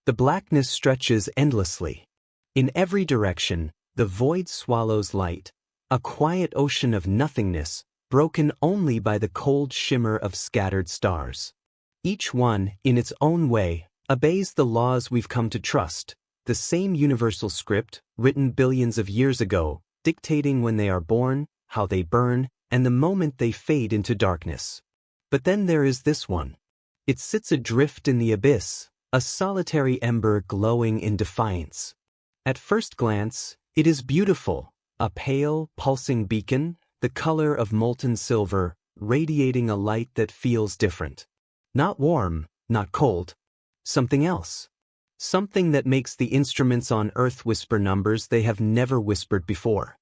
The blackness stretches endlessly. In every direction, the void swallows light, a quiet ocean of nothingness, broken only by the cold shimmer of scattered stars. Each one, in its own way, obeys the laws we've come to trust, the same universal script, written billions of years ago, dictating when they are born, how they burn, and the moment they fade into darkness. But then there is this one. It sits adrift in the abyss, a solitary ember glowing in defiance. At first glance, it is beautiful, a pale, pulsing beacon, the color of molten silver, radiating a light that feels different. Not warm, not cold. Something else. Something that makes the instruments on Earth whisper numbers they have never whispered before.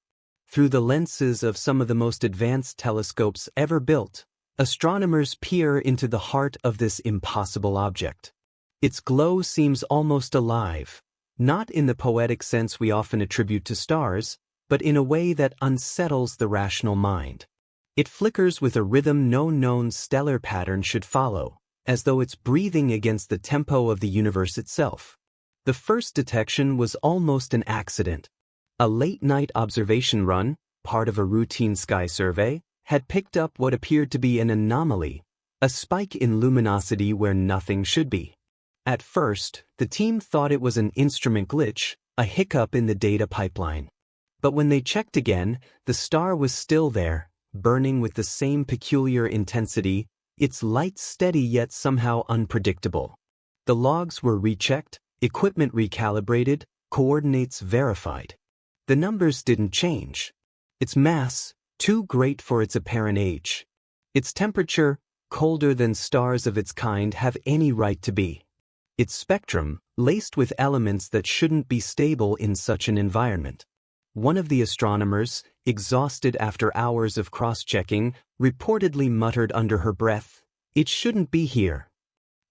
Through the lenses of some of the most advanced telescopes ever built, astronomers peer into the heart of this impossible object. Its glow seems almost alive, not in the poetic sense we often attribute to stars, but in a way that unsettles the rational mind. It flickers with a rhythm no known stellar pattern should follow, as though it's breathing against the tempo of the universe itself. The first detection was almost an accident. A late-night observation run, part of a routine sky survey, had picked up what appeared to be an anomaly, a spike in luminosity where nothing should be. At first, the team thought it was an instrument glitch, a hiccup in the data pipeline. But when they checked again, the star was still there, burning with the same peculiar intensity, its light steady yet somehow unpredictable. The logs were rechecked, equipment recalibrated, coordinates verified. The numbers didn't change. Its mass, too great for its apparent age. Its temperature, colder than stars of its kind have any right to be. Its spectrum, laced with elements that shouldn't be stable in such an environment. One of the astronomers, exhausted after hours of cross-checking, reportedly muttered under her breath, "It shouldn't be here."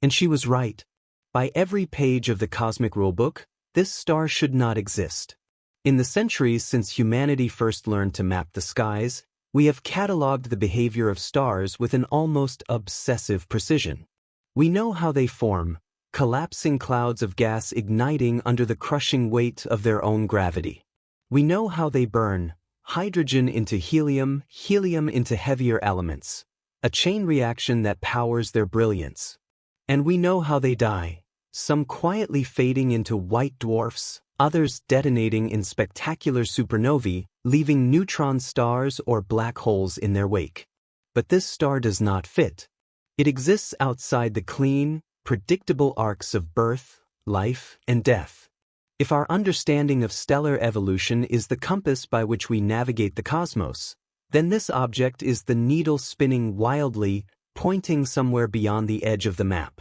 And she was right. By every page of the cosmic rulebook, this star should not exist. In the centuries since humanity first learned to map the skies, we have catalogued the behavior of stars with an almost obsessive precision. We know how they form, collapsing clouds of gas igniting under the crushing weight of their own gravity. We know how they burn, hydrogen into helium, helium into heavier elements, a chain reaction that powers their brilliance. And we know how they die, some quietly fading into white dwarfs, others detonating in spectacular supernovae, leaving neutron stars or black holes in their wake. But this star does not fit. It exists outside the clean, predictable arcs of birth, life, and death. If our understanding of stellar evolution is the compass by which we navigate the cosmos, then this object is the needle spinning wildly, pointing somewhere beyond the edge of the map.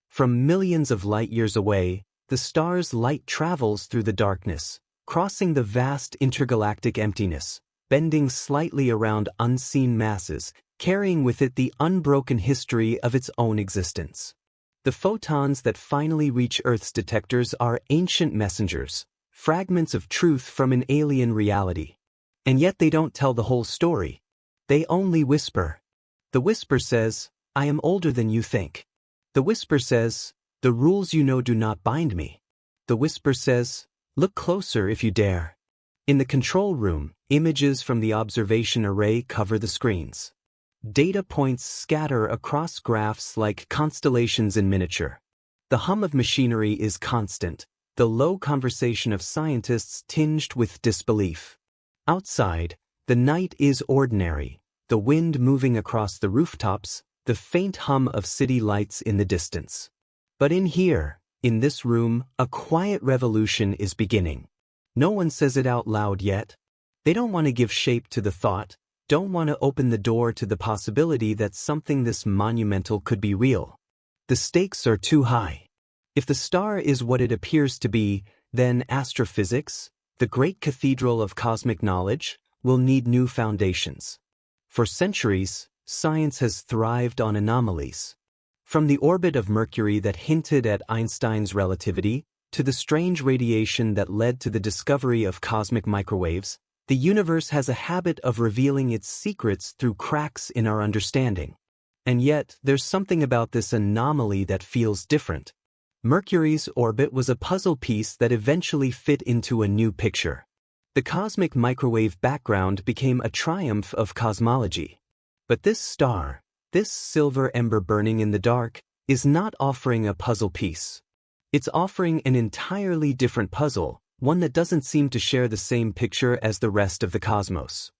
From millions of light-years away, the star's light travels through the darkness, crossing the vast intergalactic emptiness, bending slightly around unseen masses, carrying with it the unbroken history of its own existence. The photons that finally reach Earth's detectors are ancient messengers, fragments of truth from an alien reality. And yet they don't tell the whole story. They only whisper. The whisper says, "I am older than you think." The whisper says, "The rules you know do not bind me." The whisper says, "Look closer if you dare." In the control room, images from the observation array cover the screens. Data points scatter across graphs like constellations in miniature. The hum of machinery is constant, the low conversation of scientists tinged with disbelief. Outside, the night is ordinary, the wind moving across the rooftops, the faint hum of city lights in the distance. But in here, in this room, a quiet revolution is beginning. No one says it out loud yet. They don't want to give shape to the thought, don't want to open the door to the possibility that something this monumental could be real. The stakes are too high. If the star is what it appears to be, then astrophysics, the great cathedral of cosmic knowledge, will need new foundations. For centuries, science has thrived on anomalies. From the orbit of Mercury that hinted at Einstein's relativity, to the strange radiation that led to the discovery of cosmic microwaves, the universe has a habit of revealing its secrets through cracks in our understanding. And yet, there's something about this anomaly that feels different. Mercury's orbit was a puzzle piece that eventually fit into a new picture. The cosmic microwave background became a triumph of cosmology. But this star, this silver ember burning in the dark, is not offering a puzzle piece. It's offering an entirely different puzzle, one that doesn't seem to share the same picture as the rest of the cosmos.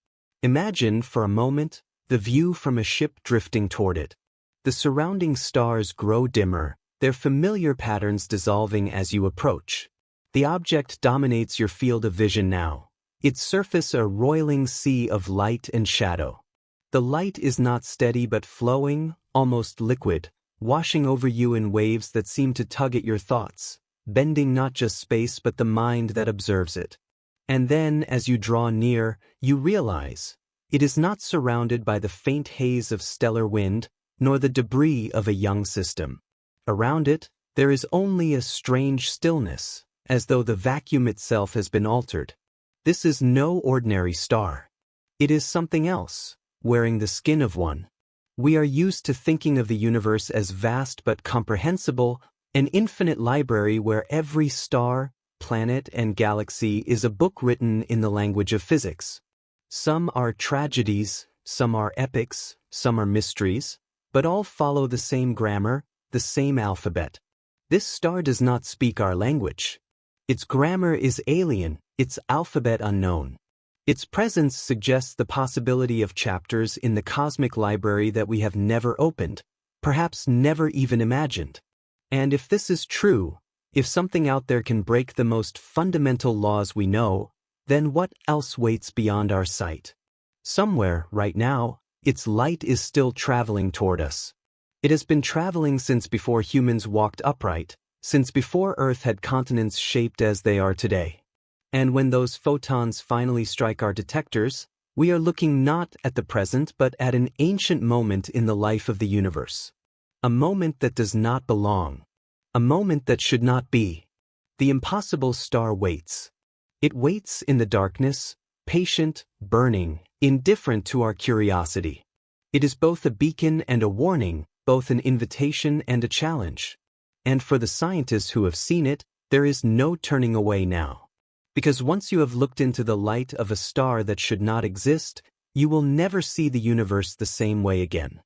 Imagine, for a moment, the view from a ship drifting toward it. The surrounding stars grow dimmer, their familiar patterns dissolving as you approach. The object dominates your field of vision now, its surface a roiling sea of light and shadow. The light is not steady but flowing, almost liquid, washing over you in waves that seem to tug at your thoughts, bending not just space but the mind that observes it. And then, as you draw near, you realize it is not surrounded by the faint haze of stellar wind, nor the debris of a young system. Around it, there is only a strange stillness, as though the vacuum itself has been altered. This is no ordinary star. It is something else, wearing the skin of one. We are used to thinking of the universe as vast but comprehensible, an infinite library where every star, planet, and galaxy is a book written in the language of physics. Some are tragedies, some are epics, some are mysteries, but all follow the same grammar, the same alphabet. This star does not speak our language. Its grammar is alien, its alphabet unknown. Its presence suggests the possibility of chapters in the cosmic library that we have never opened, perhaps never even imagined. And if this is true, if something out there can break the most fundamental laws we know, then what else waits beyond our sight? Somewhere, right now, its light is still traveling toward us. It has been traveling since before humans walked upright, since before Earth had continents shaped as they are today. And when those photons finally strike our detectors, we are looking not at the present but at an ancient moment in the life of the universe. A moment that does not belong. A moment that should not be. The impossible star waits. It waits in the darkness, patient, burning, indifferent to our curiosity. It is both a beacon and a warning, both an invitation and a challenge. And for the scientists who have seen it, there is no turning away now. Because once you have looked into the light of a star that should not exist, you will never see the universe the same way again.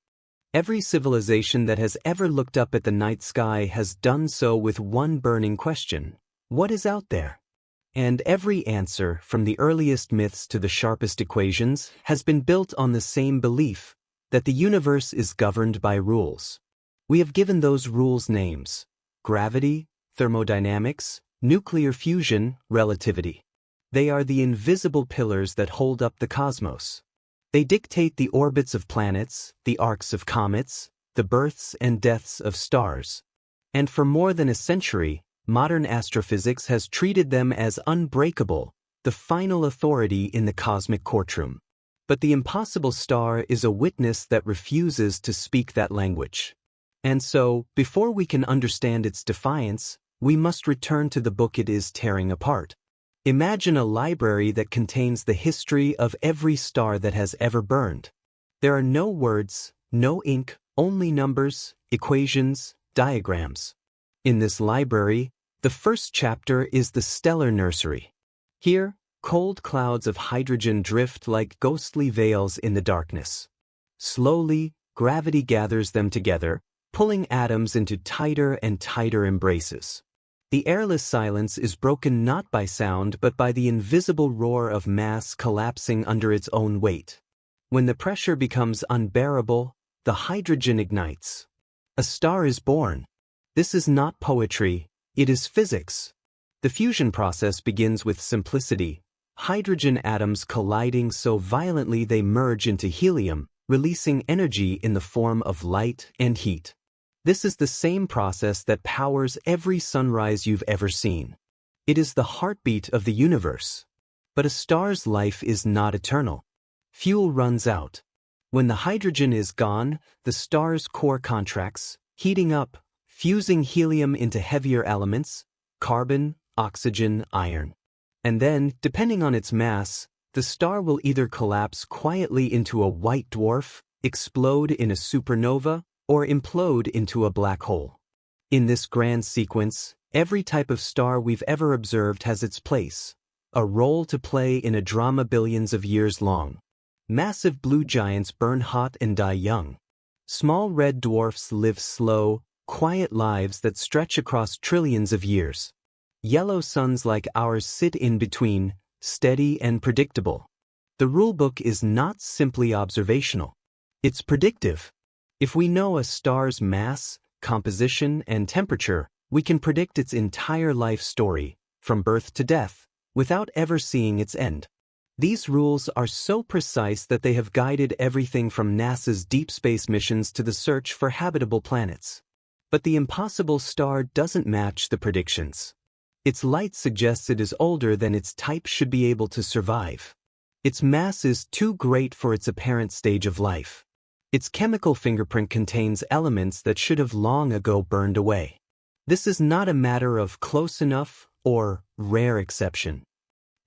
Every civilization that has ever looked up at the night sky has done so with one burning question: what is out there? And every answer, from the earliest myths to the sharpest equations, has been built on the same belief, that the universe is governed by rules. We have given those rules names: gravity, thermodynamics, nuclear fusion, relativity. They are the invisible pillars that hold up the cosmos. They dictate the orbits of planets, the arcs of comets, the births and deaths of stars. And for more than a century, modern astrophysics has treated them as unbreakable, the final authority in the cosmic courtroom. But the impossible star is a witness that refuses to speak that language. And so, before we can understand its defiance, we must return to the book it is tearing apart. Imagine a library that contains the history of every star that has ever burned. There are no words, no ink, only numbers, equations, diagrams. In this library, the first chapter is the stellar nursery. Here, cold clouds of hydrogen drift like ghostly veils in the darkness. Slowly, gravity gathers them together, pulling atoms into tighter and tighter embraces. The airless silence is broken not by sound but by the invisible roar of mass collapsing under its own weight. When the pressure becomes unbearable, the hydrogen ignites. A star is born. This is not poetry, it is physics. The fusion process begins with simplicity, hydrogen atoms colliding so violently they merge into helium, releasing energy in the form of light and heat. This is the same process that powers every sunrise you've ever seen. It is the heartbeat of the universe. But a star's life is not eternal. Fuel runs out. When the hydrogen is gone, the star's core contracts, heating up, fusing helium into heavier elements, carbon, oxygen, iron. And then, depending on its mass, the star will either collapse quietly into a white dwarf, explode in a supernova, or implode into a black hole. In this grand sequence, every type of star we've ever observed has its place, a role to play in a drama billions of years long. Massive blue giants burn hot and die young. Small red dwarfs live slow, quiet lives that stretch across trillions of years. Yellow suns like ours sit in between, steady and predictable. The rulebook is not simply observational. It's predictive. If we know a star's mass, composition, and temperature, we can predict its entire life story, from birth to death, without ever seeing its end. These rules are so precise that they have guided everything from NASA's deep space missions to the search for habitable planets. But the impossible star doesn't match the predictions. Its light suggests it is older than its type should be able to survive. Its mass is too great for its apparent stage of life. Its chemical fingerprint contains elements that should have long ago burned away. This is not a matter of close enough or rare exception.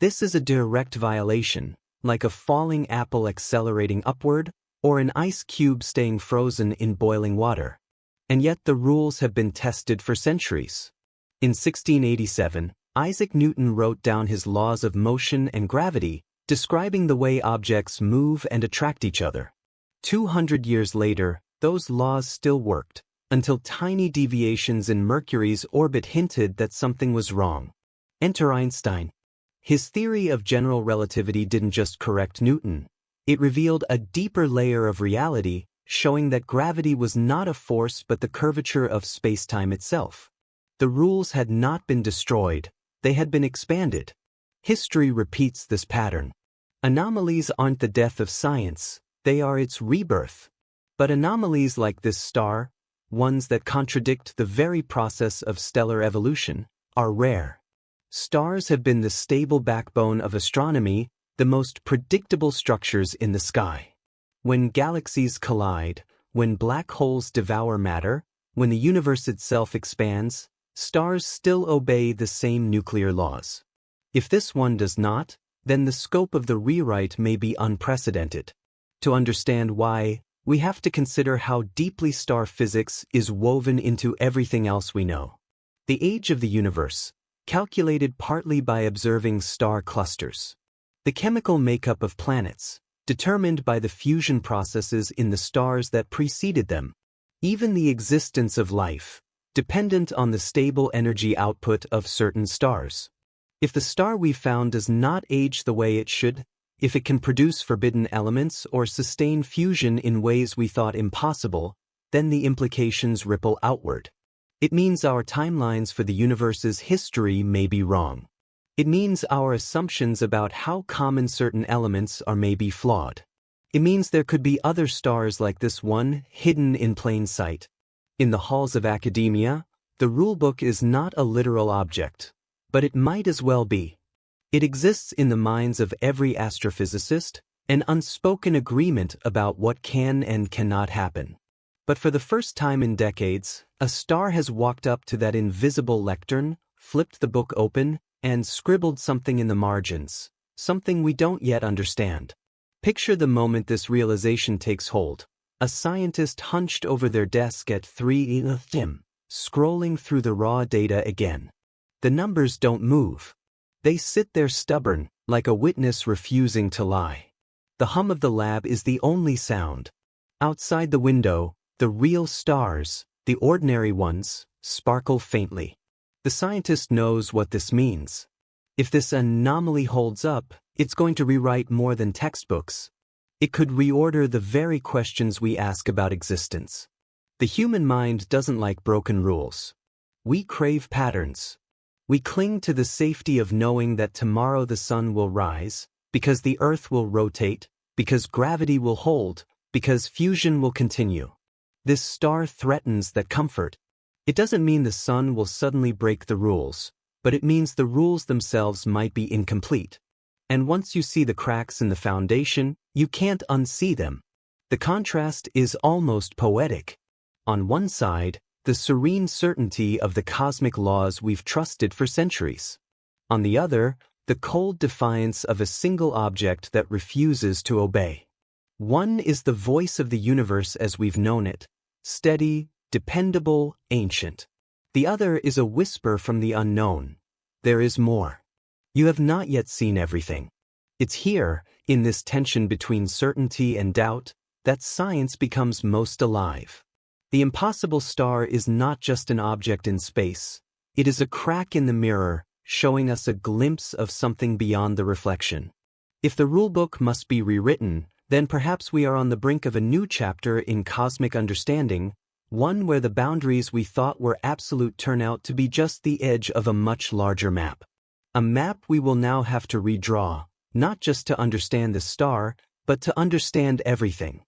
This is a direct violation, like a falling apple accelerating upward or an ice cube staying frozen in boiling water. And yet the rules have been tested for centuries. In 1687, Isaac Newton wrote down his laws of motion and gravity, describing the way objects move and attract each other. 200 years later, those laws still worked, until tiny deviations in Mercury's orbit hinted that something was wrong. Enter Einstein. His theory of general relativity didn't just correct Newton. It revealed a deeper layer of reality, showing that gravity was not a force but the curvature of space-time itself. The rules had not been destroyed, they had been expanded. History repeats this pattern. Anomalies aren't the death of science, they are its rebirth. But anomalies like this star, ones that contradict the very process of stellar evolution, are rare. Stars have been the stable backbone of astronomy, the most predictable structures in the sky. When galaxies collide, when black holes devour matter, when the universe itself expands, stars still obey the same nuclear laws. If this one does not, then the scope of the rewrite may be unprecedented. To understand why, we have to consider how deeply star physics is woven into everything else we know. The age of the universe, calculated partly by observing star clusters. The chemical makeup of planets, determined by the fusion processes in the stars that preceded them. Even the existence of life, dependent on the stable energy output of certain stars. If the star we found does not age the way it should, if it can produce forbidden elements or sustain fusion in ways we thought impossible, then the implications ripple outward. It means our timelines for the universe's history may be wrong. It means our assumptions about how common certain elements are may be flawed. It means there could be other stars like this one, hidden in plain sight. In the halls of academia, the rulebook is not a literal object, but it might as well be. It exists in the minds of every astrophysicist, an unspoken agreement about what can and cannot happen. But for the first time in decades, a star has walked up to that invisible lectern, flipped the book open, and scribbled something in the margins, something we don't yet understand. Picture the moment this realization takes hold. A scientist hunched over their desk at 3 a.m., scrolling through the raw data again. The numbers don't move. They sit there stubborn, like a witness refusing to lie. The hum of the lab is the only sound. Outside the window, the real stars, the ordinary ones, sparkle faintly. The scientist knows what this means. If this anomaly holds up, it's going to rewrite more than textbooks. It could reorder the very questions we ask about existence. The human mind doesn't like broken rules. We crave patterns. We cling to the safety of knowing that tomorrow the sun will rise, because the earth will rotate, because gravity will hold, because fusion will continue. This star threatens that comfort. It doesn't mean the sun will suddenly break the rules, but it means the rules themselves might be incomplete. And once you see the cracks in the foundation, you can't unsee them. The contrast is almost poetic. On one side, the serene certainty of the cosmic laws we've trusted for centuries. On the other, the cold defiance of a single object that refuses to obey. One is the voice of the universe as we've known it, steady, dependable, ancient. The other is a whisper from the unknown. There is more. You have not yet seen everything. It's here, in this tension between certainty and doubt, that science becomes most alive. The impossible star is not just an object in space. It is a crack in the mirror, showing us a glimpse of something beyond the reflection. If the rulebook must be rewritten, then perhaps we are on the brink of a new chapter in cosmic understanding, one where the boundaries we thought were absolute turn out to be just the edge of a much larger map. A map we will now have to redraw, not just to understand the star, but to understand everything.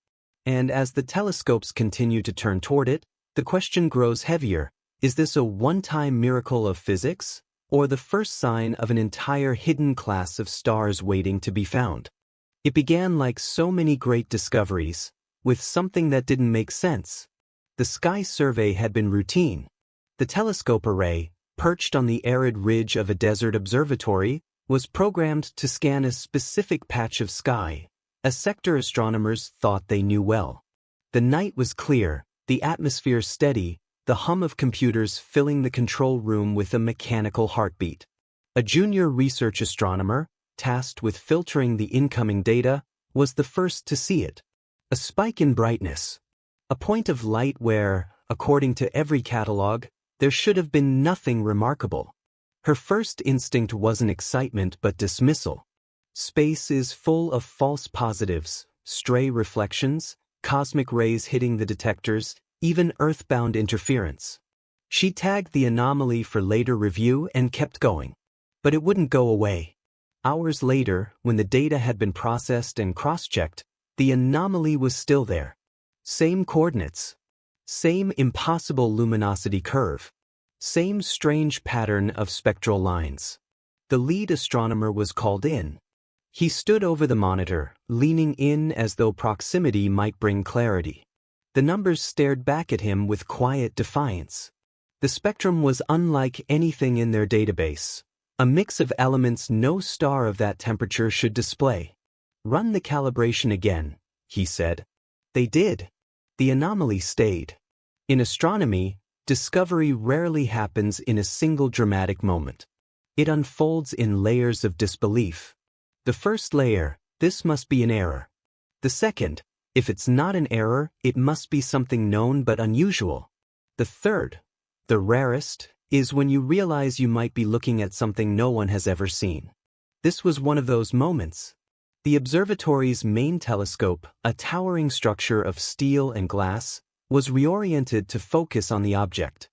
And as the telescopes continue to turn toward it, the question grows heavier. Is this a one-time miracle of physics, or the first sign of an entire hidden class of stars waiting to be found? It began like so many great discoveries, with something that didn't make sense. The sky survey had been routine. The telescope array, perched on the arid ridge of a desert observatory, was programmed to scan a specific patch of sky, a sector astronomers thought they knew well. The night was clear, the atmosphere steady, the hum of computers filling the control room with a mechanical heartbeat. A junior research astronomer, tasked with filtering the incoming data, was the first to see it. A spike in brightness. A point of light where, according to every catalog, there should have been nothing remarkable. Her first instinct wasn't excitement but dismissal. Space is full of false positives, stray reflections, cosmic rays hitting the detectors, even earthbound interference. She tagged the anomaly for later review and kept going. But it wouldn't go away. Hours later, when the data had been processed and cross-checked, the anomaly was still there. Same coordinates. Same impossible luminosity curve. Same strange pattern of spectral lines. The lead astronomer was called in. He stood over the monitor, leaning in as though proximity might bring clarity. The numbers stared back at him with quiet defiance. The spectrum was unlike anything in their database. A mix of elements no star of that temperature should display. Run the calibration again, he said. They did. The anomaly stayed. In astronomy, discovery rarely happens in a single dramatic moment. It unfolds in layers of disbelief. The first layer, this must be an error. The second, if it's not an error, it must be something known but unusual. The third, the rarest, is when you realize you might be looking at something no one has ever seen. This was one of those moments. The observatory's main telescope, a towering structure of steel and glass, was reoriented to focus on the object.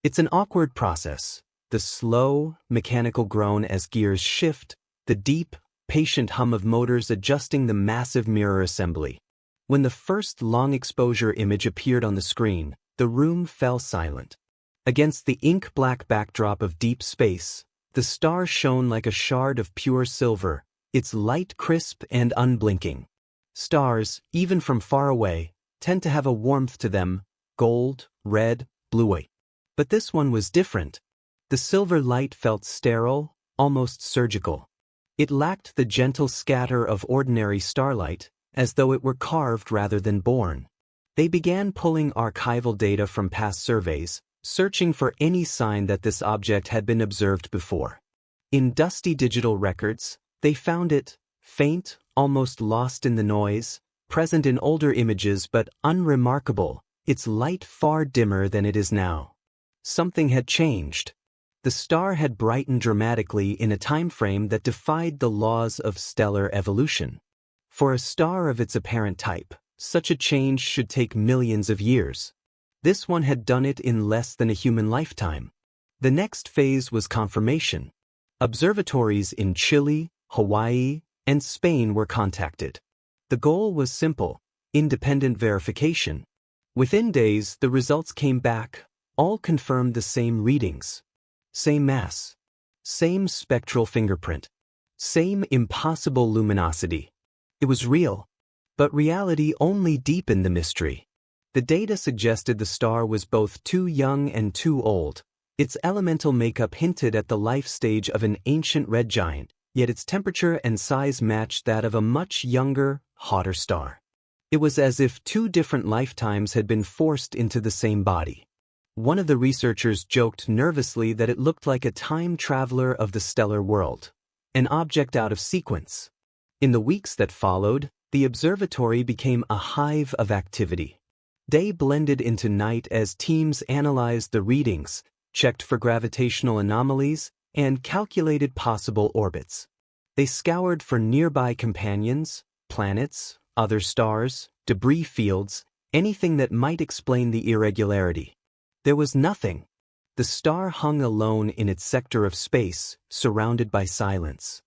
It's an awkward process. The slow, mechanical groan as gears shift, the deep, patient hum of motors adjusting the massive mirror assembly. When the first long-exposure image appeared on the screen, the room fell silent. Against the ink-black backdrop of deep space, the star shone like a shard of pure silver, its light crisp and unblinking. Stars, even from far away, tend to have a warmth to them, gold, red, bluey. But this one was different. The silver light felt sterile, almost surgical. It lacked the gentle scatter of ordinary starlight, as though it were carved rather than born. They began pulling archival data from past surveys, searching for any sign that this object had been observed before. In dusty digital records, they found it, faint, almost lost in the noise, present in older images but unremarkable, its light far dimmer than it is now. Something had changed. The star had brightened dramatically in a time frame that defied the laws of stellar evolution. For a star of its apparent type, such a change should take millions of years. This one had done it in less than a human lifetime. The next phase was confirmation. Observatories in Chile, Hawaii, and Spain were contacted. The goal was simple: independent verification. Within days, the results came back. All confirmed the same readings. Same mass. Same spectral fingerprint. Same impossible luminosity. It was real. But reality only deepened the mystery. The data suggested the star was both too young and too old. Its elemental makeup hinted at the life stage of an ancient red giant, yet its temperature and size matched that of a much younger, hotter star. It was as if two different lifetimes had been forced into the same body. One of the researchers joked nervously that it looked like a time traveler of the stellar world, an object out of sequence. In the weeks that followed, the observatory became a hive of activity. Day blended into night as teams analyzed the readings, checked for gravitational anomalies, and calculated possible orbits. They scoured for nearby companions, planets, other stars, debris fields, anything that might explain the irregularity. There was nothing. The star hung alone in its sector of space, surrounded by silence.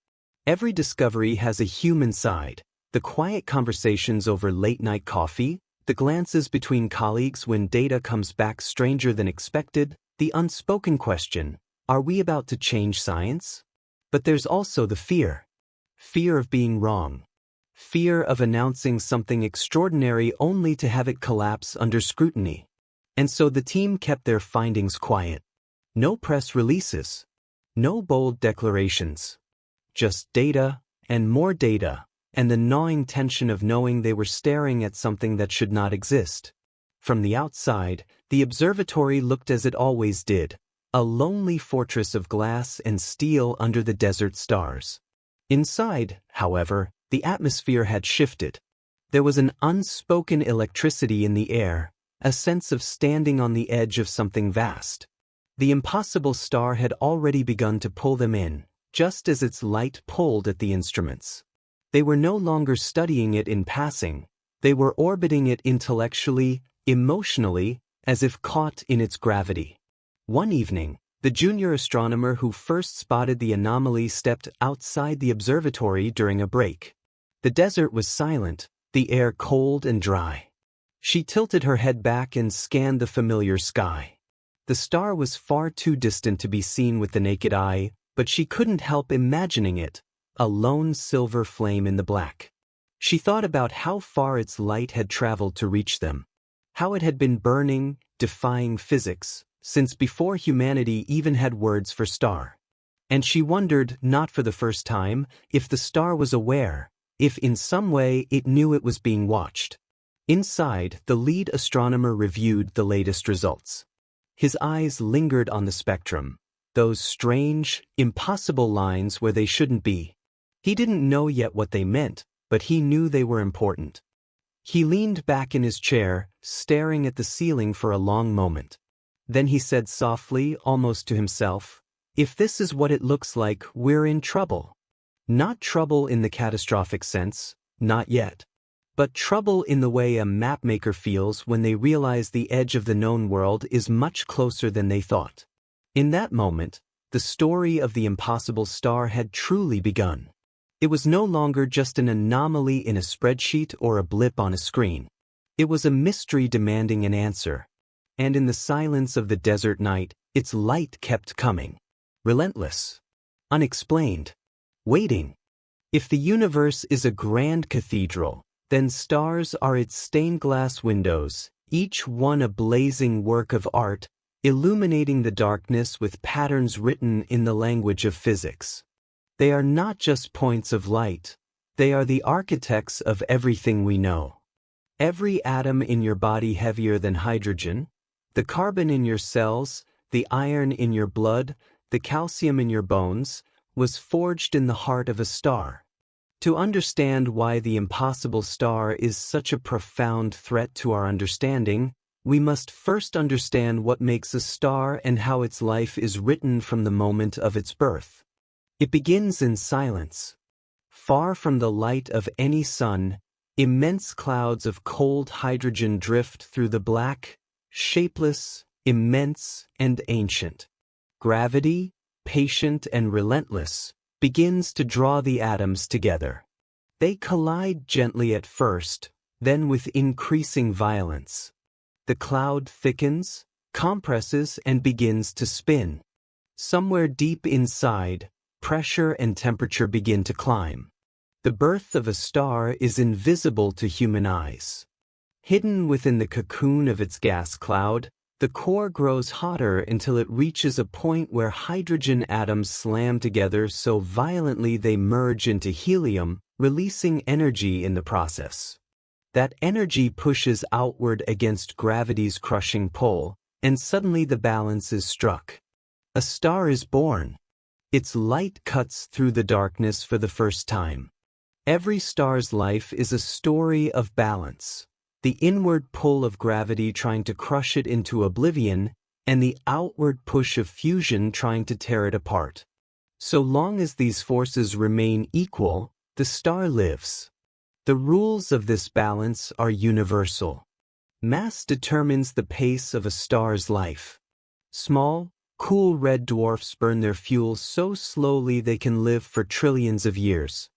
Every discovery has a human side: the quiet conversations over late-night coffee, the glances between colleagues when data comes back stranger than expected, the unspoken question, are we about to change science? But there's also the fear. Fear of being wrong. Fear of announcing something extraordinary only to have it collapse under scrutiny. And so the team kept their findings quiet. No press releases. No bold declarations. Just data, and more data, and the gnawing tension of knowing they were staring at something that should not exist. From the outside, the observatory looked as it always did, a lonely fortress of glass and steel under the desert stars. Inside, however, the atmosphere had shifted. There was an unspoken electricity in the air, a sense of standing on the edge of something vast. The impossible star had already begun to pull them in, just as its light pulled at the instruments. They were no longer studying it in passing, they were orbiting it intellectually, emotionally, as if caught in its gravity. One evening, the junior astronomer who first spotted the anomaly stepped outside the observatory during a break. The desert was silent, the air cold and dry. She tilted her head back and scanned the familiar sky. The star was far too distant to be seen with the naked eye, but she couldn't help imagining it, a lone silver flame in the black. She thought about how far its light had traveled to reach them, how it had been burning, defying physics, since before humanity even had words for star. And she wondered, not for the first time, if the star was aware, if in some way it knew it was being watched. Inside, the lead astronomer reviewed the latest results. His eyes lingered on the spectrum, those strange, impossible lines where they shouldn't be. He didn't know yet what they meant, but he knew they were important. He leaned back in his chair, staring at the ceiling for a long moment. Then he said softly, almost to himself, "If this is what it looks like, we're in trouble." Not trouble in the catastrophic sense, not yet. But trouble in the way a mapmaker feels when they realize the edge of the known world is much closer than they thought. In that moment, the story of the impossible star had truly begun. It was no longer just an anomaly in a spreadsheet or a blip on a screen. It was a mystery demanding an answer. And in the silence of the desert night, its light kept coming. Relentless. Unexplained. Waiting. If the universe is a grand cathedral, then stars are its stained glass windows, each one a blazing work of art, illuminating the darkness with patterns written in the language of physics. They are not just points of light, they are the architects of everything we know. Every atom in your body heavier than hydrogen, the carbon in your cells, the iron in your blood, the calcium in your bones, was forged in the heart of a star. To understand why the impossible star is such a profound threat to our understanding, we must first understand what makes a star and how its life is written from the moment of its birth. It begins in silence. Far from the light of any sun, immense clouds of cold hydrogen drift through the black, shapeless, immense, and ancient. Gravity, patient and relentless, begins to draw the atoms together. They collide gently at first, then with increasing violence. The cloud thickens, compresses, and begins to spin. Somewhere deep inside, pressure and temperature begin to climb. The birth of a star is invisible to human eyes. Hidden within the cocoon of its gas cloud, the core grows hotter until it reaches a point where hydrogen atoms slam together so violently they merge into helium, releasing energy in the process. That energy pushes outward against gravity's crushing pull, and suddenly the balance is struck. A star is born. Its light cuts through the darkness for the first time. Every star's life is a story of balance. The inward pull of gravity trying to crush it into oblivion, and the outward push of fusion trying to tear it apart. So long as these forces remain equal, the star lives. The rules of this balance are universal. Mass determines the pace of a star's life. Small, cool red dwarfs burn their fuel so slowly they can live for trillions of years.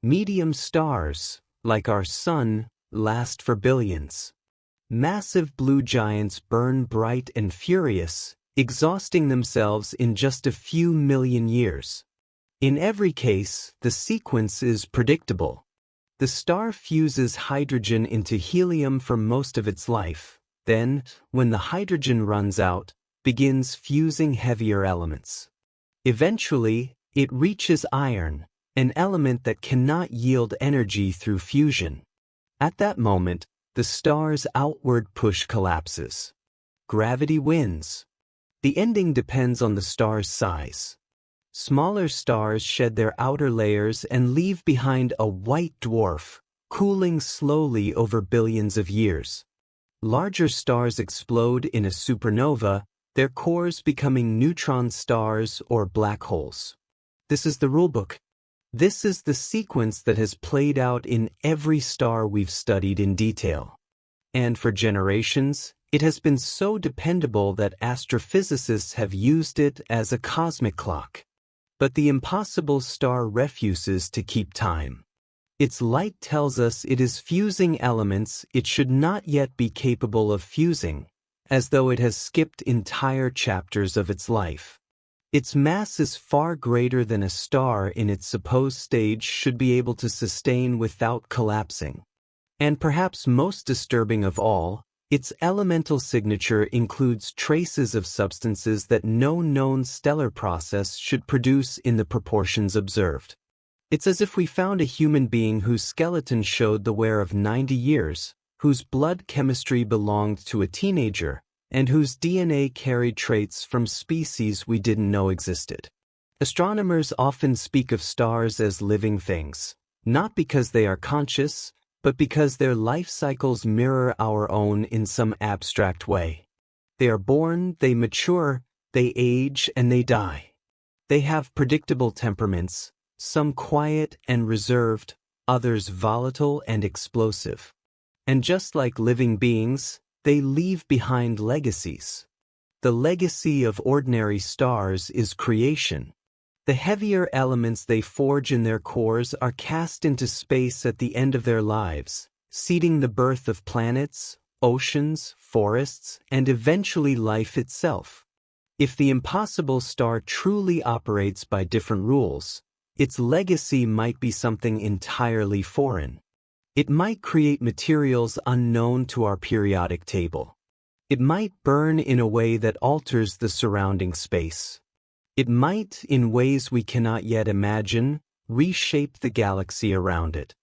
Medium stars, like our sun, last for billions. Massive blue giants burn bright and furious, exhausting themselves in just a few million years. In every case, the sequence is predictable. The star fuses hydrogen into helium for most of its life. Then, when the hydrogen runs out, begins fusing heavier elements. Eventually, it reaches iron, an element that cannot yield energy through fusion. At that moment, the star's outward push collapses. Gravity wins. The ending depends on the star's size. Smaller stars shed their outer layers and leave behind a white dwarf, cooling slowly over billions of years. Larger stars explode in a supernova, their cores becoming neutron stars or black holes. This is the rulebook. This is the sequence that has played out in every star we've studied in detail. And for generations, it has been so dependable that astrophysicists have used it as a cosmic clock. But the impossible star refuses to keep time. Its light tells us it is fusing elements it should not yet be capable of fusing, as though it has skipped entire chapters of its life. Its mass is far greater than a star in its supposed stage should be able to sustain without collapsing. And perhaps most disturbing of all, its elemental signature includes traces of substances that no known stellar process should produce in the proportions observed. It's as if we found a human being whose skeleton showed the wear of 90 years, whose blood chemistry belonged to a teenager, and whose DNA carried traits from species we didn't know existed. Astronomers often speak of stars as living things, not because they are conscious, but because their life cycles mirror our own in some abstract way. They are born, they mature, they age, and they die. They have predictable temperaments, some quiet and reserved, others volatile and explosive. And just like living beings, they leave behind legacies. The legacy of ordinary stars is creation. The heavier elements they forge in their cores are cast into space at the end of their lives, seeding the birth of planets, oceans, forests, and eventually life itself. If the impossible star truly operates by different rules, its legacy might be something entirely foreign. It might create materials unknown to our periodic table. It might burn in a way that alters the surrounding space. It might, in ways we cannot yet imagine, reshape the galaxy around it.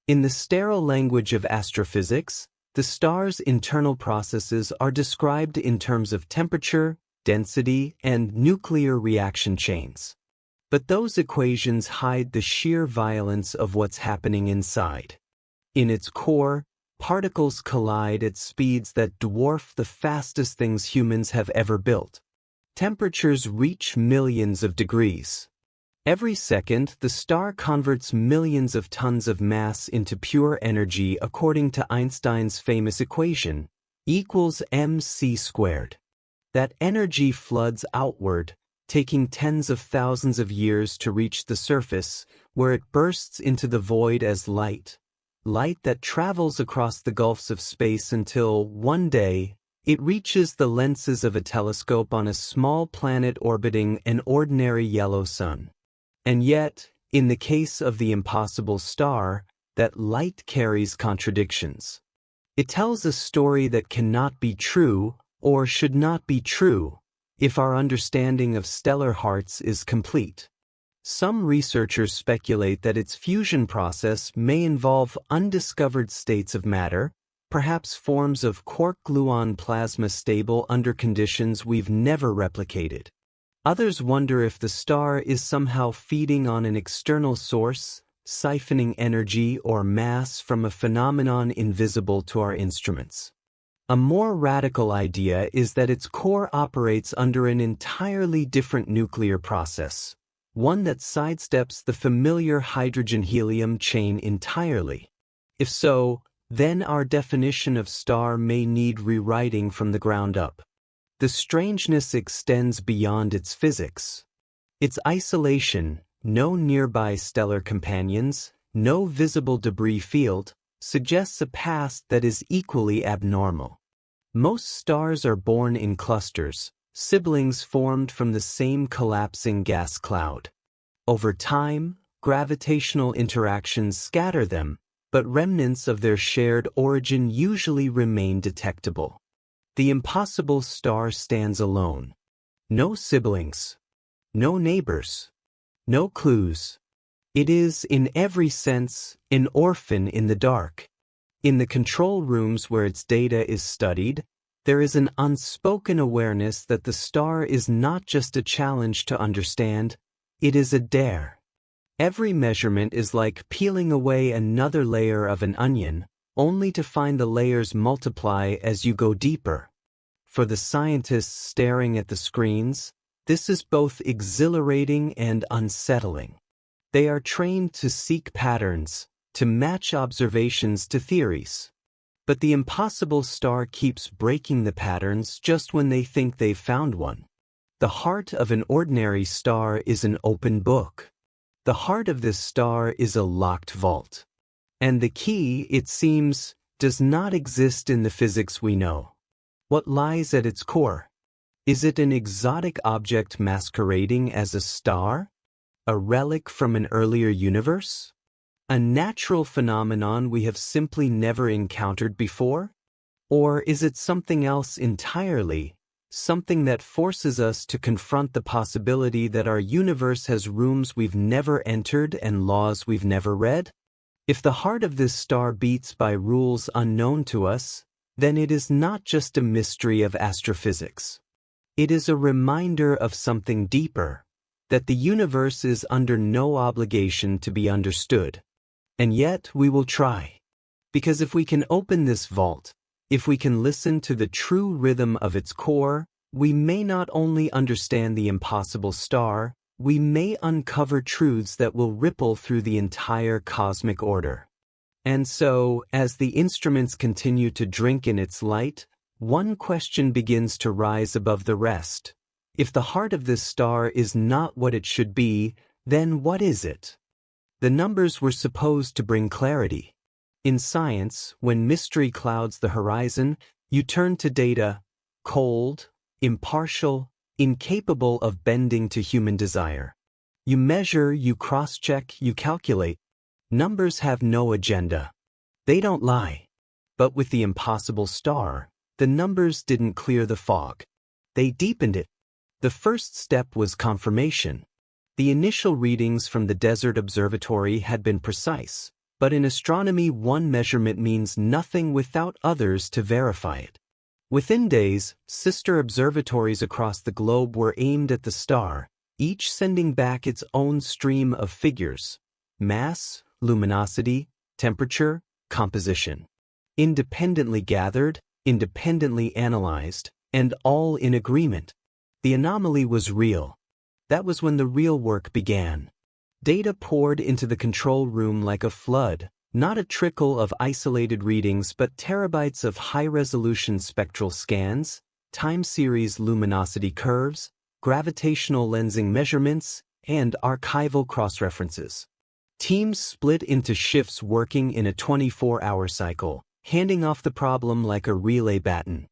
In the sterile language of astrophysics, the star's internal processes are described in terms of temperature, density, and nuclear reaction chains. But those equations hide the sheer violence of what's happening inside. In its core, particles collide at speeds that dwarf the fastest things humans have ever built. Temperatures reach millions of degrees. Every second, the star converts millions of tons of mass into pure energy according to Einstein's famous equation, equals mc squared. That energy floods outward, taking tens of thousands of years to reach the surface, where it bursts into the void as light that travels across the gulfs of space until, one day, it reaches the lenses of a telescope on a small planet orbiting an ordinary yellow sun. And yet, in the case of the impossible star, that light carries contradictions. It tells a story that cannot be true, or should not be true, if our understanding of stellar hearts is complete. Some researchers speculate that its fusion process may involve undiscovered states of matter, perhaps forms of quark-gluon plasma stable under conditions we've never replicated. Others wonder if the star is somehow feeding on an external source, siphoning energy or mass from a phenomenon invisible to our instruments. A more radical idea is that its core operates under an entirely different nuclear process, one that sidesteps the familiar hydrogen-helium chain entirely. If so, then our definition of star may need rewriting from the ground up. The strangeness extends beyond its physics. Its isolation, no nearby stellar companions, no visible debris field, suggests a past that is equally abnormal. Most stars are born in clusters, siblings formed from the same collapsing gas cloud. Over time, gravitational interactions scatter them, but remnants of their shared origin usually remain detectable. The impossible star stands alone. No siblings. No neighbors. No clues. It is, in every sense, an orphan in the dark. In the control rooms where its data is studied, there is an unspoken awareness that the star is not just a challenge to understand, it is a dare. Every measurement is like peeling away another layer of an onion, only to find the layers multiply as you go deeper. For the scientists staring at the screens, this is both exhilarating and unsettling. They are trained to seek patterns, to match observations to theories. But the impossible star keeps breaking the patterns just when they think they've found one. The heart of an ordinary star is an open book. The heart of this star is a locked vault. And the key, it seems, does not exist in the physics we know. What lies at its core? Is it an exotic object masquerading as a star? A relic from an earlier universe? A natural phenomenon we have simply never encountered before? Or is it something else entirely, something that forces us to confront the possibility that our universe has rooms we've never entered and laws we've never read? If the heart of this star beats by rules unknown to us, then it is not just a mystery of astrophysics. It is a reminder of something deeper, that the universe is under no obligation to be understood. And yet we will try. Because if we can open this vault, if we can listen to the true rhythm of its core, we may not only understand the impossible star, we may uncover truths that will ripple through the entire cosmic order. And so, as the instruments continue to drink in its light, one question begins to rise above the rest. If the heart of this star is not what it should be, then what is it? The numbers were supposed to bring clarity. In science, when mystery clouds the horizon, you turn to data, cold, impartial, incapable of bending to human desire. You measure, you cross-check, you calculate. Numbers have no agenda. They don't lie. But with the impossible star, the numbers didn't clear the fog. They deepened it. The first step was confirmation. The initial readings from the desert observatory had been precise, but in astronomy one measurement means nothing without others to verify it. Within days, sister observatories across the globe were aimed at the star, each sending back its own stream of figures: mass, luminosity, temperature, composition. Independently gathered, independently analyzed, and all in agreement. The anomaly was real. That was when the real work began. Data poured into the control room like a flood, not a trickle of isolated readings but terabytes of high-resolution spectral scans, time series luminosity curves, gravitational lensing measurements, and archival cross-references. Teams split into shifts working in a 24-hour cycle, handing off the problem like a relay baton.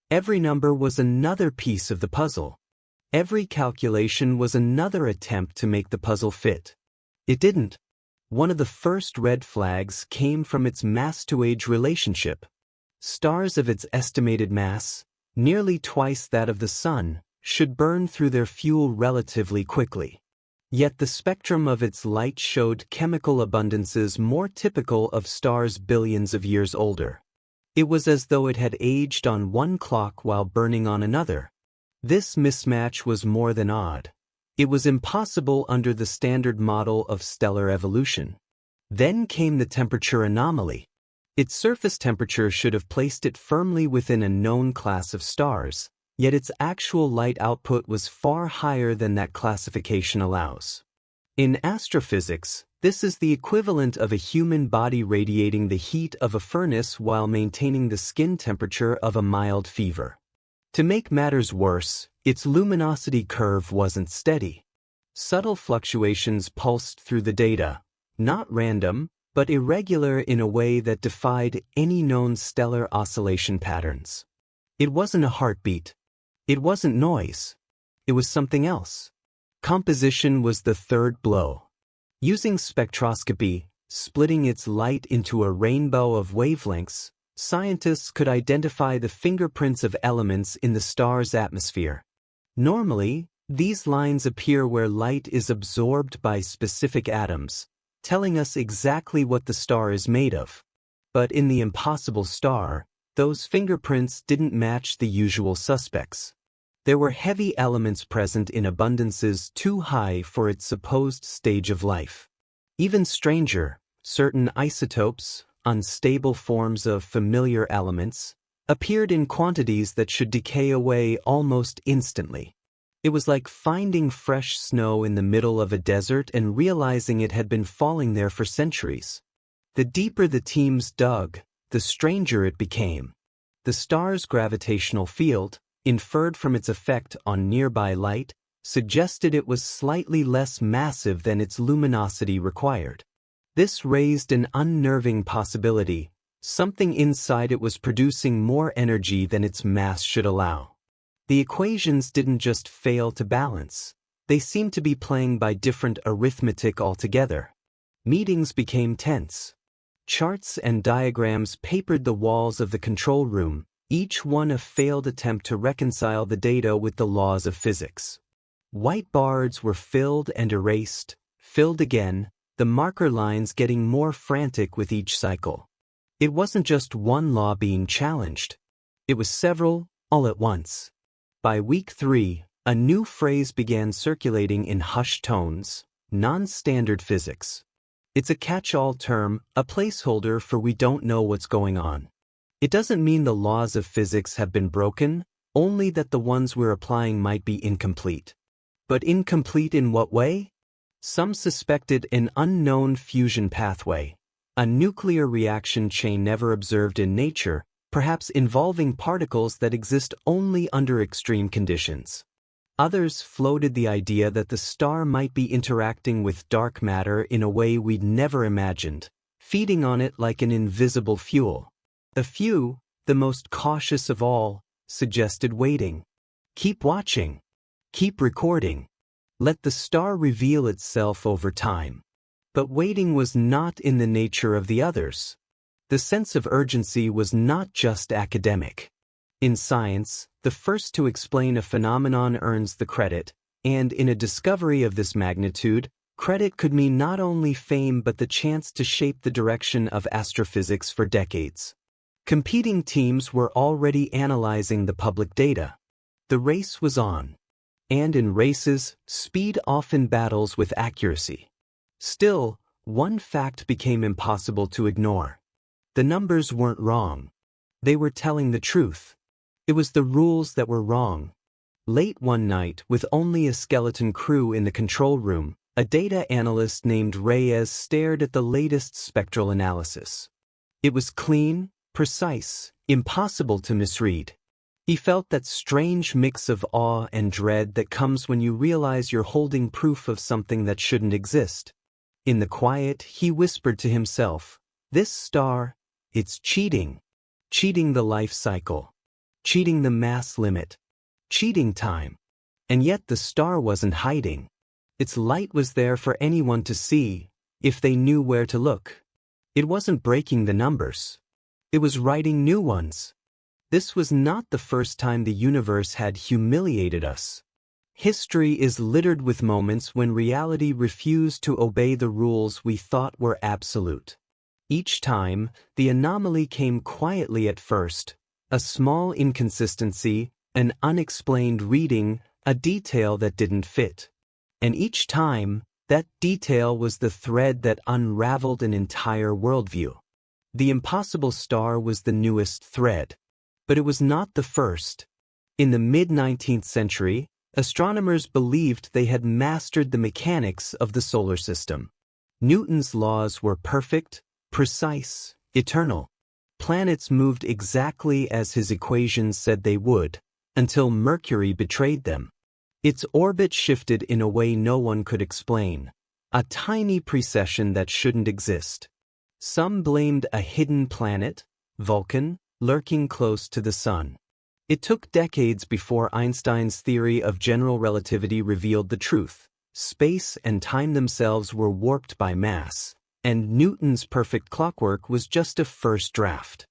Every number was another piece of the puzzle. Every calculation was another attempt to make the puzzle fit. It didn't. One of the first red flags came from its mass-to-age relationship. Stars of its estimated mass, nearly twice that of the Sun, should burn through their fuel relatively quickly. Yet the spectrum of its light showed chemical abundances more typical of stars billions of years older. It was as though it had aged on one clock while burning on another. This mismatch was more than odd. It was impossible under the standard model of stellar evolution. Then came the temperature anomaly. Its surface temperature should have placed it firmly within a known class of stars, yet its actual light output was far higher than that classification allows. In astrophysics, this is the equivalent of a human body radiating the heat of a furnace while maintaining the skin temperature of a mild fever. To make matters worse, its luminosity curve wasn't steady. Subtle fluctuations pulsed through the data, not random, but irregular in a way that defied any known stellar oscillation patterns. It wasn't a heartbeat. It wasn't noise. It was something else. Composition was the third blow. Using spectroscopy, splitting its light into a rainbow of wavelengths, scientists could identify the fingerprints of elements in the star's atmosphere. Normally, these lines appear where light is absorbed by specific atoms, telling us exactly what the star is made of. But in the impossible star, those fingerprints didn't match the usual suspects. There were heavy elements present in abundances too high for its supposed stage of life. Even stranger, certain isotopes, unstable forms of familiar elements, appeared in quantities that should decay away almost instantly. It was like finding fresh snow in the middle of a desert and realizing it had been falling there for centuries. The deeper the teams dug, the stranger it became. The star's gravitational field, inferred from its effect on nearby light, suggested it was slightly less massive than its luminosity required. This raised an unnerving possibility. Something inside it was producing more energy than its mass should allow. The equations didn't just fail to balance. They seemed to be playing by different arithmetic altogether. Meetings became tense. Charts and diagrams papered the walls of the control room, each one a failed attempt to reconcile the data with the laws of physics. Whiteboards were filled and erased, filled again, the marker lines getting more frantic with each cycle. It wasn't just one law being challenged. It was several, all at once. By week 3, a new phrase began circulating in hushed tones: non-standard physics. It's a catch-all term, a placeholder for we don't know what's going on. It doesn't mean the laws of physics have been broken, only that the ones we're applying might be incomplete. But incomplete in what way? Some suspected an unknown fusion pathway, a nuclear reaction chain never observed in nature, perhaps involving particles that exist only under extreme conditions. Others floated the idea that the star might be interacting with dark matter in a way we'd never imagined, feeding on it like an invisible fuel. A few, the most cautious of all, suggested waiting. Keep watching. Keep recording. Let the star reveal itself over time. But waiting was not in the nature of the others. The sense of urgency was not just academic. In science, the first to explain a phenomenon earns the credit, and in a discovery of this magnitude, credit could mean not only fame but the chance to shape the direction of astrophysics for decades. Competing teams were already analyzing the public data. The race was on. And in races, speed often battles with accuracy. Still, one fact became impossible to ignore. The numbers weren't wrong. They were telling the truth. It was the rules that were wrong. Late one night, with only a skeleton crew in the control room, a data analyst named Reyes stared at the latest spectral analysis. It was clean, precise, impossible to misread. He felt that strange mix of awe and dread that comes when you realize you're holding proof of something that shouldn't exist. In the quiet, he whispered to himself, "This star, it's cheating. Cheating the life cycle. Cheating the mass limit. Cheating time." And yet the star wasn't hiding. Its light was there for anyone to see, if they knew where to look. It wasn't breaking the numbers. It was writing new ones. This was not the first time the universe had humiliated us. History is littered with moments when reality refused to obey the rules we thought were absolute. Each time, the anomaly came quietly at first, a small inconsistency, an unexplained reading, a detail that didn't fit. And each time, that detail was the thread that unraveled an entire worldview. The impossible star was the newest thread. But it was not the first. In the mid-19th century, astronomers believed they had mastered the mechanics of the solar system. Newton's laws were perfect, precise, eternal. Planets moved exactly as his equations said they would, until Mercury betrayed them. Its orbit shifted in a way no one could explain, a tiny precession that shouldn't exist. Some blamed a hidden planet, Vulcan, lurking close to the Sun. It took decades before Einstein's theory of general relativity revealed the truth. Space and time themselves were warped by mass, and Newton's perfect clockwork was just a first draft.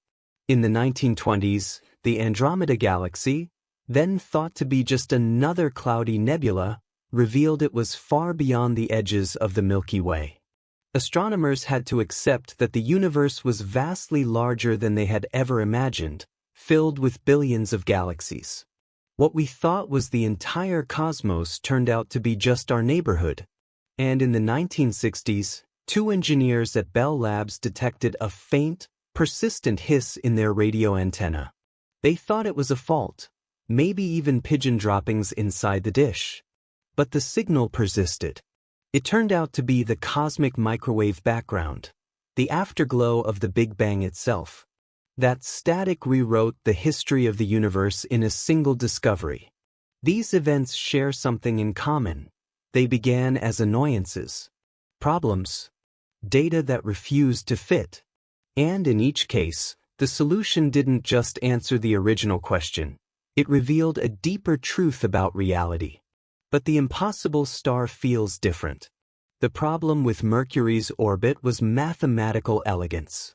In the 1920s, the Andromeda Galaxy, then thought to be just another cloudy nebula, revealed it was far beyond the edges of the Milky Way. Astronomers had to accept that the universe was vastly larger than they had ever imagined, filled with billions of galaxies. What we thought was the entire cosmos turned out to be just our neighborhood. And in the 1960s, two engineers at Bell Labs detected a faint, persistent hiss in their radio antenna. They thought it was a fault, maybe even pigeon droppings inside the dish. But the signal persisted. It turned out to be the cosmic microwave background, the afterglow of the Big Bang itself. That static rewrote the history of the universe in a single discovery. These events share something in common. They began as annoyances, problems, data that refused to fit. And in each case, the solution didn't just answer the original question. It revealed a deeper truth about reality. But the impossible star feels different. The problem with Mercury's orbit was mathematical elegance.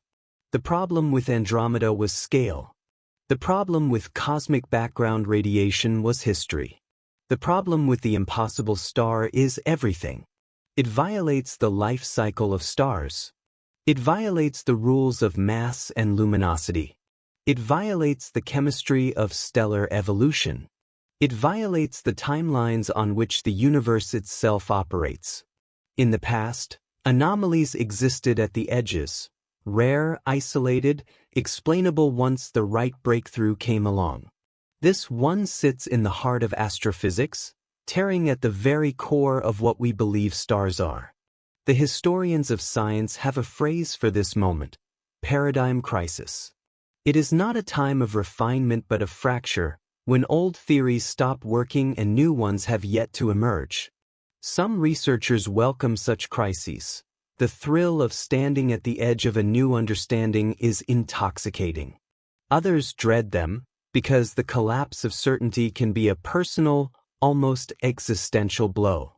The problem with Andromeda was scale. The problem with cosmic background radiation was history. The problem with the impossible star is everything. It violates the life cycle of stars. It violates the rules of mass and luminosity. It violates the chemistry of stellar evolution. It violates the timelines on which the universe itself operates. In the past, anomalies existed at the edges, rare, isolated, explainable once the right breakthrough came along. This one sits in the heart of astrophysics, tearing at the very core of what we believe stars are. The historians of science have a phrase for this moment: paradigm crisis. It is not a time of refinement but of fracture, when old theories stop working and new ones have yet to emerge. Some researchers welcome such crises. The thrill of standing at the edge of a new understanding is intoxicating. Others dread them, because the collapse of certainty can be a personal, almost existential blow.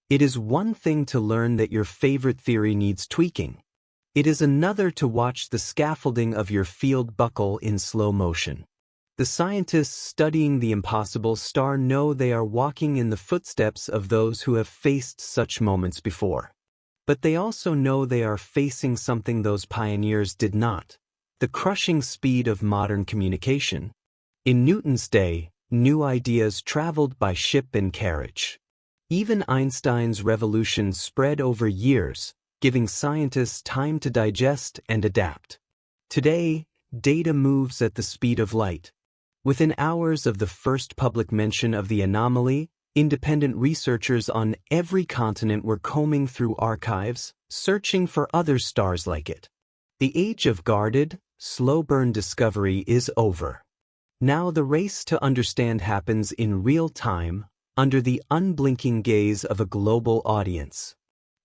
It is one thing to learn that your favorite theory needs tweaking. It is another to watch the scaffolding of your field buckle in slow motion. The scientists studying the impossible star know they are walking in the footsteps of those who have faced such moments before. But they also know they are facing something those pioneers did not: the crushing speed of modern communication. In Newton's day, new ideas traveled by ship and carriage. Even Einstein's revolution spread over years, giving scientists time to digest and adapt. Today, data moves at the speed of light. Within hours of the first public mention of the anomaly, independent researchers on every continent were combing through archives, searching for other stars like it. The age of guarded, slow-burn discovery is over. Now the race to understand happens in real time, under the unblinking gaze of a global audience.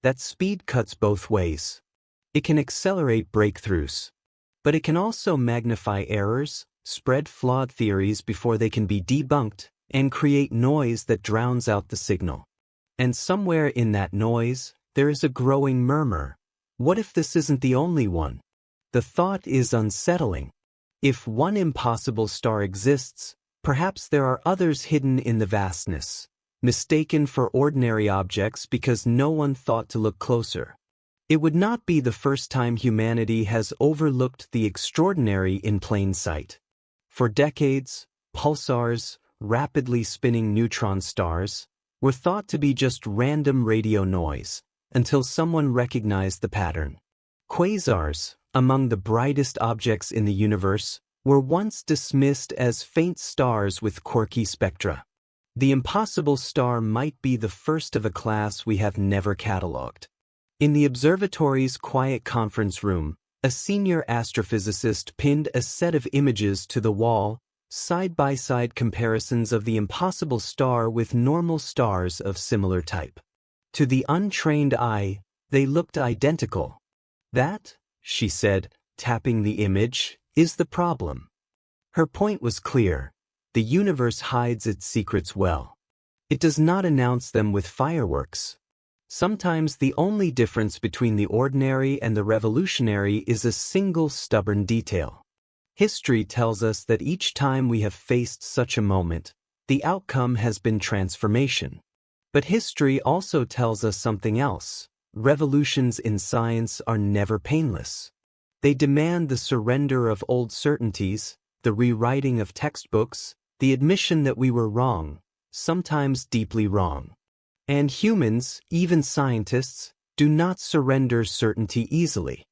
That speed cuts both ways. It can accelerate breakthroughs, but it can also magnify errors, spread flawed theories before they can be debunked, and create noise that drowns out the signal. And somewhere in that noise, there is a growing murmur. What if this isn't the only one? The thought is unsettling. If one impossible star exists, perhaps there are others hidden in the vastness, mistaken for ordinary objects because no one thought to look closer. It would not be the first time humanity has overlooked the extraordinary in plain sight. For decades, pulsars, rapidly spinning neutron stars, were thought to be just random radio noise, until someone recognized the pattern. Quasars, among the brightest objects in the universe, were once dismissed as faint stars with quirky spectra. The impossible star might be the first of a class we have never catalogued. In the observatory's quiet conference room, a senior astrophysicist pinned a set of images to the wall, side-by-side comparisons of the impossible star with normal stars of similar type. To the untrained eye, they looked identical. That, she said, tapping the image, is the problem. Her point was clear. The universe hides its secrets well. It does not announce them with fireworks. Sometimes the only difference between the ordinary and the revolutionary is a single stubborn detail. History tells us that each time we have faced such a moment, the outcome has been transformation. But history also tells us something else. Revolutions in science are never painless. They demand the surrender of old certainties, the rewriting of textbooks, the admission that we were wrong, sometimes deeply wrong. And humans, even scientists, do not surrender certainty easily.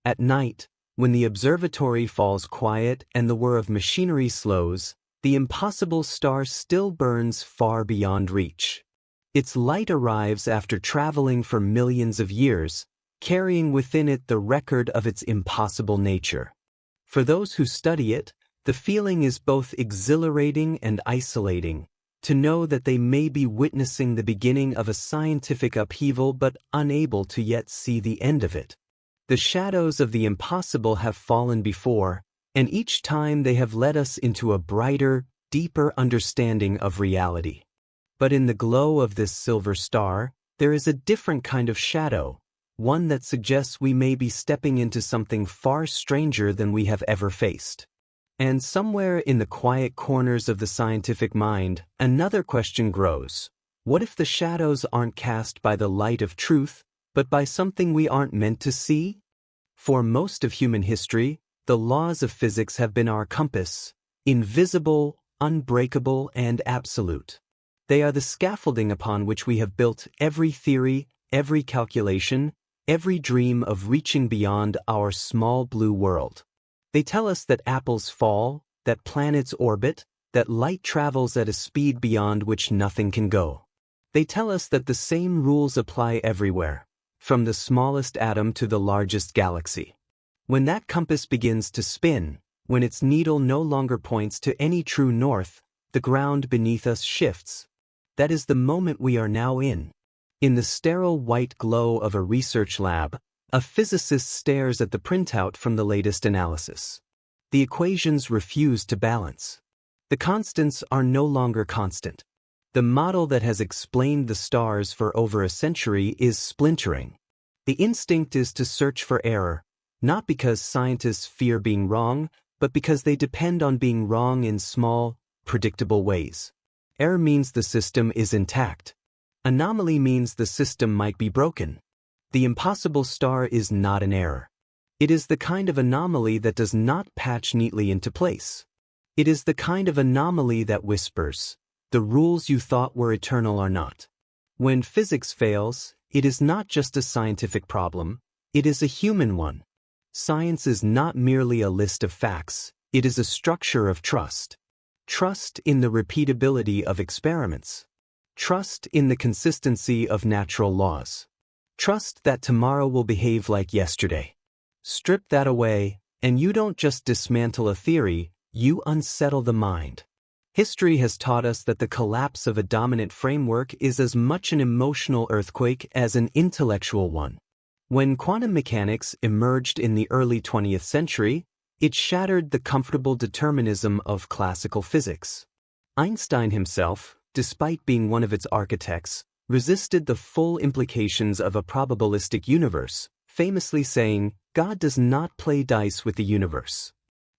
At night, when the observatory falls quiet and the whir of machinery slows, the impossible star still burns far beyond reach. Its light arrives after traveling for millions of years, carrying within it the record of its impossible nature. For those who study it, the feeling is both exhilarating and isolating, to know that they may be witnessing the beginning of a scientific upheaval but unable to yet see the end of it. The shadows of the impossible have fallen before, and each time they have led us into a brighter, deeper understanding of reality. But in the glow of this silver star, there is a different kind of shadow, one that suggests we may be stepping into something far stranger than we have ever faced. And somewhere in the quiet corners of the scientific mind, another question grows. What if the shadows aren't cast by the light of truth, but by something we aren't meant to see? For most of human history, the laws of physics have been our compass, invisible, unbreakable, and absolute. They are the scaffolding upon which we have built every theory, every calculation, every dream of reaching beyond our small blue world. They tell us that apples fall, that planets orbit, that light travels at a speed beyond which nothing can go. They tell us that the same rules apply everywhere, from the smallest atom to the largest galaxy. When that compass begins to spin, when its needle no longer points to any true north, the ground beneath us shifts. That is the moment we are now in. In the sterile white glow of a research lab, a physicist stares at the printout from the latest analysis. The equations refuse to balance. The constants are no longer constant. The model that has explained the stars for over a century is splintering. The instinct is to search for error, not because scientists fear being wrong, but because they depend on being wrong in small, predictable ways. Error means the system is intact. Anomaly means the system might be broken. The impossible star is not an error. It is the kind of anomaly that does not patch neatly into place. It is the kind of anomaly that whispers, the rules you thought were eternal are not. When physics fails, it is not just a scientific problem, it is a human one. Science is not merely a list of facts, it is a structure of trust. Trust in the repeatability of experiments. Trust in the consistency of natural laws. Trust that tomorrow will behave like yesterday. Strip that away, and you don't just dismantle a theory, you unsettle the mind. History has taught us that the collapse of a dominant framework is as much an emotional earthquake as an intellectual one. When quantum mechanics emerged in the early 20th century, it shattered the comfortable determinism of classical physics. Einstein himself, despite being one of its architects, resisted the full implications of a probabilistic universe, famously saying, "God does not play dice with the universe."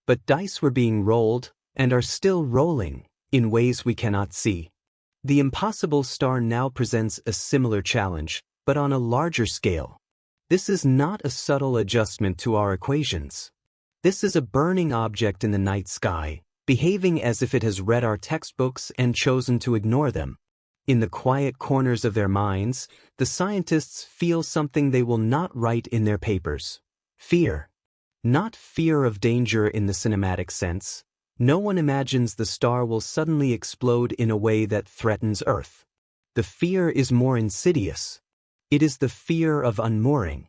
But dice were being rolled, and are still rolling, in ways we cannot see. The impossible star now presents a similar challenge, but on a larger scale. This is not a subtle adjustment to our equations. This is a burning object in the night sky, behaving as if it has read our textbooks and chosen to ignore them. In the quiet corners of their minds, the scientists feel something they will not write in their papers. Fear. Not fear of danger in the cinematic sense. No one imagines the star will suddenly explode in a way that threatens Earth. The fear is more insidious. It is the fear of unmooring.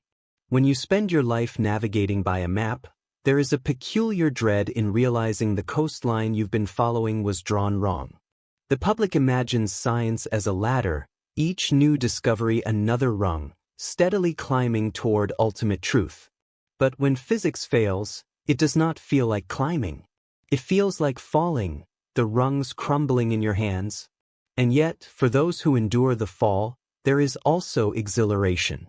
When you spend your life navigating by a map, there is a peculiar dread in realizing the coastline you've been following was drawn wrong. The public imagines science as a ladder, each new discovery another rung, steadily climbing toward ultimate truth. But when physics fails, it does not feel like climbing. It feels like falling, the rungs crumbling in your hands. And yet, for those who endure the fall, there is also exhilaration.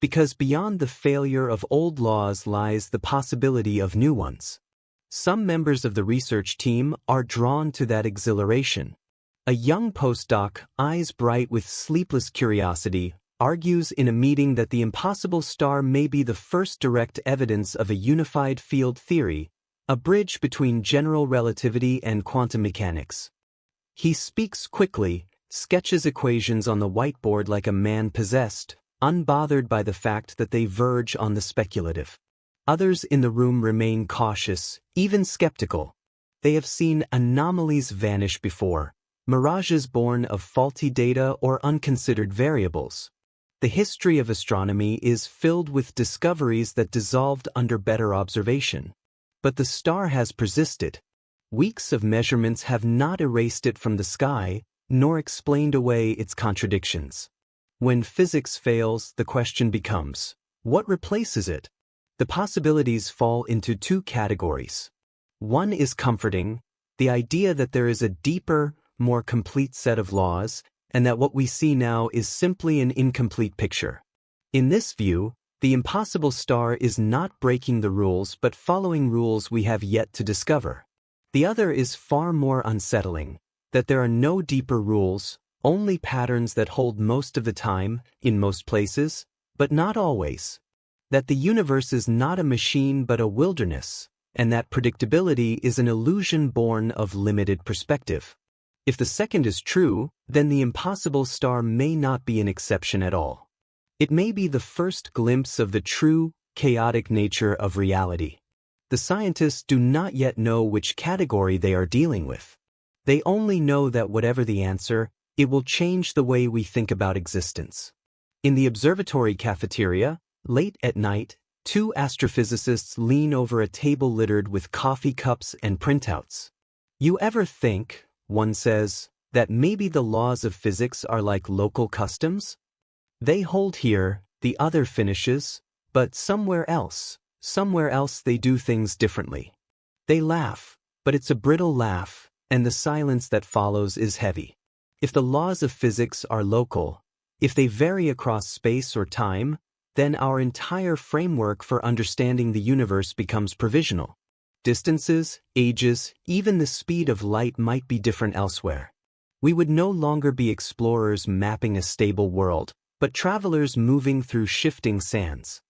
Because beyond the failure of old laws lies the possibility of new ones. Some members of the research team are drawn to that exhilaration. A young postdoc, eyes bright with sleepless curiosity, argues in a meeting that the impossible star may be the first direct evidence of a unified field theory, a bridge between general relativity and quantum mechanics. He speaks quickly, sketches equations on the whiteboard like a man possessed, unbothered by the fact that they verge on the speculative. Others in the room remain cautious, even skeptical. They have seen anomalies vanish before, mirages born of faulty data or unconsidered variables. The history of astronomy is filled with discoveries that dissolved under better observation. But the star has persisted. Weeks of measurements have not erased it from the sky, nor explained away its contradictions. When physics fails, the question becomes, what replaces it? The possibilities fall into two categories. One is comforting, the idea that there is a deeper, more complete set of laws, and that what we see now is simply an incomplete picture. In this view, the impossible star is not breaking the rules but following rules we have yet to discover. The other is far more unsettling, that there are no deeper rules, only patterns that hold most of the time, in most places, but not always. That the universe is not a machine but a wilderness, and that predictability is an illusion born of limited perspective. If the second is true, then the impossible star may not be an exception at all. It may be the first glimpse of the true, chaotic nature of reality. The scientists do not yet know which category they are dealing with. They only know that whatever the answer, it will change the way we think about existence. In the observatory cafeteria, late at night, two astrophysicists lean over a table littered with coffee cups and printouts. You ever think, one says, that maybe the laws of physics are like local customs? They hold here, the other finishes, but somewhere else they do things differently. They laugh, but it's a brittle laugh, and the silence that follows is heavy. If the laws of physics are local, if they vary across space or time, then our entire framework for understanding the universe becomes provisional. Distances, ages, even the speed of light might be different elsewhere. We would no longer be explorers mapping a stable world, but travelers moving through shifting sands.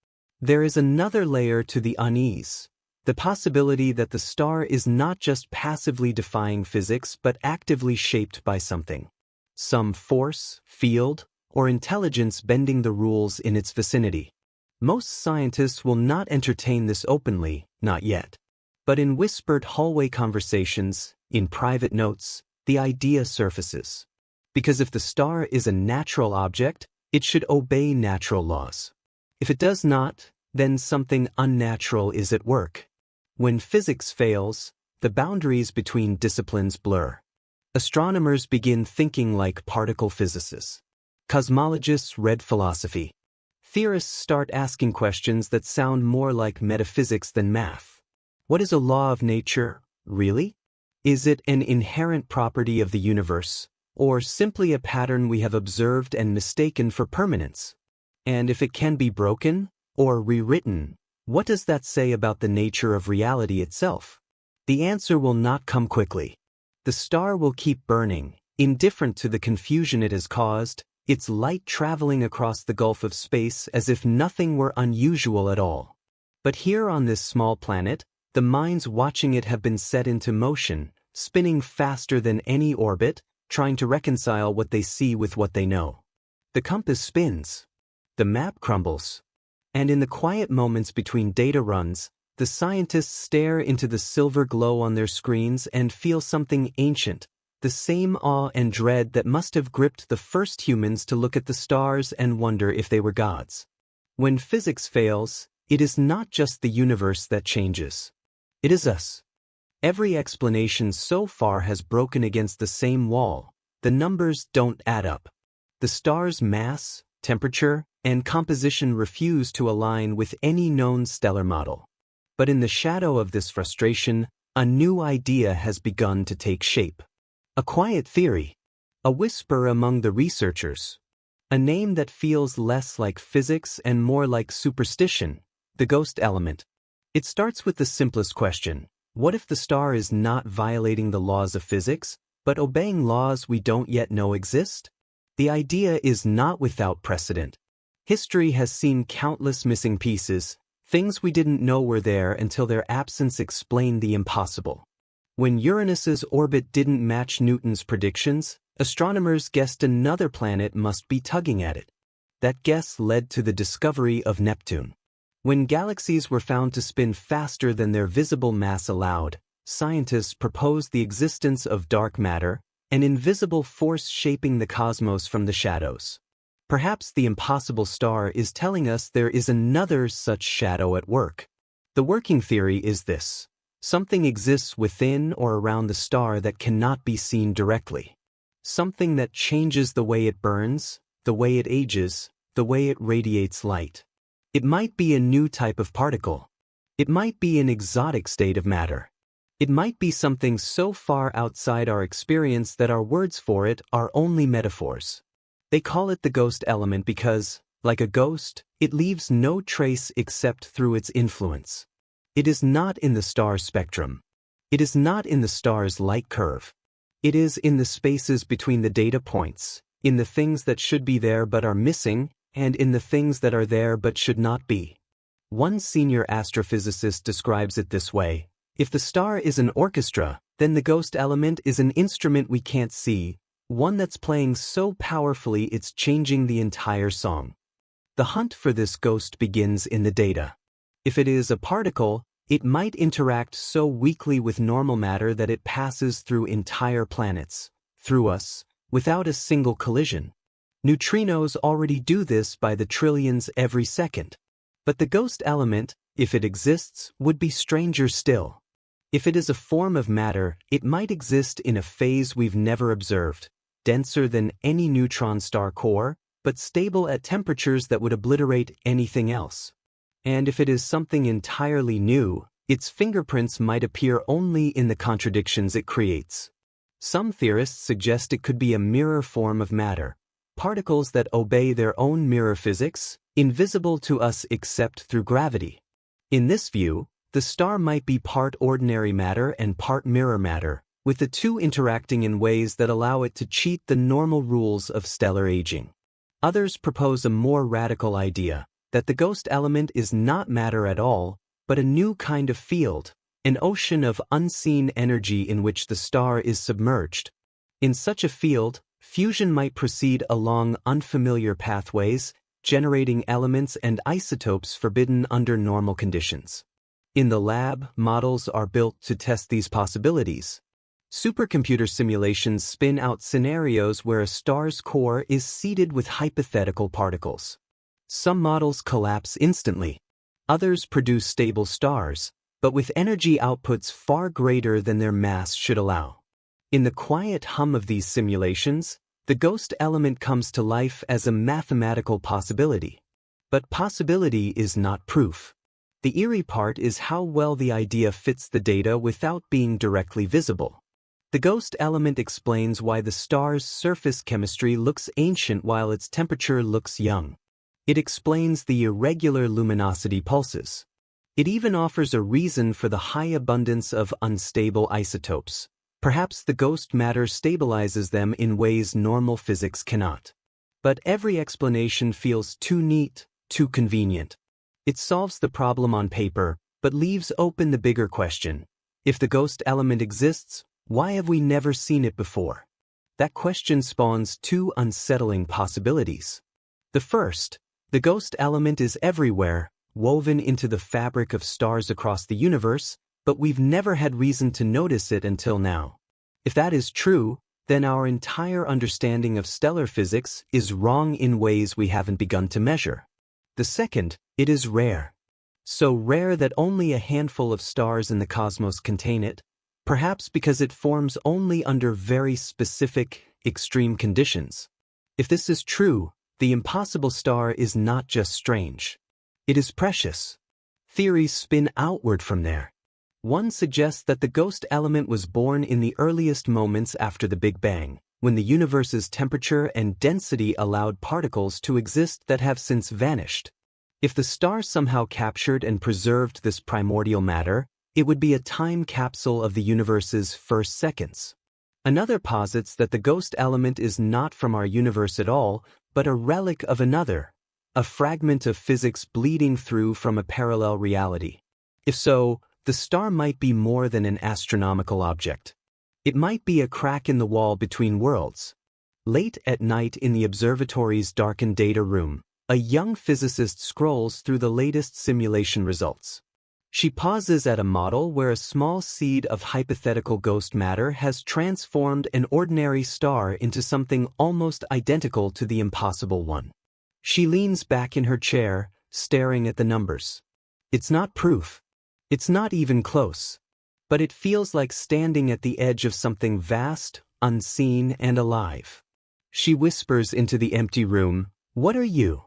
There is another layer to the unease, the possibility that the star is not just passively defying physics but actively shaped by something. Some force, field, or intelligence bending the rules in its vicinity. Most scientists will not entertain this openly, not yet. But in whispered hallway conversations, in private notes, the idea surfaces. Because if the star is a natural object, it should obey natural laws. If it does not, then something unnatural is at work. When physics fails, the boundaries between disciplines blur. Astronomers begin thinking like particle physicists. Cosmologists read philosophy. Theorists start asking questions that sound more like metaphysics than math. What is a law of nature, really? Is it an inherent property of the universe, or simply a pattern we have observed and mistaken for permanence? And if it can be broken, or rewritten, what does that say about the nature of reality itself? The answer will not come quickly. The star will keep burning, indifferent to the confusion it has caused, its light traveling across the gulf of space as if nothing were unusual at all. But here on this small planet, the minds watching it have been set into motion, spinning faster than any orbit, trying to reconcile what they see with what they know. The compass spins. The map crumbles. And in the quiet moments between data runs, the scientists stare into the silver glow on their screens and feel something ancient, the same awe and dread that must have gripped the first humans to look at the stars and wonder if they were gods. When physics fails, it is not just the universe that changes. It is us. Every explanation so far has broken against the same wall. The numbers don't add up. The star's mass, temperature, and composition refuse to align with any known stellar model. But in the shadow of this frustration, a new idea has begun to take shape. A quiet theory. A whisper among the researchers. A name that feels less like physics and more like superstition, the ghost element. It starts with the simplest question. What if the star is not violating the laws of physics, but obeying laws we don't yet know exist? The idea is not without precedent. History has seen countless missing pieces, things we didn't know were there until their absence explained the impossible. When Uranus's orbit didn't match Newton's predictions, astronomers guessed another planet must be tugging at it. That guess led to the discovery of Neptune. When galaxies were found to spin faster than their visible mass allowed, scientists proposed the existence of dark matter, an invisible force shaping the cosmos from the shadows. Perhaps the impossible star is telling us there is another such shadow at work. The working theory is this. Something exists within or around the star that cannot be seen directly. Something that changes the way it burns, the way it ages, the way it radiates light. It might be a new type of particle. It might be an exotic state of matter. It might be something so far outside our experience that our words for it are only metaphors. They call it the ghost element because, like a ghost, it leaves no trace except through its influence. It is not in the star's spectrum. It is not in the star's light curve. It is in the spaces between the data points, in the things that should be there but are missing, and in the things that are there but should not be. One senior astrophysicist describes it this way. If the star is an orchestra, then the ghost element is an instrument we can't see, one that's playing so powerfully it's changing the entire song. The hunt for this ghost begins in the data. If it is a particle, it might interact so weakly with normal matter that it passes through entire planets, through us, without a single collision. Neutrinos already do this by the trillions every second. But the ghost element, if it exists, would be stranger still. If it is a form of matter, it might exist in a phase we've never observed, denser than any neutron star core, but stable at temperatures that would obliterate anything else. And if it is something entirely new, its fingerprints might appear only in the contradictions it creates. Some theorists suggest it could be a mirror form of matter, particles that obey their own mirror physics, invisible to us except through gravity. In this view, the star might be part ordinary matter and part mirror matter, with the two interacting in ways that allow it to cheat the normal rules of stellar aging. Others propose a more radical idea, that the ghost element is not matter at all, but a new kind of field, an ocean of unseen energy in which the star is submerged. In such a field, fusion might proceed along unfamiliar pathways, generating elements and isotopes forbidden under normal conditions. In the lab, models are built to test these possibilities. Supercomputer simulations spin out scenarios where a star's core is seeded with hypothetical particles. Some models collapse instantly. Others produce stable stars, but with energy outputs far greater than their mass should allow. In the quiet hum of these simulations, the ghost element comes to life as a mathematical possibility. But possibility is not proof. The eerie part is how well the idea fits the data without being directly visible. The ghost element explains why the star's surface chemistry looks ancient while its temperature looks young. It explains the irregular luminosity pulses. It even offers a reason for the high abundance of unstable isotopes. Perhaps the ghost matter stabilizes them in ways normal physics cannot. But every explanation feels too neat, too convenient. It solves the problem on paper, but leaves open the bigger question. If the ghost element exists, why have we never seen it before? That question spawns two unsettling possibilities. The first, the ghost element is everywhere, woven into the fabric of stars across the universe, but we've never had reason to notice it until now. If that is true, then our entire understanding of stellar physics is wrong in ways we haven't begun to measure. The second, it is rare. So rare that only a handful of stars in the cosmos contain it, perhaps because it forms only under very specific, extreme conditions. If this is true, the impossible star is not just strange. It is precious. Theories spin outward from there. One suggests that the ghost element was born in the earliest moments after the Big Bang, when the universe's temperature and density allowed particles to exist that have since vanished. If the star somehow captured and preserved this primordial matter, it would be a time capsule of the universe's first seconds. Another posits that the ghost element is not from our universe at all, but a relic of another, a fragment of physics bleeding through from a parallel reality. If so, the star might be more than an astronomical object. It might be a crack in the wall between worlds. Late at night in the observatory's darkened data room, a young physicist scrolls through the latest simulation results. She pauses at a model where a small seed of hypothetical ghost matter has transformed an ordinary star into something almost identical to the impossible one. She leans back in her chair, staring at the numbers. It's not proof. It's not even close. But it feels like standing at the edge of something vast, unseen, and alive. She whispers into the empty room, "What are you?"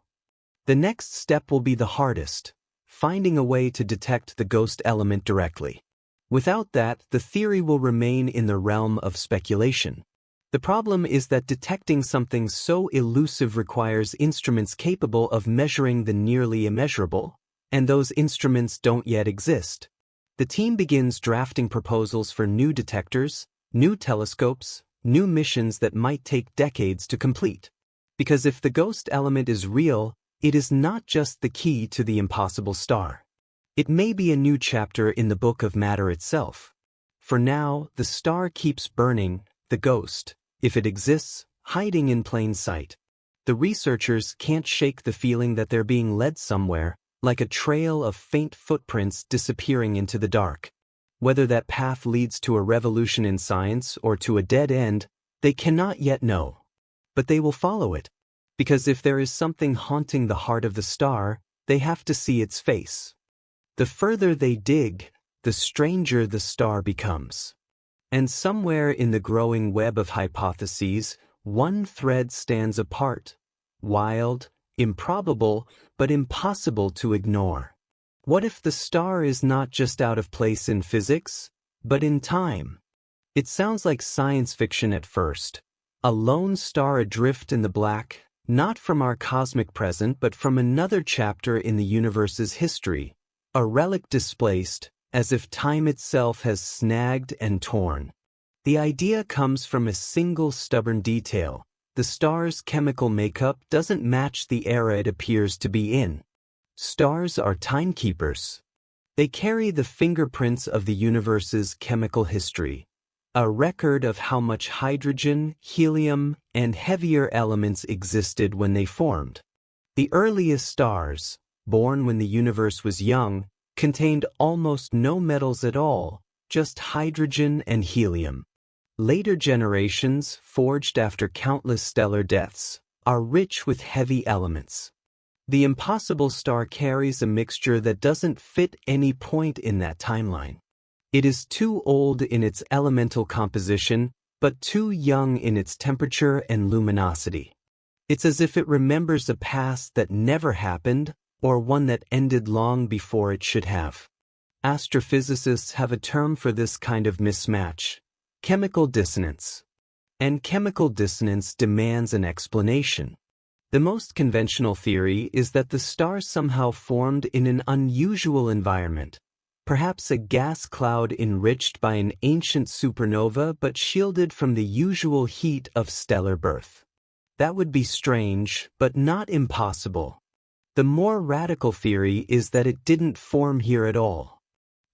The next step will be the hardest, finding a way to detect the ghost element directly. Without that, the theory will remain in the realm of speculation. The problem is that detecting something so elusive requires instruments capable of measuring the nearly immeasurable, and those instruments don't yet exist. The team begins drafting proposals for new detectors, new telescopes, new missions that might take decades to complete. Because if the ghost element is real, it is not just the key to the impossible star. It may be a new chapter in the book of matter itself. For now, the star keeps burning, the ghost, if it exists, hiding in plain sight. The researchers can't shake the feeling that they're being led somewhere, like a trail of faint footprints disappearing into the dark. Whether that path leads to a revolution in science or to a dead end, they cannot yet know. But they will follow it, because if there is something haunting the heart of the star, they have to see its face. The further they dig, the stranger the star becomes. And somewhere in the growing web of hypotheses, one thread stands apart, wild, improbable, but impossible to ignore. What if the star is not just out of place in physics, but in time? It sounds like science fiction at first. A lone star adrift in the black, not from our cosmic present but from another chapter in the universe's history. A relic displaced, as if time itself has snagged and torn. The idea comes from a single stubborn detail. The star's chemical makeup doesn't match the era it appears to be in. Stars are timekeepers. They carry the fingerprints of the universe's chemical history, a record of how much hydrogen, helium, and heavier elements existed when they formed. The earliest stars, born when the universe was young, contained almost no metals at all, just hydrogen and helium. Later generations, forged after countless stellar deaths, are rich with heavy elements. The impossible star carries a mixture that doesn't fit any point in that timeline. It is too old in its elemental composition, but too young in its temperature and luminosity. It's as if it remembers a past that never happened, or one that ended long before it should have. Astrophysicists have a term for this kind of mismatch: chemical dissonance. And chemical dissonance demands an explanation. The most conventional theory is that the star somehow formed in an unusual environment, perhaps a gas cloud enriched by an ancient supernova but shielded from the usual heat of stellar birth. That would be strange, but not impossible. The more radical theory is that it didn't form here at all.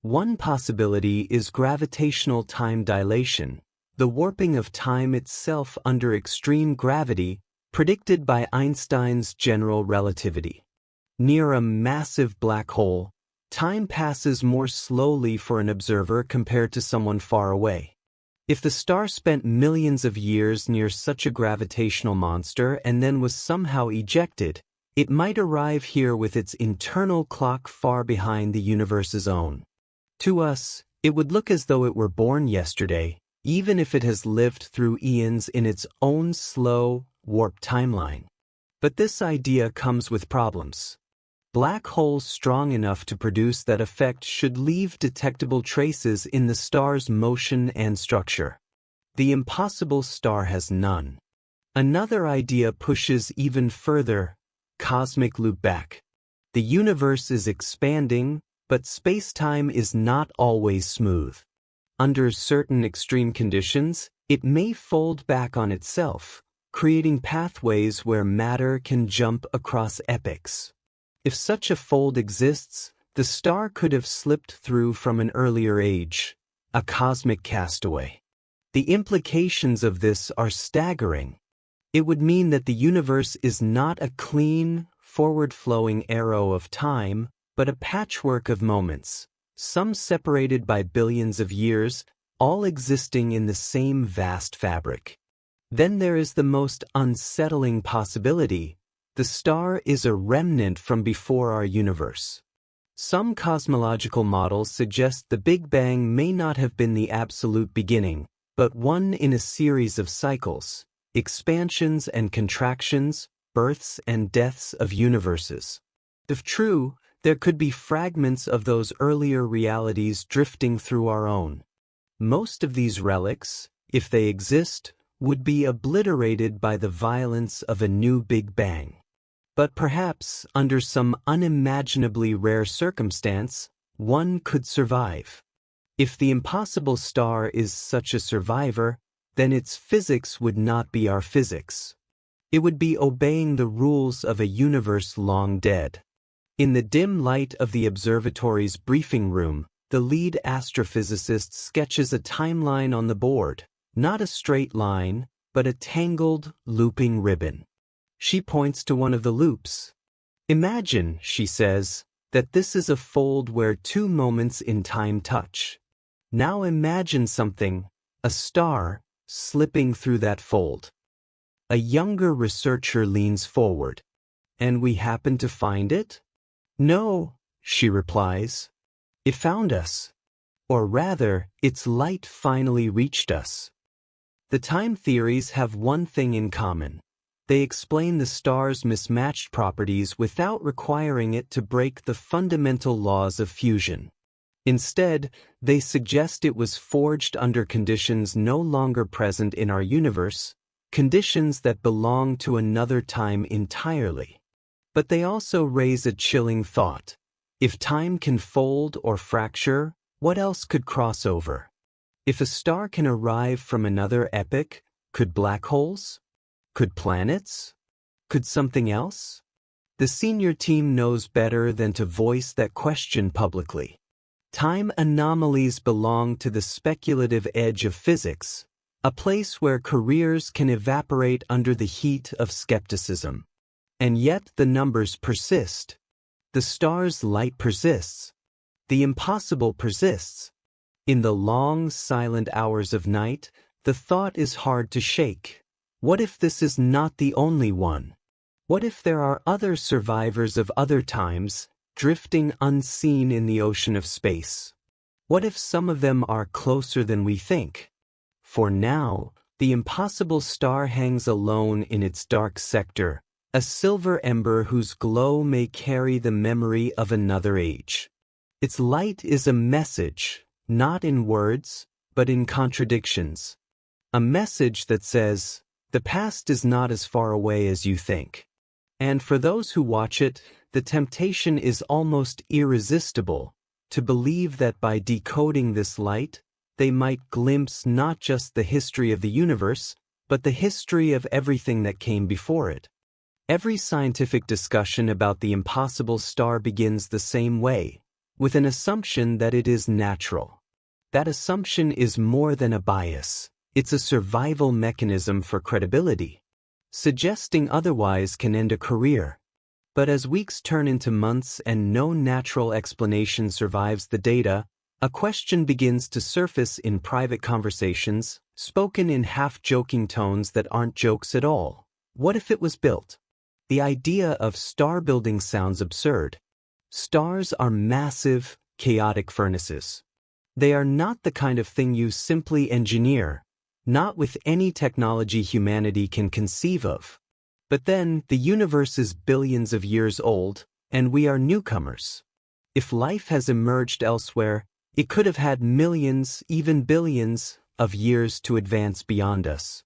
One possibility is gravitational time dilation, the warping of time itself under extreme gravity, predicted by Einstein's general relativity. Near a massive black hole, time passes more slowly for an observer compared to someone far away. If the star spent millions of years near such a gravitational monster and then was somehow ejected, it might arrive here with its internal clock far behind the universe's own. To us, it would look as though it were born yesterday, even if it has lived through eons in its own slow, warped timeline. But this idea comes with problems. Black holes strong enough to produce that effect should leave detectable traces in the star's motion and structure. The impossible star has none. Another idea pushes even further: cosmic loopback. The universe is expanding, but space-time is not always smooth. Under certain extreme conditions, it may fold back on itself, creating pathways where matter can jump across epochs. If such a fold exists, the star could have slipped through from an earlier age, a cosmic castaway. The implications of this are staggering. It would mean that the universe is not a clean, forward-flowing arrow of time, but a patchwork of moments, some separated by billions of years, all existing in the same vast fabric. Then there is the most unsettling possibility: the star is a remnant from before our universe. Some cosmological models suggest the Big Bang may not have been the absolute beginning, but one in a series of cycles, expansions and contractions, births and deaths of universes. If true, there could be fragments of those earlier realities drifting through our own. Most of these relics, if they exist, would be obliterated by the violence of a new Big Bang. But perhaps, under some unimaginably rare circumstance, one could survive. If the impossible star is such a survivor, then its physics would not be our physics. It would be obeying the rules of a universe long dead. In the dim light of the observatory's briefing room, the lead astrophysicist sketches a timeline on the board, not a straight line, but a tangled, looping ribbon. She points to one of the loops. Imagine, she says, that this is a fold where two moments in time touch. Now imagine something, a star, slipping through that fold. A younger researcher leans forward. And we happen to find it? No, she replies. It found us. Or rather, its light finally reached us. The time theories have one thing in common. They explain the star's mismatched properties without requiring it to break the fundamental laws of fusion. Instead, they suggest it was forged under conditions no longer present in our universe, conditions that belong to another time entirely. But they also raise a chilling thought. If time can fold or fracture, what else could cross over? If a star can arrive from another epoch, could black holes? Could planets? Could something else? The senior team knows better than to voice that question publicly. Time anomalies belong to the speculative edge of physics, a place where careers can evaporate under the heat of skepticism. And yet the numbers persist. The star's light persists. The impossible persists. In the long, silent hours of night, the thought is hard to shake. What if this is not the only one? What if there are other survivors of other times, drifting unseen in the ocean of space? What if some of them are closer than we think? For now, the impossible star hangs alone in its dark sector, a silver ember whose glow may carry the memory of another age. Its light is a message, not in words, but in contradictions. A message that says, the past is not as far away as you think. And for those who watch it, the temptation is almost irresistible to believe that by decoding this light, they might glimpse not just the history of the universe, but the history of everything that came before it. Every scientific discussion about the impossible star begins the same way, with an assumption that it is natural. That assumption is more than a bias. It's a survival mechanism for credibility. Suggesting otherwise can end a career. But as weeks turn into months and no natural explanation survives the data, a question begins to surface in private conversations, spoken in half-joking tones that aren't jokes at all. What if it was built? The idea of star building sounds absurd. Stars are massive, chaotic furnaces. They are not the kind of thing you simply engineer, not with any technology humanity can conceive of. But then, the universe is billions of years old, and we are newcomers. If life has emerged elsewhere, it could have had millions, even billions, of years to advance beyond us.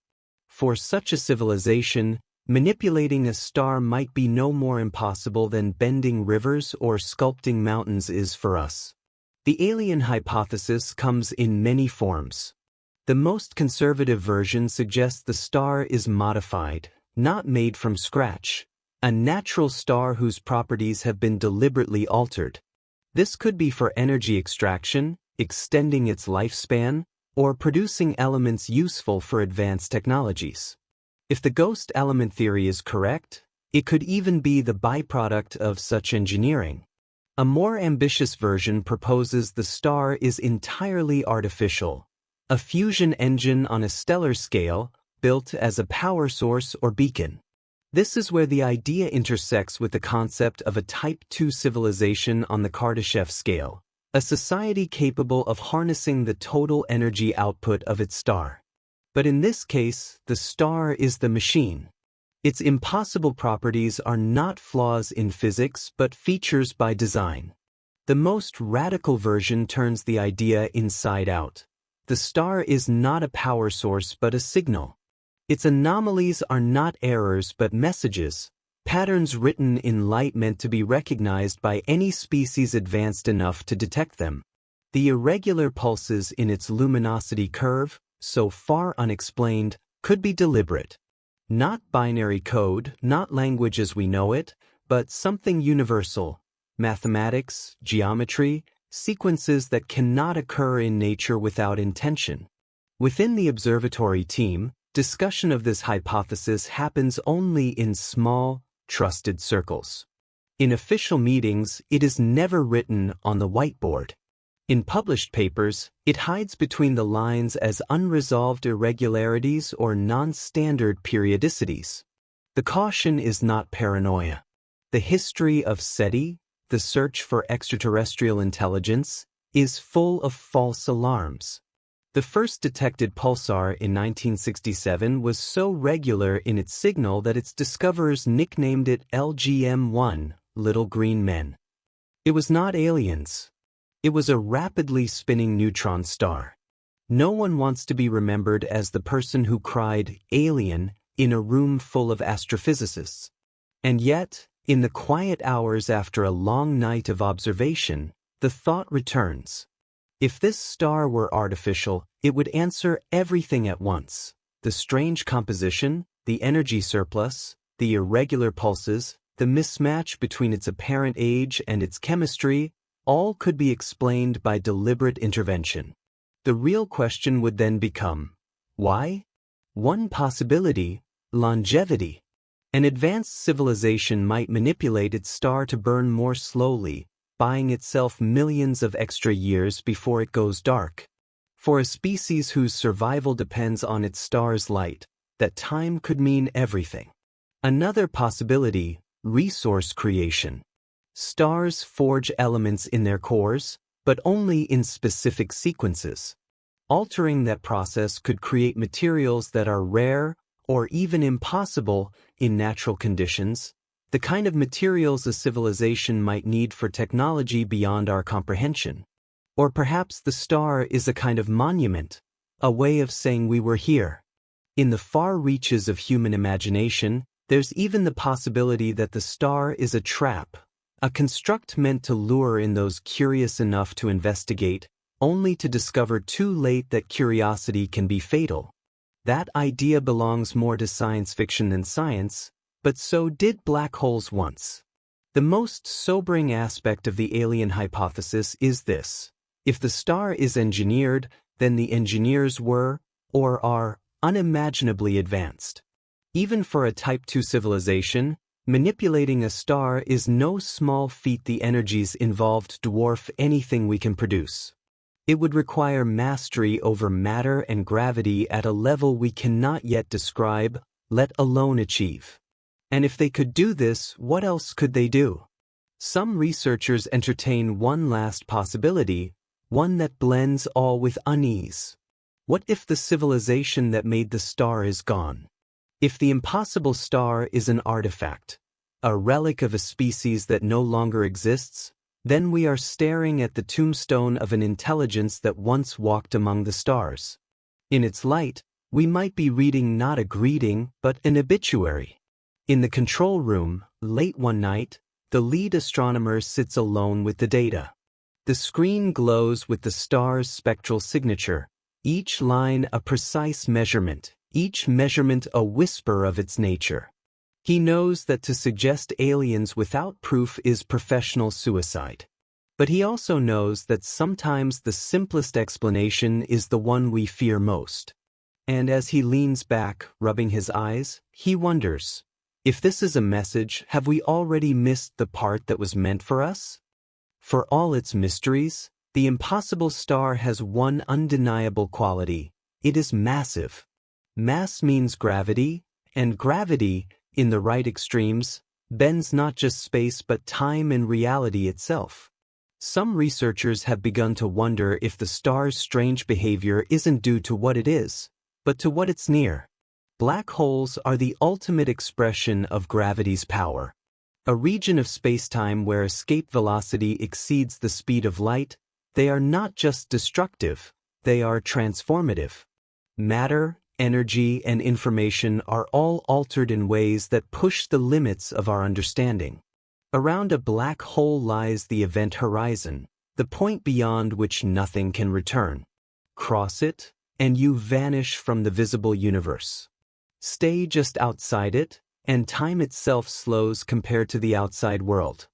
For such a civilization, manipulating a star might be no more impossible than bending rivers or sculpting mountains is for us. The alien hypothesis comes in many forms. The most conservative version suggests the star is modified, not made from scratch, a natural star whose properties have been deliberately altered. This could be for energy extraction, extending its lifespan, or producing elements useful for advanced technologies. If the ghost element theory is correct, it could even be the byproduct of such engineering. A more ambitious version proposes the star is entirely artificial, a fusion engine on a stellar scale, built as a power source or beacon. This is where the idea intersects with the concept of a Type II civilization on the Kardashev scale, a society capable of harnessing the total energy output of its star. But in this case, the star is the machine. Its impossible properties are not flaws in physics but features by design. The most radical version turns the idea inside out. The star is not a power source but a signal. Its anomalies are not errors but messages, patterns written in light meant to be recognized by any species advanced enough to detect them. The irregular pulses in its luminosity curve, so far unexplained, could be deliberate. Not binary code, not language as we know it, but something universal. Mathematics, geometry, sequences that cannot occur in nature without intention. Within the observatory team, discussion of this hypothesis happens only in small, trusted circles. In official meetings, it is never written on the whiteboard. In published papers, it hides between the lines as unresolved irregularities or non-standard periodicities. The caution is not paranoia. The history of SETI, the search for extraterrestrial intelligence, is full of false alarms. The first detected pulsar in 1967 was so regular in its signal that its discoverers nicknamed it LGM-1, Little Green Men. It was not aliens. It was a rapidly spinning neutron star. No one wants to be remembered as the person who cried, "Alien," in a room full of astrophysicists. And yet, in the quiet hours after a long night of observation, the thought returns. If this star were artificial, it would answer everything at once. The strange composition, the energy surplus, the irregular pulses, the mismatch between its apparent age and its chemistry, all could be explained by deliberate intervention. The real question would then become, why? One possibility, longevity. An advanced civilization might manipulate its star to burn more slowly, buying itself millions of extra years before it goes dark. For a species whose survival depends on its star's light, that time could mean everything. Another possibility, resource creation. Stars forge elements in their cores, but only in specific sequences. Altering that process could create materials that are rare or even impossible in natural conditions, the kind of materials a civilization might need for technology beyond our comprehension. Or perhaps the star is a kind of monument, a way of saying we were here. In the far reaches of human imagination, there's even the possibility that the star is a trap, a construct meant to lure in those curious enough to investigate, only to discover too late that curiosity can be fatal. That idea belongs more to science fiction than science, but so did black holes once. The most sobering aspect of the alien hypothesis is this: if the star is engineered, then the engineers were, or are, unimaginably advanced. Even for a Type II civilization, manipulating a star is no small feat. The energies involved dwarf anything we can produce. It would require mastery over matter and gravity at a level we cannot yet describe, let alone achieve. And if they could do this, what else could they do? Some researchers entertain one last possibility, one that blends all with unease. What if the civilization that made the star is gone? If the impossible star is an artifact, a relic of a species that no longer exists, then we are staring at the tombstone of an intelligence that once walked among the stars. In its light, we might be reading not a greeting, but an obituary. In the control room, late one night, the lead astronomer sits alone with the data. The screen glows with the star's spectral signature, each line a precise measurement, each measurement a whisper of its nature. He knows that to suggest aliens without proof is professional suicide. But he also knows that sometimes the simplest explanation is the one we fear most. And as he leans back, rubbing his eyes, he wonders, if this is a message, have we already missed the part that was meant for us? For all its mysteries, the impossible star has one undeniable quality: it is massive. Mass means gravity, and gravity, in the right extremes, bends not just space but time and reality itself. Some researchers have begun to wonder if the star's strange behavior isn't due to what it is, but to what it's near. Black holes are the ultimate expression of gravity's power. A region of spacetime where escape velocity exceeds the speed of light. They are not just destructive, they are transformative. Matter, energy, and information are all altered in ways that push the limits of our understanding. Around a black hole lies the event horizon, the point beyond which nothing can return. Cross it, and you vanish from the visible universe. Stay just outside it, and time itself slows compared to the outside world.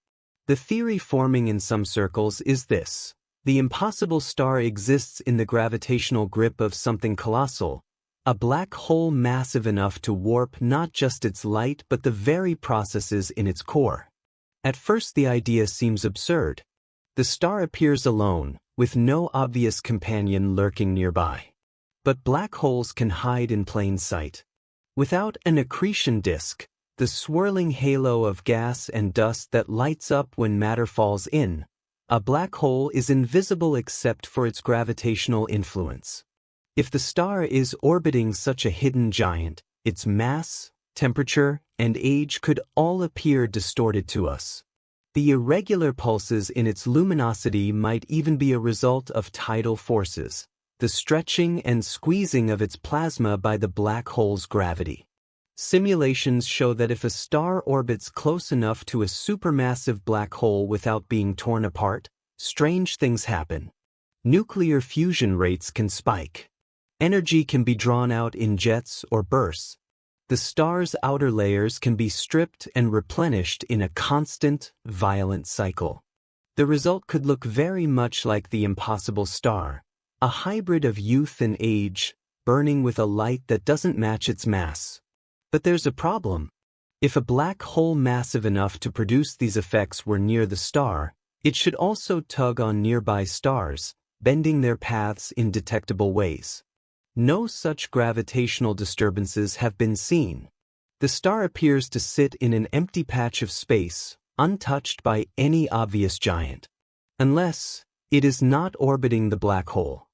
The theory forming in some circles is this: the impossible star exists in the gravitational grip of something colossal, a black hole massive enough to warp not just its light but the very processes in its core. At first the idea seems absurd. The star appears alone, with no obvious companion lurking nearby. But black holes can hide in plain sight. Without an accretion disk, the swirling halo of gas and dust that lights up when matter falls in, a black hole is invisible except for its gravitational influence. If the star is orbiting such a hidden giant, its mass, temperature, and age could all appear distorted to us. The irregular pulses in its luminosity might even be a result of tidal forces, the stretching and squeezing of its plasma by the black hole's gravity. Simulations show that if a star orbits close enough to a supermassive black hole without being torn apart, strange things happen. Nuclear fusion rates can spike. Energy can be drawn out in jets or bursts. The star's outer layers can be stripped and replenished in a constant, violent cycle. The result could look very much like the impossible star, a hybrid of youth and age, burning with a light that doesn't match its mass. But there's a problem. If a black hole massive enough to produce these effects were near the star, it should also tug on nearby stars, bending their paths in detectable ways. No such gravitational disturbances have been seen. The star appears to sit in an empty patch of space, untouched by any obvious giant. Unless it is not orbiting the black hole.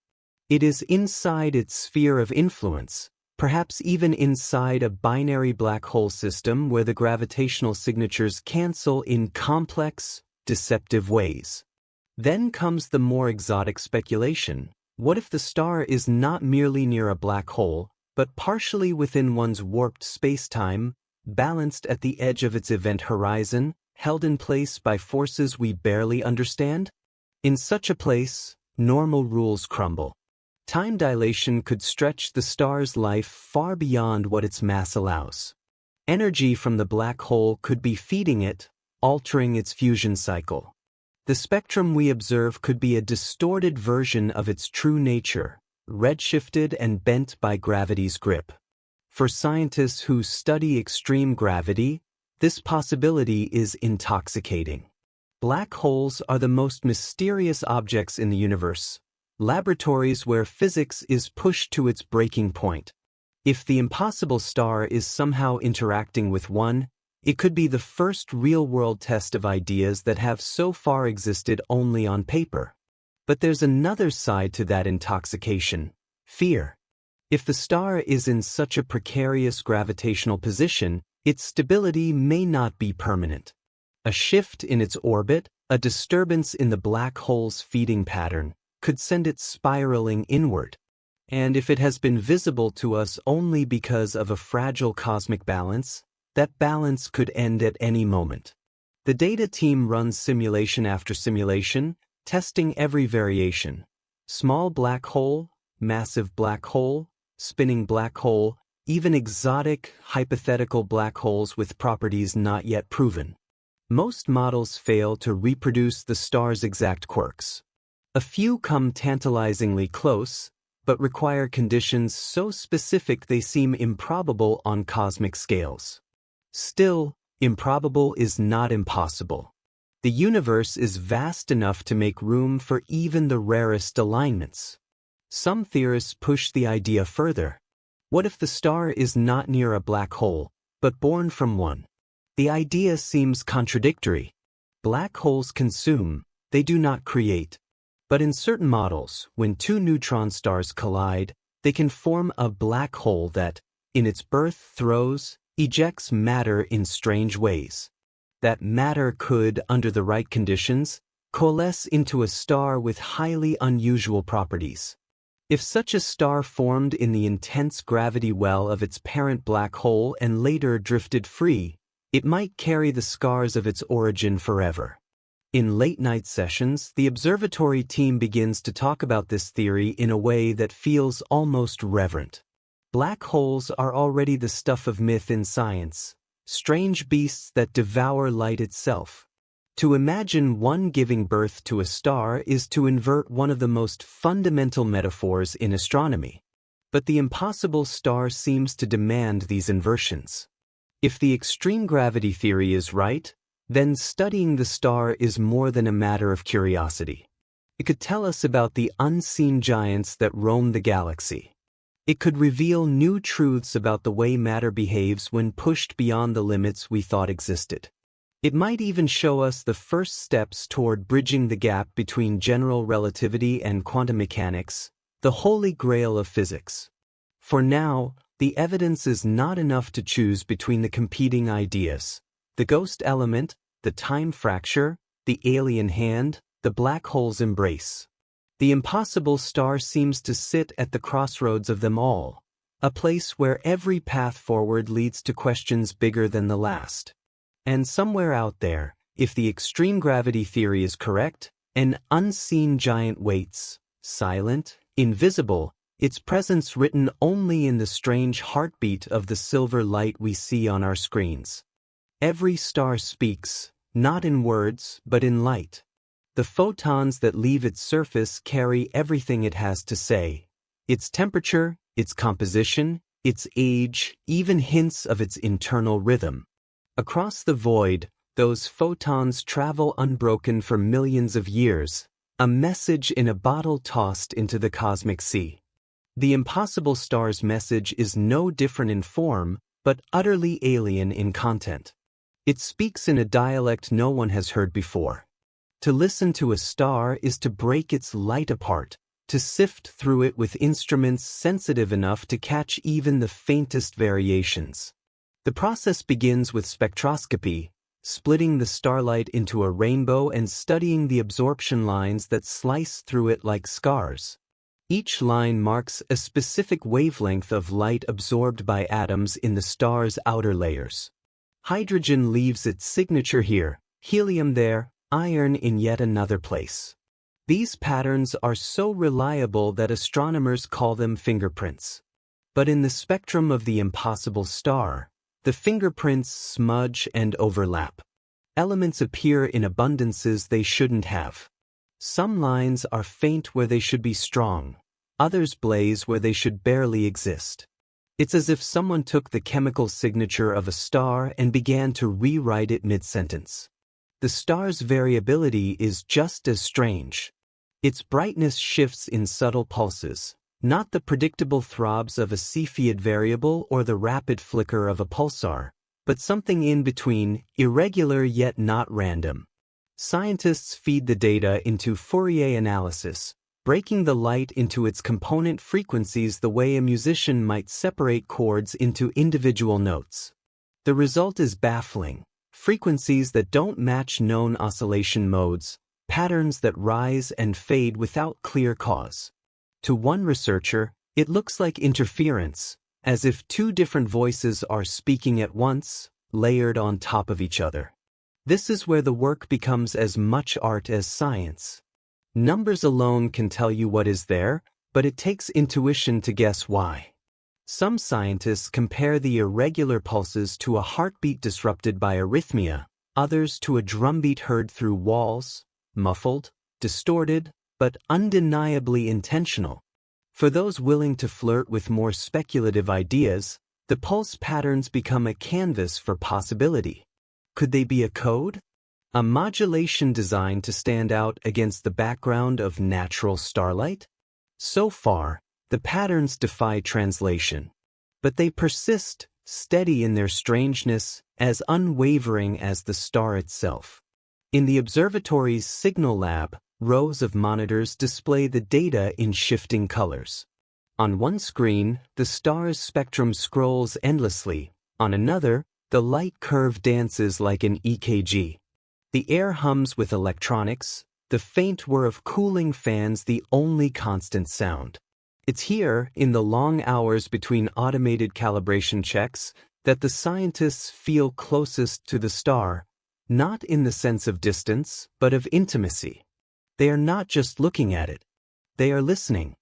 It is inside its sphere of influence, perhaps even inside a binary black hole system where the gravitational signatures cancel in complex, deceptive ways. Then comes the more exotic speculation. What if the star is not merely near a black hole, but partially within one's warped spacetime, balanced at the edge of its event horizon, held in place by forces we barely understand? In such a place, normal rules crumble. Time dilation could stretch the star's life far beyond what its mass allows. Energy from the black hole could be feeding it, altering its fusion cycle. The spectrum we observe could be a distorted version of its true nature, redshifted and bent by gravity's grip. For scientists who study extreme gravity, this possibility is intoxicating. Black holes are the most mysterious objects in the universe, laboratories where physics is pushed to its breaking point. If the impossible star is somehow interacting with one, it could be the first real-world test of ideas that have so far existed only on paper. But there's another side to that intoxication: fear. If the star is in such a precarious gravitational position, its stability may not be permanent. A shift in its orbit, a disturbance in the black hole's feeding pattern, could send it spiraling inward. And if it has been visible to us only because of a fragile cosmic balance, that balance could end at any moment. The data team runs simulation after simulation, testing every variation: small black hole, massive black hole, spinning black hole, even exotic, hypothetical black holes with properties not yet proven. Most models fail to reproduce the star's exact quirks. A few come tantalizingly close, but require conditions so specific they seem improbable on cosmic scales. Still, improbable is not impossible. The universe is vast enough to make room for even the rarest alignments. Some theorists push the idea further. What if the star is not near a black hole, but born from one? The idea seems contradictory. Black holes consume, they do not create. But in certain models, when two neutron stars collide, they can form a black hole that, in its birth throes, ejects matter in strange ways. That matter could, under the right conditions, coalesce into a star with highly unusual properties. If such a star formed in the intense gravity well of its parent black hole and later drifted free, it might carry the scars of its origin forever. In late-night sessions, the observatory team begins to talk about this theory in a way that feels almost reverent. Black holes are already the stuff of myth in science, strange beasts that devour light itself. To imagine one giving birth to a star is to invert one of the most fundamental metaphors in astronomy. But the impossible star seems to demand these inversions. If the extreme gravity theory is right, then studying the star is more than a matter of curiosity. It could tell us about the unseen giants that roam the galaxy. It could reveal new truths about the way matter behaves when pushed beyond the limits we thought existed. It might even show us the first steps toward bridging the gap between general relativity and quantum mechanics, the holy grail of physics. For now, the evidence is not enough to choose between the competing ideas: the ghost element, the time fracture, the alien hand, the black hole's embrace. The impossible star seems to sit at the crossroads of them all, a place where every path forward leads to questions bigger than the last. And somewhere out there, if the extreme gravity theory is correct, an unseen giant waits, silent, invisible, its presence written only in the strange heartbeat of the silver light we see on our screens. Every star speaks, not in words, but in light. The photons that leave its surface carry everything it has to say: its temperature, its composition, its age, even hints of its internal rhythm. Across the void, those photons travel unbroken for millions of years, a message in a bottle tossed into the cosmic sea. The impossible star's message is no different in form, but utterly alien in content. It speaks in a dialect no one has heard before. To listen to a star is to break its light apart, to sift through it with instruments sensitive enough to catch even the faintest variations. The process begins with spectroscopy, splitting the starlight into a rainbow and studying the absorption lines that slice through it like scars. Each line marks a specific wavelength of light absorbed by atoms in the star's outer layers. Hydrogen leaves its signature here, helium there, iron in yet another place. These patterns are so reliable that astronomers call them fingerprints. But in the spectrum of the impossible star, the fingerprints smudge and overlap. Elements appear in abundances they shouldn't have. Some lines are faint where they should be strong. Others blaze where they should barely exist. It's as if someone took the chemical signature of a star and began to rewrite it mid-sentence. The star's variability is just as strange. Its brightness shifts in subtle pulses, not the predictable throbs of a Cepheid variable or the rapid flicker of a pulsar, but something in between, irregular yet not random. Scientists feed the data into Fourier analysis, breaking the light into its component frequencies the way a musician might separate chords into individual notes. The result is baffling: frequencies that don't match known oscillation modes, patterns that rise and fade without clear cause. To one researcher, it looks like interference, as if two different voices are speaking at once, layered on top of each other. This is where the work becomes as much art as science. Numbers alone can tell you what is there, but it takes intuition to guess why. Some scientists compare the irregular pulses to a heartbeat disrupted by arrhythmia, others to a drumbeat heard through walls, muffled, distorted, but undeniably intentional. For those willing to flirt with more speculative ideas, the pulse patterns become a canvas for possibility. Could they be a code? A modulation designed to stand out against the background of natural starlight? So far, the patterns defy translation. But they persist, steady in their strangeness, as unwavering as the star itself. In the observatory's signal lab, rows of monitors display the data in shifting colors. On one screen, the star's spectrum scrolls endlessly. On another, the light curve dances like an EKG. The air hums with electronics, the faint whir of cooling fans the only constant sound. It's here, in the long hours between automated calibration checks, that the scientists feel closest to the star, not in the sense of distance, but of intimacy. They are not just looking at it. They are listening.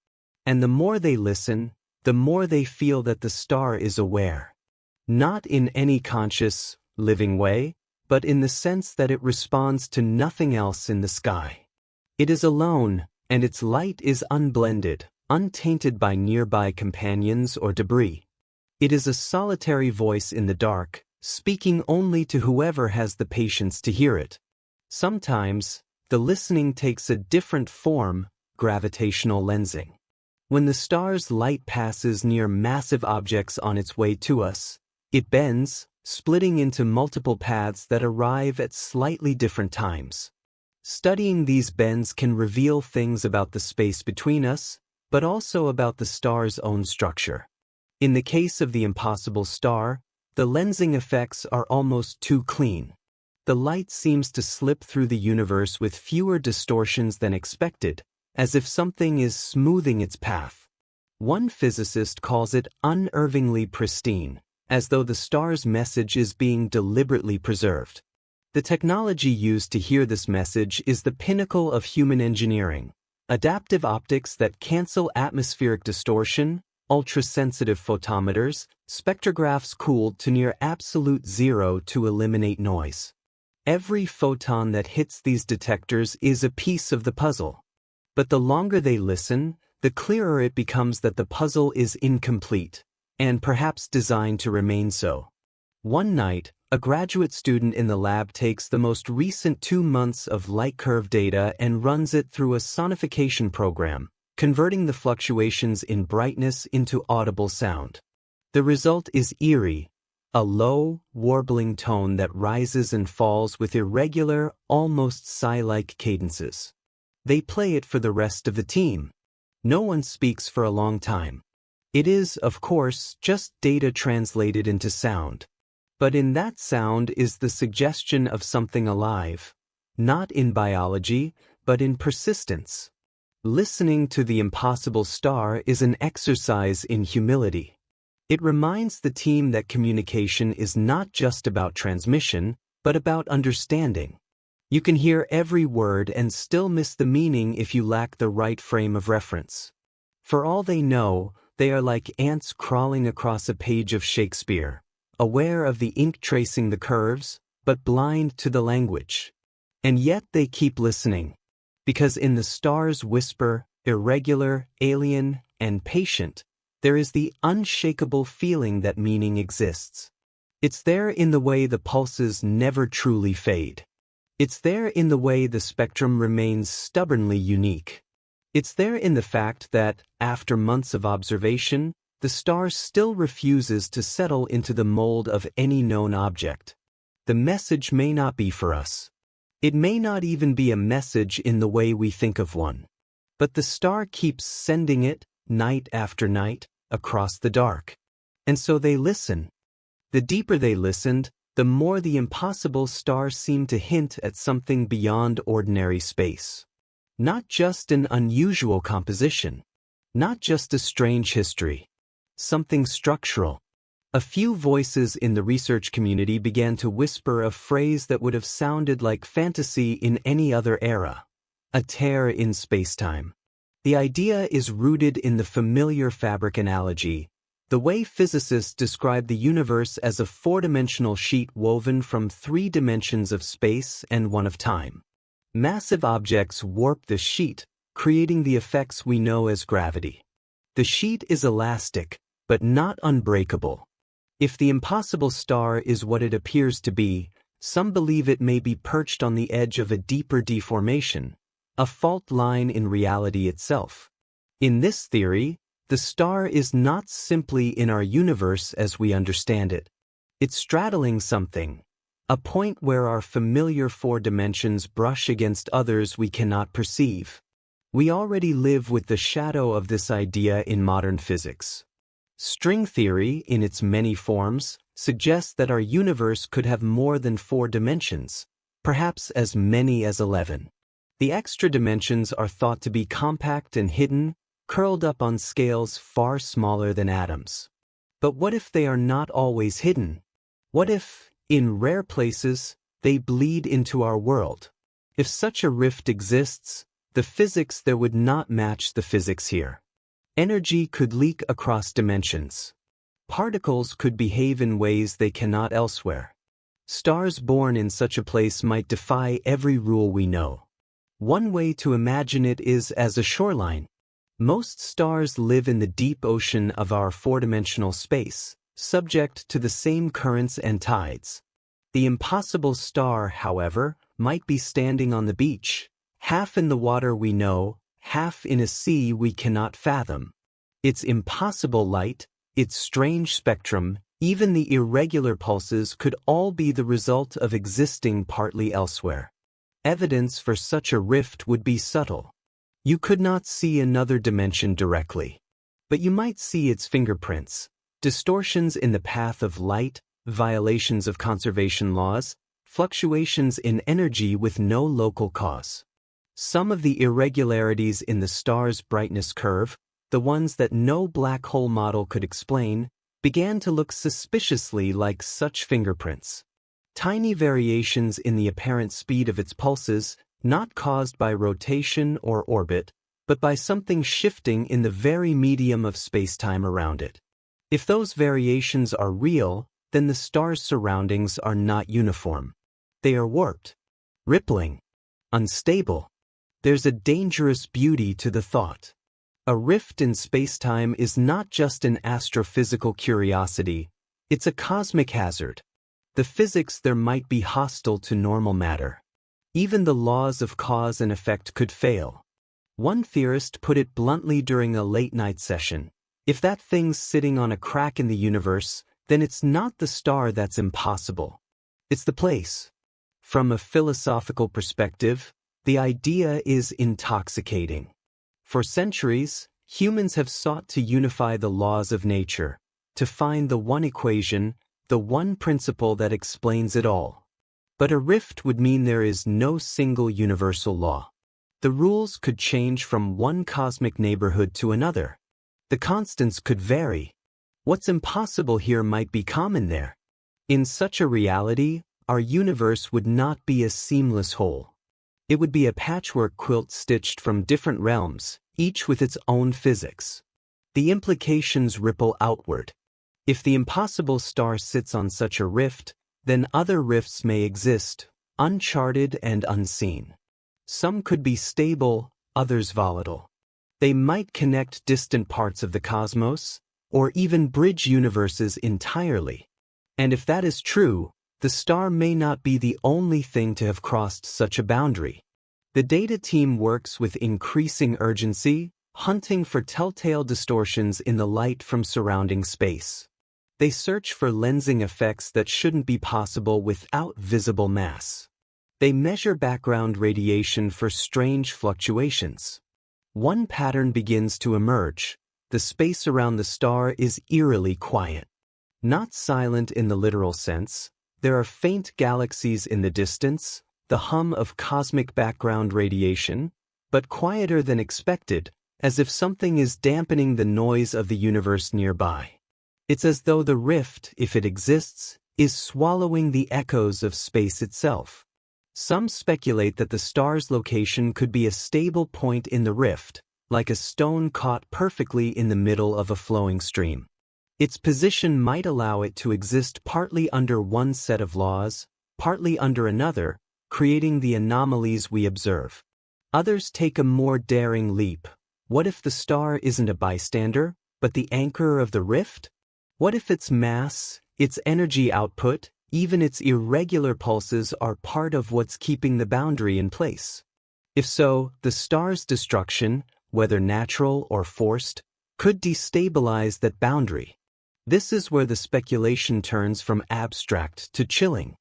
And the more they listen, the more they feel that the star is aware. Not in any conscious, living way, but in the sense that it responds to nothing else in the sky. It is alone, and its light is unblended, untainted by nearby companions or debris. It is a solitary voice in the dark, speaking only to whoever has the patience to hear it. Sometimes, the listening takes a different form: gravitational lensing. When the star's light passes near massive objects on its way to us, it bends, splitting into multiple paths that arrive at slightly different times. Studying these bends can reveal things about the space between us, but also about the star's own structure. In the case of the impossible star, the lensing effects are almost too clean. The light seems to slip through the universe with fewer distortions than expected, as if something is smoothing its path. One physicist calls it unervingly pristine, as though the star's message is being deliberately preserved. The technology used to hear this message is the pinnacle of human engineering: adaptive optics that cancel atmospheric distortion, ultra-sensitive photometers, spectrographs cooled to near absolute zero to eliminate noise. Every photon that hits these detectors is a piece of the puzzle. But the longer they listen, the clearer it becomes that the puzzle is incomplete, and perhaps designed to remain so. One night, a graduate student in the lab takes the most recent 2 months of light curve data and runs it through a sonification program, converting the fluctuations in brightness into audible sound. The result is eerie, a low, warbling tone that rises and falls with irregular, almost sigh-like cadences. They play it for the rest of the team. No one speaks for a long time. It is, of course, just data translated into sound. But in that sound is the suggestion of something alive, not in biology, but in persistence. Listening to the impossible star is an exercise in humility. It reminds the team that communication is not just about transmission, but about understanding. You can hear every word and still miss the meaning if you lack the right frame of reference. For all they know, they are like ants crawling across a page of Shakespeare, aware of the ink tracing the curves, but blind to the language. And yet they keep listening, because in the stars' whisper, irregular, alien, and patient, there is the unshakable feeling that meaning exists. It's there in the way the pulses never truly fade. It's there in the way the spectrum remains stubbornly unique. It's there in the fact that, after months of observation, the star still refuses to settle into the mold of any known object. The message may not be for us. It may not even be a message in the way we think of one. But the star keeps sending it, night after night, across the dark. And so they listen. The deeper they listened, the more the impossible star seemed to hint at something beyond ordinary space. Not just an unusual composition. Not just a strange history. Something structural. A few voices in the research community began to whisper a phrase that would have sounded like fantasy in any other era. A tear in spacetime. The idea is rooted in the familiar fabric analogy, the way physicists describe the universe as a four-dimensional sheet woven from 3 dimensions of space and 1 of time. Massive objects warp the sheet, creating the effects we know as gravity. The sheet is elastic, but not unbreakable. If the impossible star is what it appears to be, some believe it may be perched on the edge of a deeper deformation, a fault line in reality itself. In this theory, the star is not simply in our universe as we understand it. It's straddling something, a point where our familiar 4 dimensions brush against others we cannot perceive. We already live with the shadow of this idea in modern physics. String theory, in its many forms, suggests that our universe could have more than 4 dimensions, perhaps as many as 11. The extra dimensions are thought to be compact and hidden, curled up on scales far smaller than atoms. But what if they are not always hidden? What if, in rare places, they bleed into our world? If such a rift exists, the physics there would not match the physics here. Energy could leak across dimensions. Particles could behave in ways they cannot elsewhere. Stars born in such a place might defy every rule we know. One way to imagine it is as a shoreline. Most stars live in the deep ocean of our 4-dimensional space, subject to the same currents and tides. The impossible star, however, might be standing on the beach, half in the water we know, half in a sea we cannot fathom. Its impossible light, its strange spectrum, even the irregular pulses could all be the result of existing partly elsewhere. Evidence for such a rift would be subtle. You could not see another dimension directly, but you might see its fingerprints, distortions in the path of light, violations of conservation laws, fluctuations in energy with no local cause. Some of the irregularities in the star's brightness curve, the ones that no black hole model could explain, began to look suspiciously like such fingerprints. Tiny variations in the apparent speed of its pulses, not caused by rotation or orbit, but by something shifting in the very medium of spacetime around it. If those variations are real, then the star's surroundings are not uniform. They are warped, rippling, unstable. There's a dangerous beauty to the thought. A rift in spacetime is not just an astrophysical curiosity, it's a cosmic hazard. The physics there might be hostile to normal matter. Even the laws of cause and effect could fail. One theorist put it bluntly during a late-night session. If that thing's sitting on a crack in the universe, then it's not the star that's impossible. It's the place. From a philosophical perspective, the idea is intoxicating. For centuries, humans have sought to unify the laws of nature, to find the one equation, the one principle that explains it all. But a rift would mean there is no single universal law. The rules could change from one cosmic neighborhood to another. The constants could vary. What's impossible here might be common there. In such a reality, our universe would not be a seamless whole. It would be a patchwork quilt stitched from different realms, each with its own physics. The implications ripple outward. If the impossible star sits on such a rift, then other rifts may exist, uncharted and unseen. Some could be stable, others volatile. They might connect distant parts of the cosmos, or even bridge universes entirely. And if that is true, the star may not be the only thing to have crossed such a boundary. The data team works with increasing urgency, hunting for telltale distortions in the light from surrounding space. They search for lensing effects that shouldn't be possible without visible mass. They measure background radiation for strange fluctuations. One pattern begins to emerge. The space around the star is eerily quiet. Not silent in the literal sense, there are faint galaxies in the distance, the hum of cosmic background radiation, but quieter than expected, as if something is dampening the noise of the universe nearby. It's as though the rift, if it exists, is swallowing the echoes of space itself. Some speculate that the star's location could be a stable point in the rift, like a stone caught perfectly in the middle of a flowing stream. Its position might allow it to exist partly under one set of laws, partly under another, creating the anomalies we observe. Others take a more daring leap. What if the star isn't a bystander, but the anchor of the rift? What if its mass, its energy output, even its irregular pulses are part of what's keeping the boundary in place? If so, the star's destruction, whether natural or forced, could destabilize that boundary. This is where the speculation turns from abstract to chilling.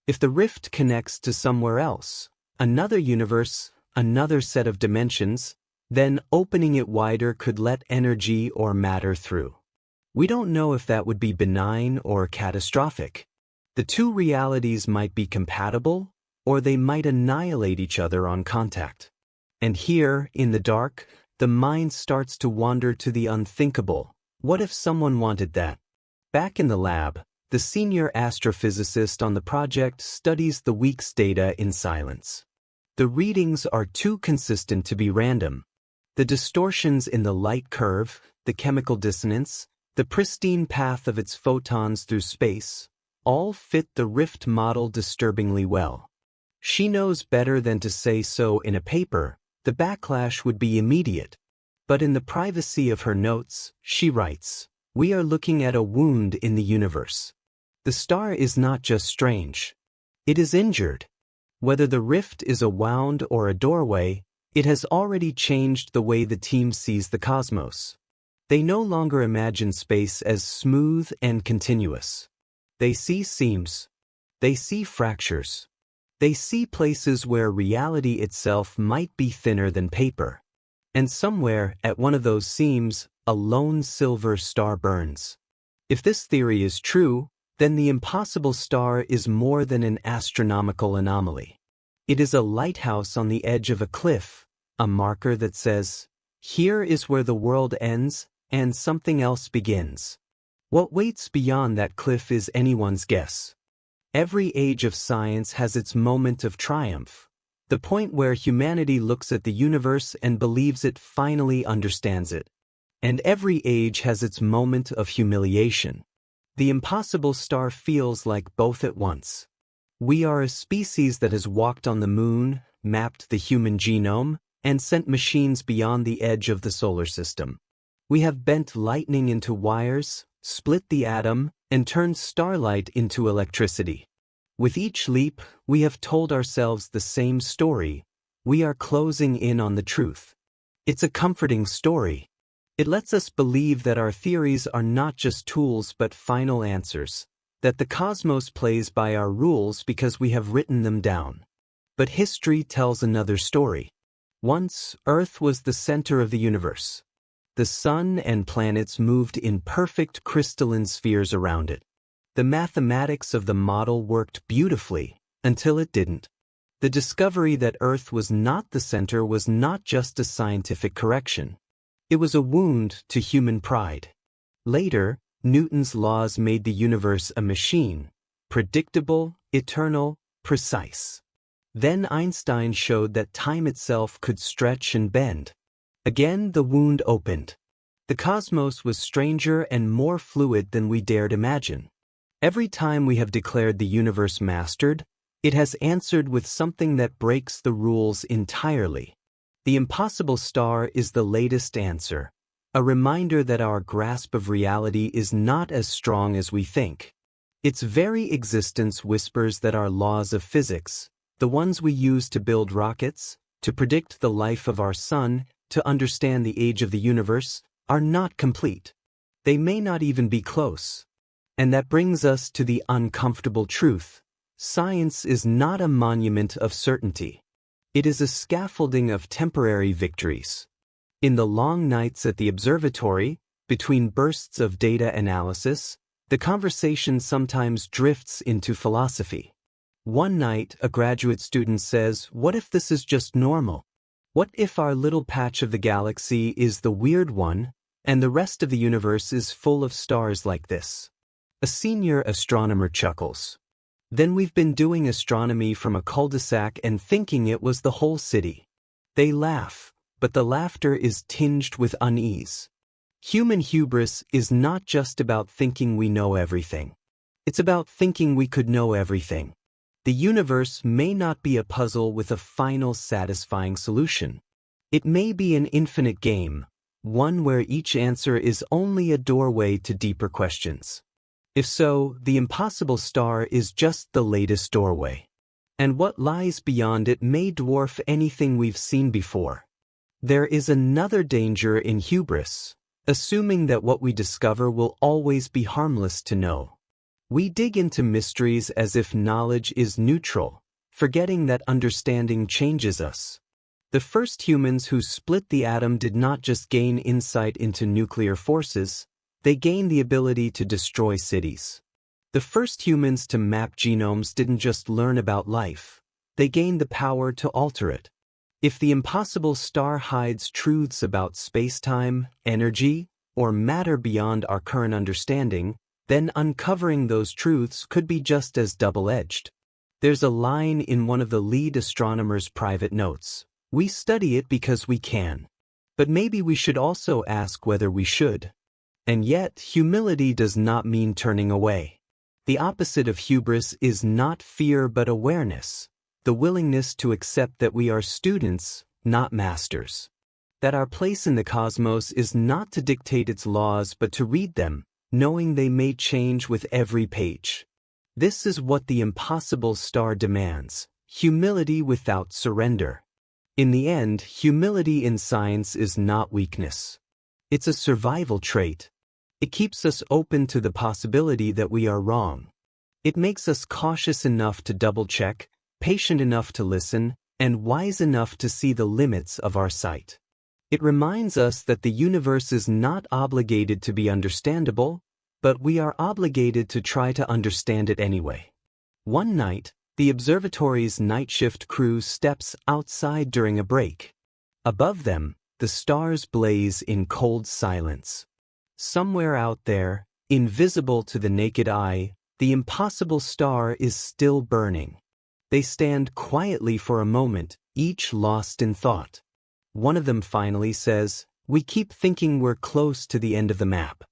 If the rift connects to somewhere else, another universe, another set of dimensions, then opening it wider could let energy or matter through. We don't know if that would be benign or catastrophic. The two realities might be compatible, or they might annihilate each other on contact. And here, in the dark, the mind starts to wander to the unthinkable. What if someone wanted that? Back in the lab, the senior astrophysicist on the project studies the week's data in silence. The readings are too consistent to be random. The distortions in the light curve, the chemical dissonance, the pristine path of its photons through space, all fit the rift model disturbingly well. She knows better than to say so in a paper. The backlash would be immediate. But in the privacy of her notes, she writes, "We are looking at a wound in the universe. The star is not just strange. It is injured. Whether the rift is a wound or a doorway, it has already changed the way the team sees the cosmos. They no longer imagine space as smooth and continuous. They see seams. They see fractures. They see places where reality itself might be thinner than paper. And somewhere, at one of those seams, a lone silver star burns. If this theory is true, then the impossible star is more than an astronomical anomaly. It is a lighthouse on the edge of a cliff, a marker that says, here is where the world ends and something else begins. What waits beyond that cliff is anyone's guess. Every age of science has its moment of triumph, the point where humanity looks at the universe and believes it finally understands it. And every age has its moment of humiliation. The impossible star feels like both at once. We are a species that has walked on the moon, mapped the human genome, and sent machines beyond the edge of the solar system. We have bent lightning into wires, split the atom, and turned starlight into electricity. With each leap, we have told ourselves the same story. We are closing in on the truth. It's a comforting story. It lets us believe that our theories are not just tools but final answers, that the cosmos plays by our rules because we have written them down. But history tells another story. Once, Earth was the center of the universe. The sun and planets moved in perfect crystalline spheres around it. The mathematics of the model worked beautifully, until it didn't. The discovery that Earth was not the center was not just a scientific correction. It was a wound to human pride. Later, Newton's laws made the universe a machine, predictable, eternal, precise. Then Einstein showed that time itself could stretch and bend. Again the wound opened. The cosmos was stranger and more fluid than we dared imagine. Every time we have declared the universe mastered, it has answered with something that breaks the rules entirely. The impossible star is the latest answer, a reminder that our grasp of reality is not as strong as we think. Its very existence whispers that our laws of physics, the ones we use to build rockets, to predict the life of our sun, to understand the age of the universe, are not complete. They may not even be close. And that brings us to the uncomfortable truth. Science is not a monument of certainty. It is a scaffolding of temporary victories. In the long nights at the observatory, between bursts of data analysis, the conversation sometimes drifts into philosophy. One night, a graduate student says, "What if this is just normal? What if our little patch of the galaxy is the weird one, and the rest of the universe is full of stars like this?" A senior astronomer chuckles. "Then we've been doing astronomy from a cul-de-sac and thinking it was the whole city." They laugh, but the laughter is tinged with unease. Human hubris is not just about thinking we know everything. It's about thinking we could know everything. The universe may not be a puzzle with a final satisfying solution. It may be an infinite game, one where each answer is only a doorway to deeper questions. If so, the impossible star is just the latest doorway. And what lies beyond it may dwarf anything we've seen before. There is another danger in hubris, assuming that what we discover will always be harmless to know. We dig into mysteries as if knowledge is neutral, forgetting that understanding changes us. The first humans who split the atom did not just gain insight into nuclear forces, they gained the ability to destroy cities. The first humans to map genomes didn't just learn about life, they gained the power to alter it. If the impossible star hides truths about space-time, energy, or matter beyond our current understanding, then uncovering those truths could be just as double-edged. There's a line in one of the lead astronomers' private notes. "We study it because we can. But maybe we should also ask whether we should." And yet, humility does not mean turning away. The opposite of hubris is not fear but awareness, the willingness to accept that we are students, not masters. That our place in the cosmos is not to dictate its laws but to read them, knowing they may change with every page. This is what the impossible star demands, humility without surrender. In the end, humility in science is not weakness. It's a survival trait. It keeps us open to the possibility that we are wrong. It makes us cautious enough to double-check, patient enough to listen, and wise enough to see the limits of our sight. It reminds us that the universe is not obligated to be understandable, but we are obligated to try to understand it anyway. One night, the observatory's night shift crew steps outside during a break. Above them, the stars blaze in cold silence. Somewhere out there, invisible to the naked eye, the impossible star is still burning. They stand quietly for a moment, each lost in thought. One of them finally says, "We keep thinking we're close to the end of the map."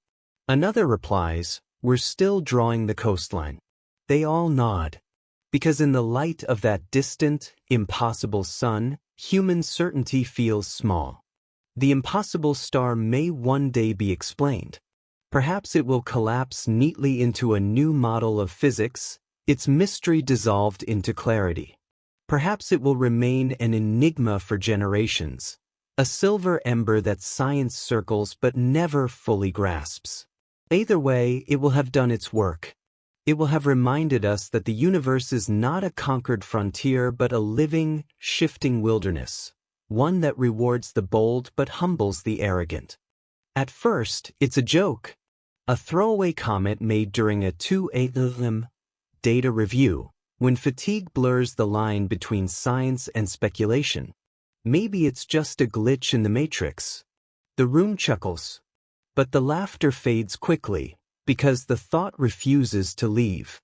Another replies, "We're still drawing the coastline." They all nod. Because in the light of that distant, impossible sun, human certainty feels small. The impossible star may one day be explained. Perhaps it will collapse neatly into a new model of physics, its mystery dissolved into clarity. Perhaps it will remain an enigma for generations, a silver ember that science circles but never fully grasps. Either way, it will have done its work. It will have reminded us that the universe is not a conquered frontier but a living, shifting wilderness, one that rewards the bold but humbles the arrogant. At first, it's a joke, a throwaway comment made during a 2 a.m. data review, when fatigue blurs the line between science and speculation. Maybe it's just a glitch in the matrix. The room chuckles. But the laughter fades quickly, because the thought refuses to leave.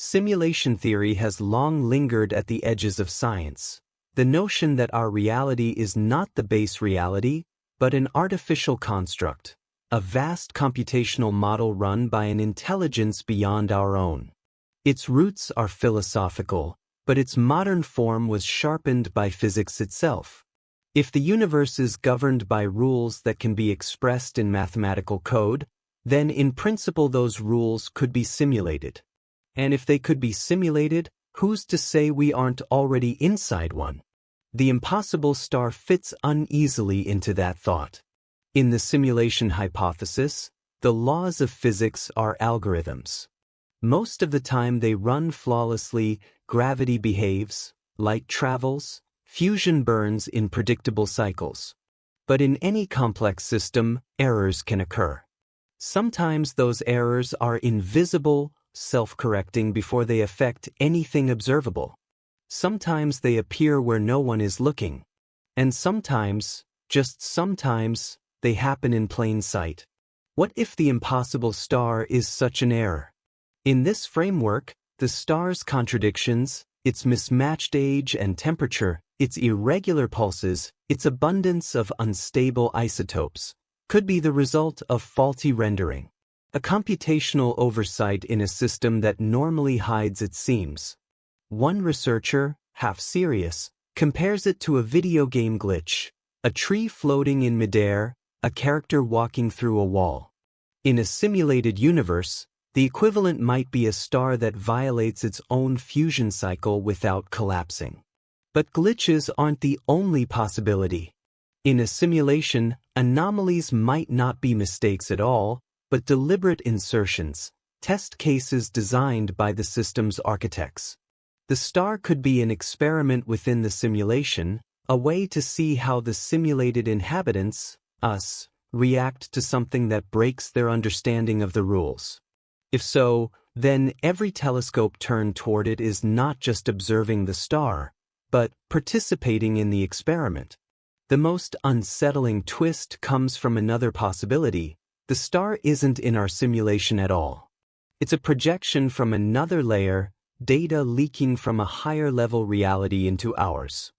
Simulation theory has long lingered at the edges of science. The notion that our reality is not the base reality, but an artificial construct, a vast computational model run by an intelligence beyond our own. Its roots are philosophical, but its modern form was sharpened by physics itself. If the universe is governed by rules that can be expressed in mathematical code, then in principle those rules could be simulated. And if they could be simulated, who's to say we aren't already inside one? The impossible star fits uneasily into that thought. In the simulation hypothesis, the laws of physics are algorithms. Most of the time they run flawlessly, gravity behaves, light travels, fusion burns in predictable cycles. But in any complex system, errors can occur. Sometimes those errors are invisible, self-correcting before they affect anything observable. Sometimes they appear where no one is looking. And sometimes, just sometimes, they happen in plain sight. What if the impossible star is such an error? In this framework, the star's contradictions, its mismatched age and temperature, its irregular pulses, its abundance of unstable isotopes, could be the result of faulty rendering, a computational oversight in a system that normally hides its seams. One researcher, half serious, compares it to a video game glitch, a tree floating in midair, a character walking through a wall. In a simulated universe, the equivalent might be a star that violates its own fusion cycle without collapsing. But glitches aren't the only possibility. In a simulation, anomalies might not be mistakes at all, but deliberate insertions, test cases designed by the system's architects. The star could be an experiment within the simulation, a way to see how the simulated inhabitants, us, react to something that breaks their understanding of the rules. If so, then every telescope turned toward it is not just observing the star, but participating in the experiment. The most unsettling twist comes from another possibility. The star isn't in our simulation at all. It's a projection from another layer, data leaking from a higher-level reality into ours.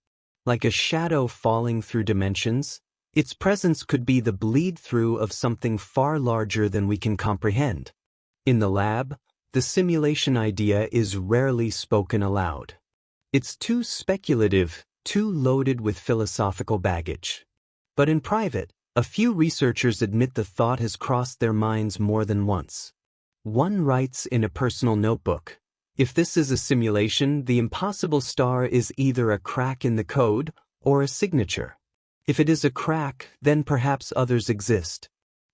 Like a shadow falling through dimensions, its presence could be the bleed-through of something far larger than we can comprehend. In the lab, the simulation idea is rarely spoken aloud. It's too speculative, too loaded with philosophical baggage. But in private, a few researchers admit the thought has crossed their minds more than once. One writes in a personal notebook, "If this is a simulation, the impossible star is either a crack in the code or a signature. If it is a crack, then perhaps others exist.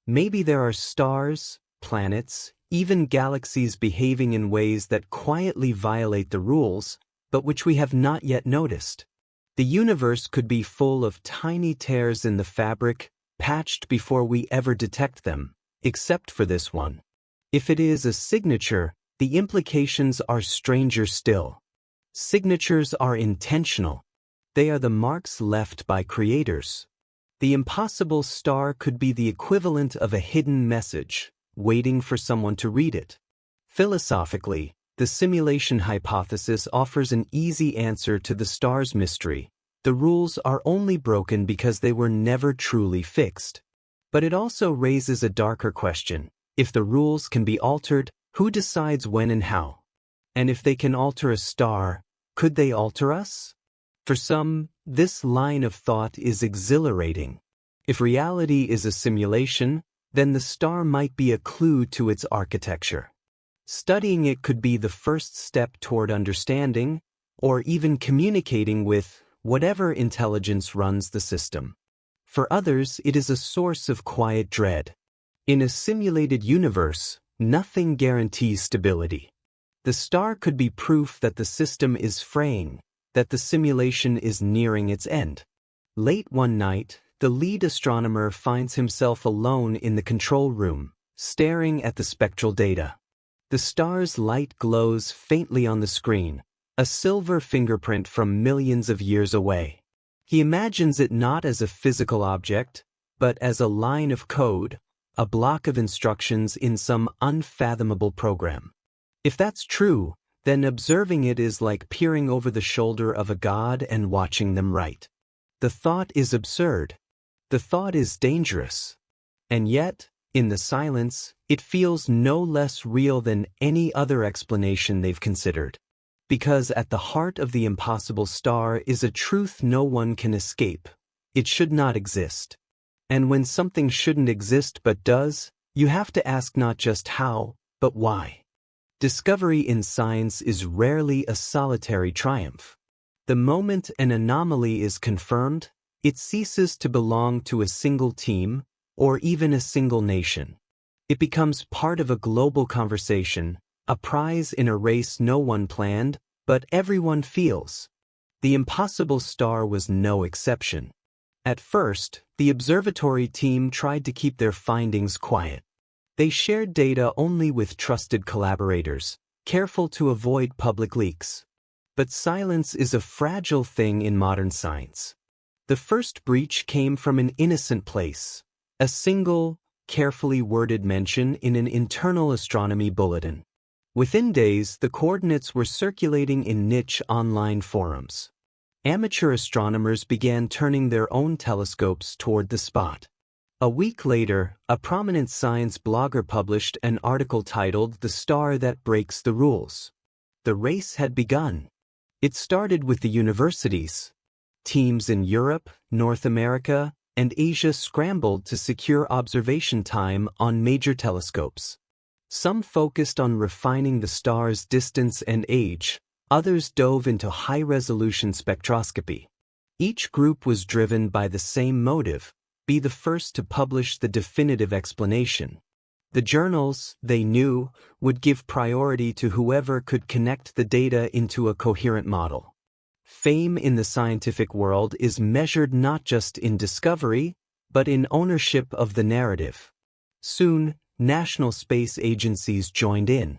Maybe there are stars, planets, even galaxies behaving in ways that quietly violate the rules, but which we have not yet noticed. The universe could be full of tiny tears in the fabric, patched before we ever detect them, except for this one. If it is a signature, the implications are stranger still. Signatures are intentional. They are the marks left by creators. The impossible star could be the equivalent of a hidden message, waiting for someone to read it. Philosophically, the simulation hypothesis offers an easy answer to the star's mystery. The rules are only broken because they were never truly fixed. But it also raises a darker question. If the rules can be altered, who decides when and how? And if they can alter a star, could they alter us? For some, this line of thought is exhilarating. If reality is a simulation, then the star might be a clue to its architecture. Studying it could be the first step toward understanding, or even communicating with, whatever intelligence runs the system. For others, it is a source of quiet dread. In a simulated universe, nothing guarantees stability. The star could be proof that the system is fraying, that the simulation is nearing its end. Late one night, the lead astronomer finds himself alone in the control room, staring at the spectral data. The star's light glows faintly on the screen, a silver fingerprint from millions of years away. He imagines it not as a physical object, but as a line of code, a block of instructions in some unfathomable program. If that's true, then observing it is like peering over the shoulder of a god and watching them write. The thought is absurd. The thought is dangerous. And yet, in the silence, it feels no less real than any other explanation they've considered. Because at the heart of the impossible star is a truth no one can escape. It should not exist. And when something shouldn't exist but does, you have to ask not just how, but why. Discovery in science is rarely a solitary triumph. The moment an anomaly is confirmed, it ceases to belong to a single team, or even a single nation. It becomes part of a global conversation, a prize in a race no one planned, but everyone feels. The impossible star was no exception. At first, the observatory team tried to keep their findings quiet. They shared data only with trusted collaborators, careful to avoid public leaks. But silence is a fragile thing in modern science. The first breach came from an innocent place, a single, carefully worded mention in an internal astronomy bulletin. Within days, the coordinates were circulating in niche online forums. Amateur astronomers began turning their own telescopes toward the spot. A week later, a prominent science blogger published an article titled "The Star That Breaks the Rules." The race had begun. It started with the universities. Teams in Europe, North America, and Asia scrambled to secure observation time on major telescopes. Some focused on refining the star's distance and age, others dove into high-resolution spectroscopy. Each group was driven by the same motive: be the first to publish the definitive explanation. The journals, they knew, would give priority to whoever could connect the data into a coherent model. Fame in the scientific world is measured not just in discovery, but in ownership of the narrative. Soon, national space agencies joined in.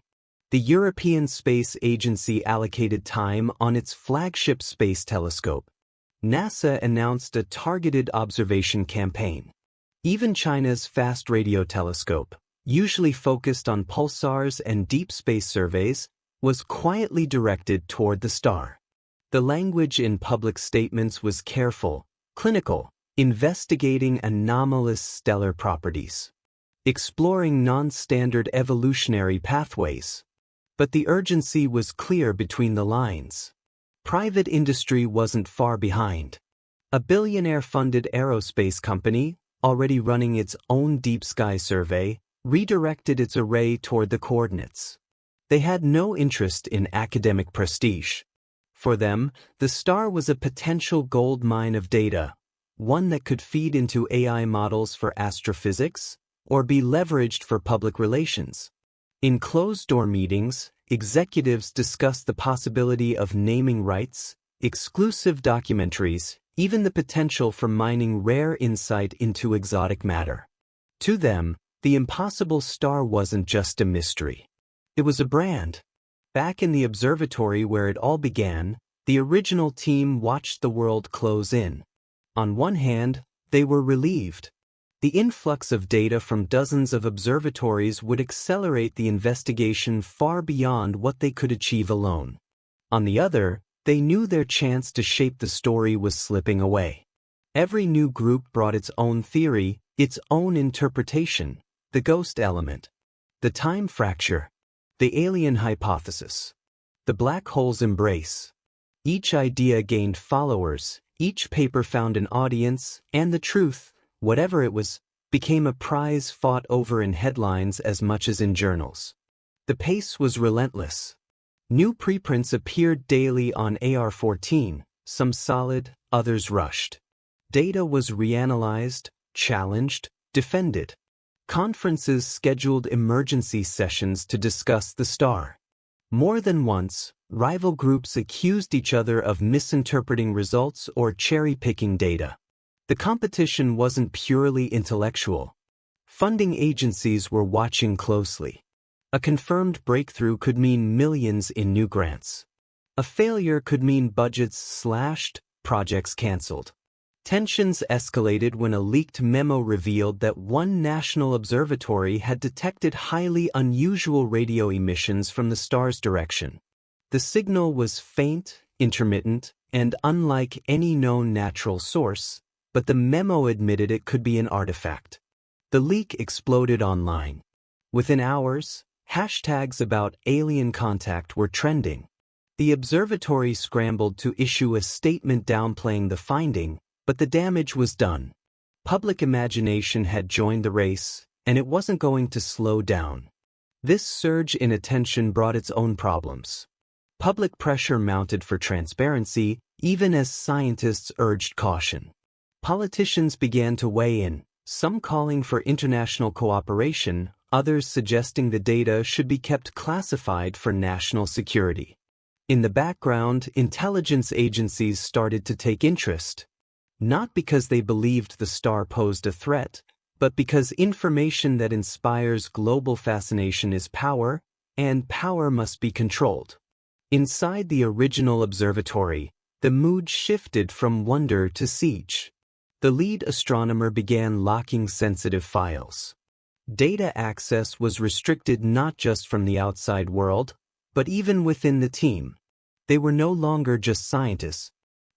The European Space Agency allocated time on its flagship space telescope. NASA announced a targeted observation campaign. Even China's Fast Radio Telescope, usually focused on pulsars and deep space surveys, was quietly directed toward the star. The language in public statements was careful, clinical, investigating anomalous stellar properties, exploring non-standard evolutionary pathways. But the urgency was clear between the lines. Private industry wasn't far behind. A billionaire-funded aerospace company, already running its own deep sky survey, redirected its array toward the coordinates. They had no interest in academic prestige. For them, the star was a potential gold mine of data, one that could feed into AI models for astrophysics, or be leveraged for public relations. In closed-door meetings, executives discussed the possibility of naming rights, exclusive documentaries, even the potential for mining rare insight into exotic matter. To them, the impossible star wasn't just a mystery. It was a brand. Back in the observatory where it all began, the original team watched the world close in. On one hand, they were relieved. The influx of data from dozens of observatories would accelerate the investigation far beyond what they could achieve alone. On the other, they knew their chance to shape the story was slipping away. Every new group brought its own theory, its own interpretation: the ghost element, the time fracture, the alien hypothesis, the black hole's embrace. Each idea gained followers, each paper found an audience, and the truth, whatever it was, became a prize fought over in headlines as much as in journals. The pace was relentless. New preprints appeared daily on AR-14, some solid, others rushed. Data was reanalyzed, challenged, defended. Conferences scheduled emergency sessions to discuss the star. More than once, rival groups accused each other of misinterpreting results or cherry-picking data. The competition wasn't purely intellectual. Funding agencies were watching closely. A confirmed breakthrough could mean millions in new grants. A failure could mean budgets slashed, projects canceled. Tensions escalated when a leaked memo revealed that one national observatory had detected highly unusual radio emissions from the star's direction. The signal was faint, intermittent, and unlike any known natural source, but the memo admitted it could be an artifact. The leak exploded online. Within hours, hashtags about alien contact were trending. The observatory scrambled to issue a statement downplaying the finding, but the damage was done. Public imagination had joined the race, and it wasn't going to slow down. This surge in attention brought its own problems. Public pressure mounted for transparency, even as scientists urged caution. Politicians began to weigh in, some calling for international cooperation, others suggesting the data should be kept classified for national security. In the background, intelligence agencies started to take interest. Not because they believed the star posed a threat, but because information that inspires global fascination is power, and power must be controlled. Inside the original observatory, the mood shifted from wonder to siege. The lead astronomer began locking sensitive files. Data access was restricted not just from the outside world, but even within the team. They were no longer just scientists.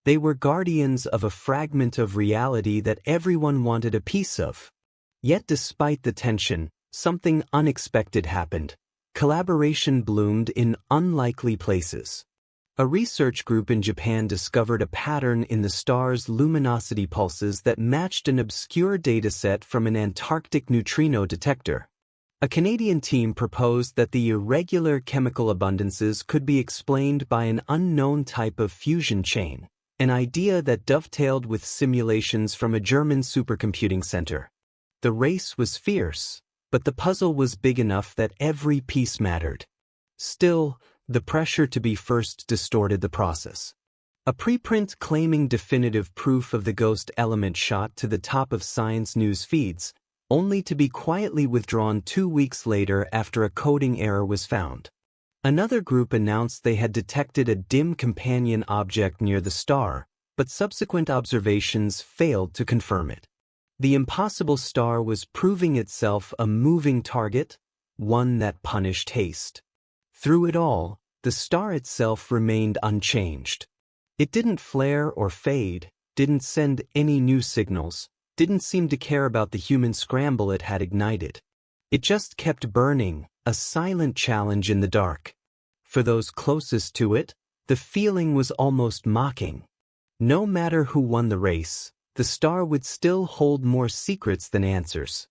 They were guardians of a fragment of reality that everyone wanted a piece of. Yet despite the tension, something unexpected happened. Collaboration bloomed in unlikely places. A research group in Japan discovered a pattern in the star's luminosity pulses that matched an obscure dataset from an Antarctic neutrino detector. A Canadian team proposed that the irregular chemical abundances could be explained by an unknown type of fusion chain, an idea that dovetailed with simulations from a German supercomputing center. The race was fierce, but the puzzle was big enough that every piece mattered. Still, the pressure to be first distorted the process. A preprint claiming definitive proof of the ghost element shot to the top of science news feeds, only to be quietly withdrawn 2 weeks later after a coding error was found. Another group announced they had detected a dim companion object near the star, but subsequent observations failed to confirm it. The impossible star was proving itself a moving target, one that punished haste. Through it all, the star itself remained unchanged. It didn't flare or fade, didn't send any new signals, didn't seem to care about the human scramble it had ignited. It just kept burning, a silent challenge in the dark. For those closest to it, the feeling was almost mocking. No matter who won the race, the star would still hold more secrets than answers.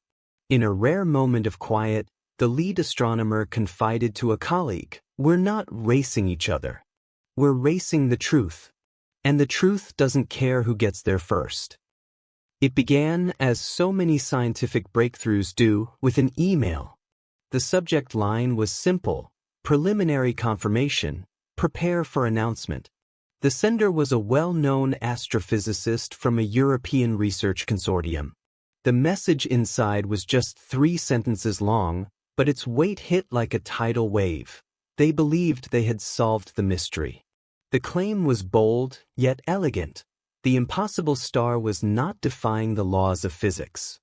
In a rare moment of quiet, the lead astronomer confided to a colleague, "We're not racing each other. We're racing the truth. And the truth doesn't care who gets there first." It began, as so many scientific breakthroughs do, with an email. The subject line was simple: preliminary confirmation, prepare for announcement. The sender was a well-known astrophysicist from a European research consortium. The message inside was just 3 sentences long, but its weight hit like a tidal wave. They believed they had solved the mystery. The claim was bold, yet elegant. The impossible star was not defying the laws of physics.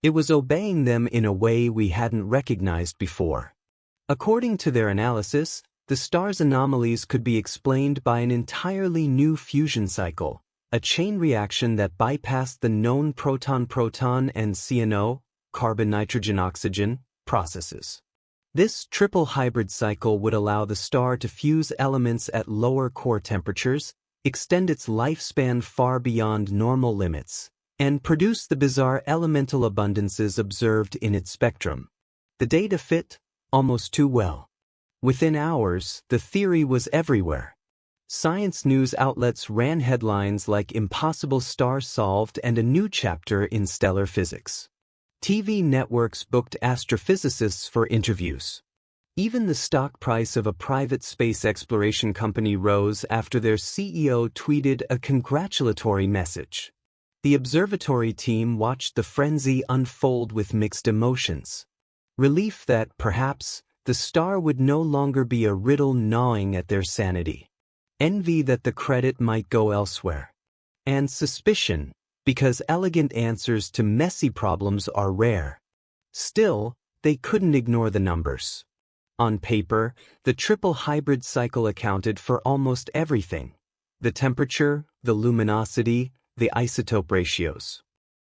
It was obeying them in a way we hadn't recognized before. According to their analysis, the star's anomalies could be explained by an entirely new fusion cycle, a chain reaction that bypassed the known proton-proton and CNO, carbon-nitrogen-oxygen, processes. This triple hybrid cycle would allow the star to fuse elements at lower core temperatures, extend its lifespan far beyond normal limits, and produce the bizarre elemental abundances observed in its spectrum. The data fit almost too well. Within hours, the theory was everywhere. Science news outlets ran headlines like "Impossible Star Solved" and "A New Chapter in Stellar Physics." TV networks booked astrophysicists for interviews. Even the stock price of a private space exploration company rose after their CEO tweeted a congratulatory message. The observatory team watched the frenzy unfold with mixed emotions. Relief that, perhaps, the star would no longer be a riddle gnawing at their sanity. Envy that the credit might go elsewhere. And suspicion, because elegant answers to messy problems are rare. Still, they couldn't ignore the numbers. On paper, the triple hybrid cycle accounted for almost everything: the temperature, the luminosity, the isotope ratios.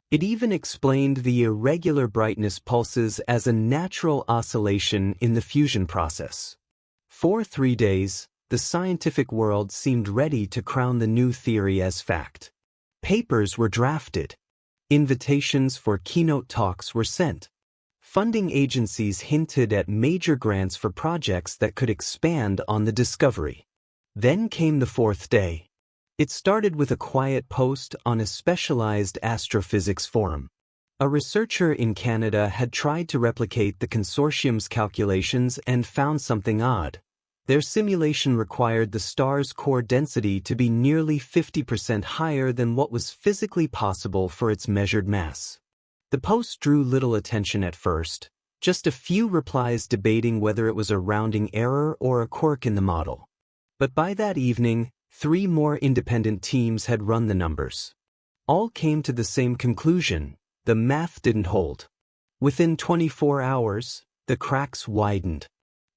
It even explained the irregular brightness pulses as a natural oscillation in the fusion process. For 3 days, the scientific world seemed ready to crown the new theory as fact. Papers were drafted. Invitations for keynote talks were sent. Funding agencies hinted at major grants for projects that could expand on the discovery. Then came the 4th day. It started with a quiet post on a specialized astrophysics forum. A researcher in Canada had tried to replicate the consortium's calculations and found something odd. Their simulation required the star's core density to be nearly 50% higher than what was physically possible for its measured mass. The post drew little attention at first, just a few replies debating whether it was a rounding error or a quirk in the model. But by that evening, 3 more independent teams had run the numbers. All came to the same conclusion: the math didn't hold. Within 24 hours, the cracks widened.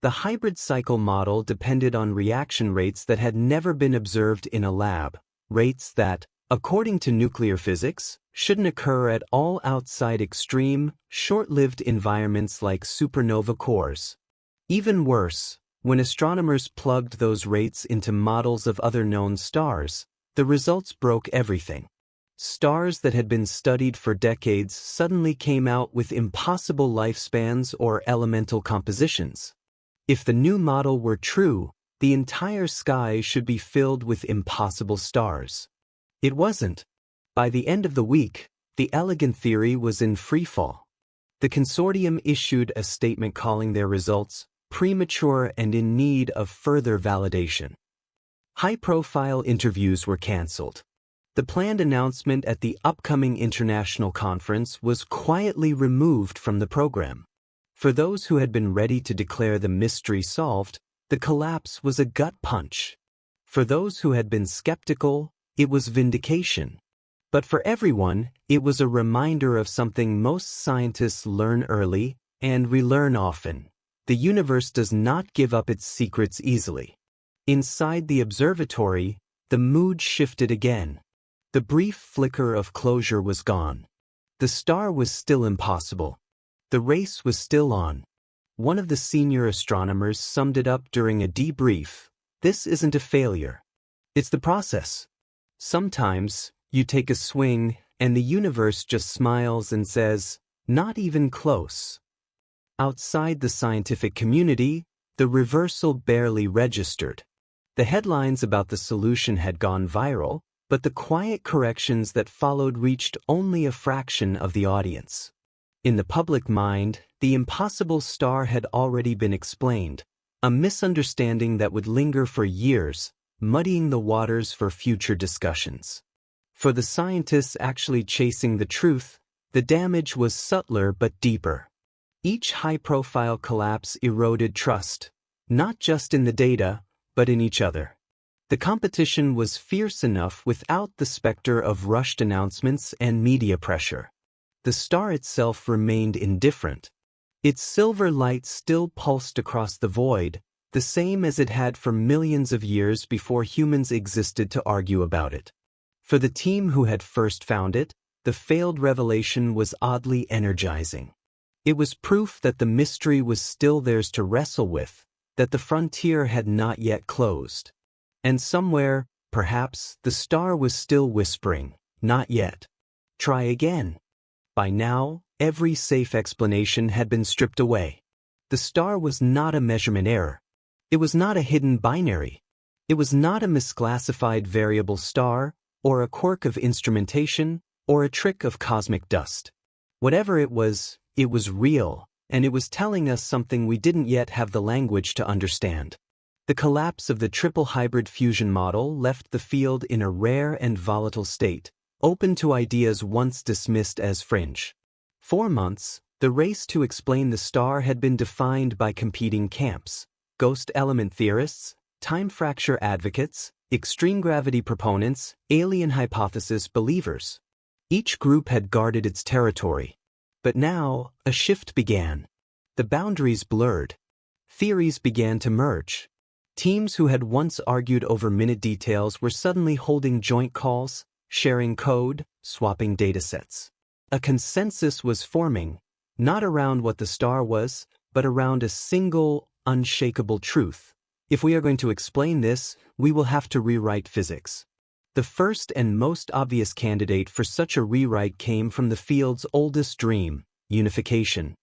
The hybrid cycle model depended on reaction rates that had never been observed in a lab, rates that, according to nuclear physics, shouldn't occur at all outside extreme, short-lived environments like supernova cores. Even worse, when astronomers plugged those rates into models of other known stars, the results broke everything. Stars that had been studied for decades suddenly came out with impossible lifespans or elemental compositions. If the new model were true, the entire sky should be filled with impossible stars. It wasn't. By the end of the week, the elegant theory was in freefall. The consortium issued a statement calling their results premature and in need of further validation. High-profile interviews were cancelled. The planned announcement at the upcoming international conference was quietly removed from the program. For those who had been ready to declare the mystery solved, the collapse was a gut punch. For those who had been skeptical, it was vindication. But for everyone, it was a reminder of something most scientists learn early and relearn often: the universe does not give up its secrets easily. Inside the observatory, the mood shifted again. The brief flicker of closure was gone. The star was still impossible. The race was still on. One of the senior astronomers summed it up during a debrief: "This isn't a failure. It's the process. Sometimes, you take a swing, and the universe just smiles and says, 'Not even close.'" Outside the scientific community, the reversal barely registered. The headlines about the solution had gone viral, but the quiet corrections that followed reached only a fraction of the audience. In the public mind, the impossible star had already been explained, a misunderstanding that would linger for years, muddying the waters for future discussions. For the scientists actually chasing the truth, the damage was subtler but deeper. Each high-profile collapse eroded trust, not just in the data, but in each other. The competition was fierce enough without the specter of rushed announcements and media pressure. The star itself remained indifferent. Its silver light still pulsed across the void, the same as it had for millions of years before humans existed to argue about it. For the team who had first found it, the failed revelation was oddly energizing. It was proof that the mystery was still theirs to wrestle with, that the frontier had not yet closed. And somewhere, perhaps, the star was still whispering, "Not yet. Try again." By now, every safe explanation had been stripped away. The star was not a measurement error. It was not a hidden binary. It was not a misclassified variable star, or a quirk of instrumentation, or a trick of cosmic dust. Whatever it was real, and it was telling us something we didn't yet have the language to understand. The collapse of the triple hybrid fusion model left the field in a rare and volatile state, open to ideas once dismissed as fringe. 4 months, the race to explain the star had been defined by competing camps: ghost element theorists, time fracture advocates, extreme gravity proponents, alien hypothesis believers. Each group had guarded its territory. But now, a shift began. The boundaries blurred. Theories began to merge. Teams who had once argued over minute details were suddenly holding joint calls, sharing code, swapping datasets. A consensus was forming, not around what the star was, but around a single, unshakable truth. If we are going to explain this, we will have to rewrite physics. The first and most obvious candidate for such a rewrite came from the field's oldest dream, unification.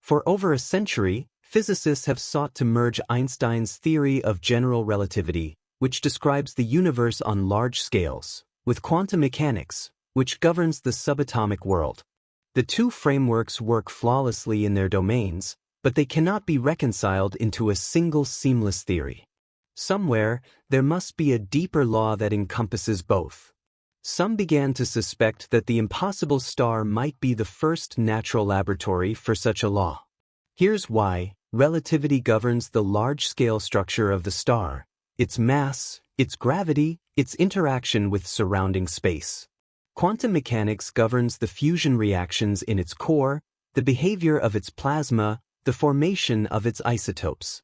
For over a century, physicists have sought to merge Einstein's theory of general relativity, which describes the universe on large scales, with quantum mechanics, which governs the subatomic world. The two frameworks work flawlessly in their domains, but they cannot be reconciled into a single seamless theory. Somewhere, there must be a deeper law that encompasses both. Some began to suspect that the impossible star might be the first natural laboratory for such a law. Here's why. Relativity governs the large-scale structure of the star, its mass, its gravity, its interaction with surrounding space. Quantum mechanics governs the fusion reactions in its core, the behavior of its plasma, the formation of its isotopes.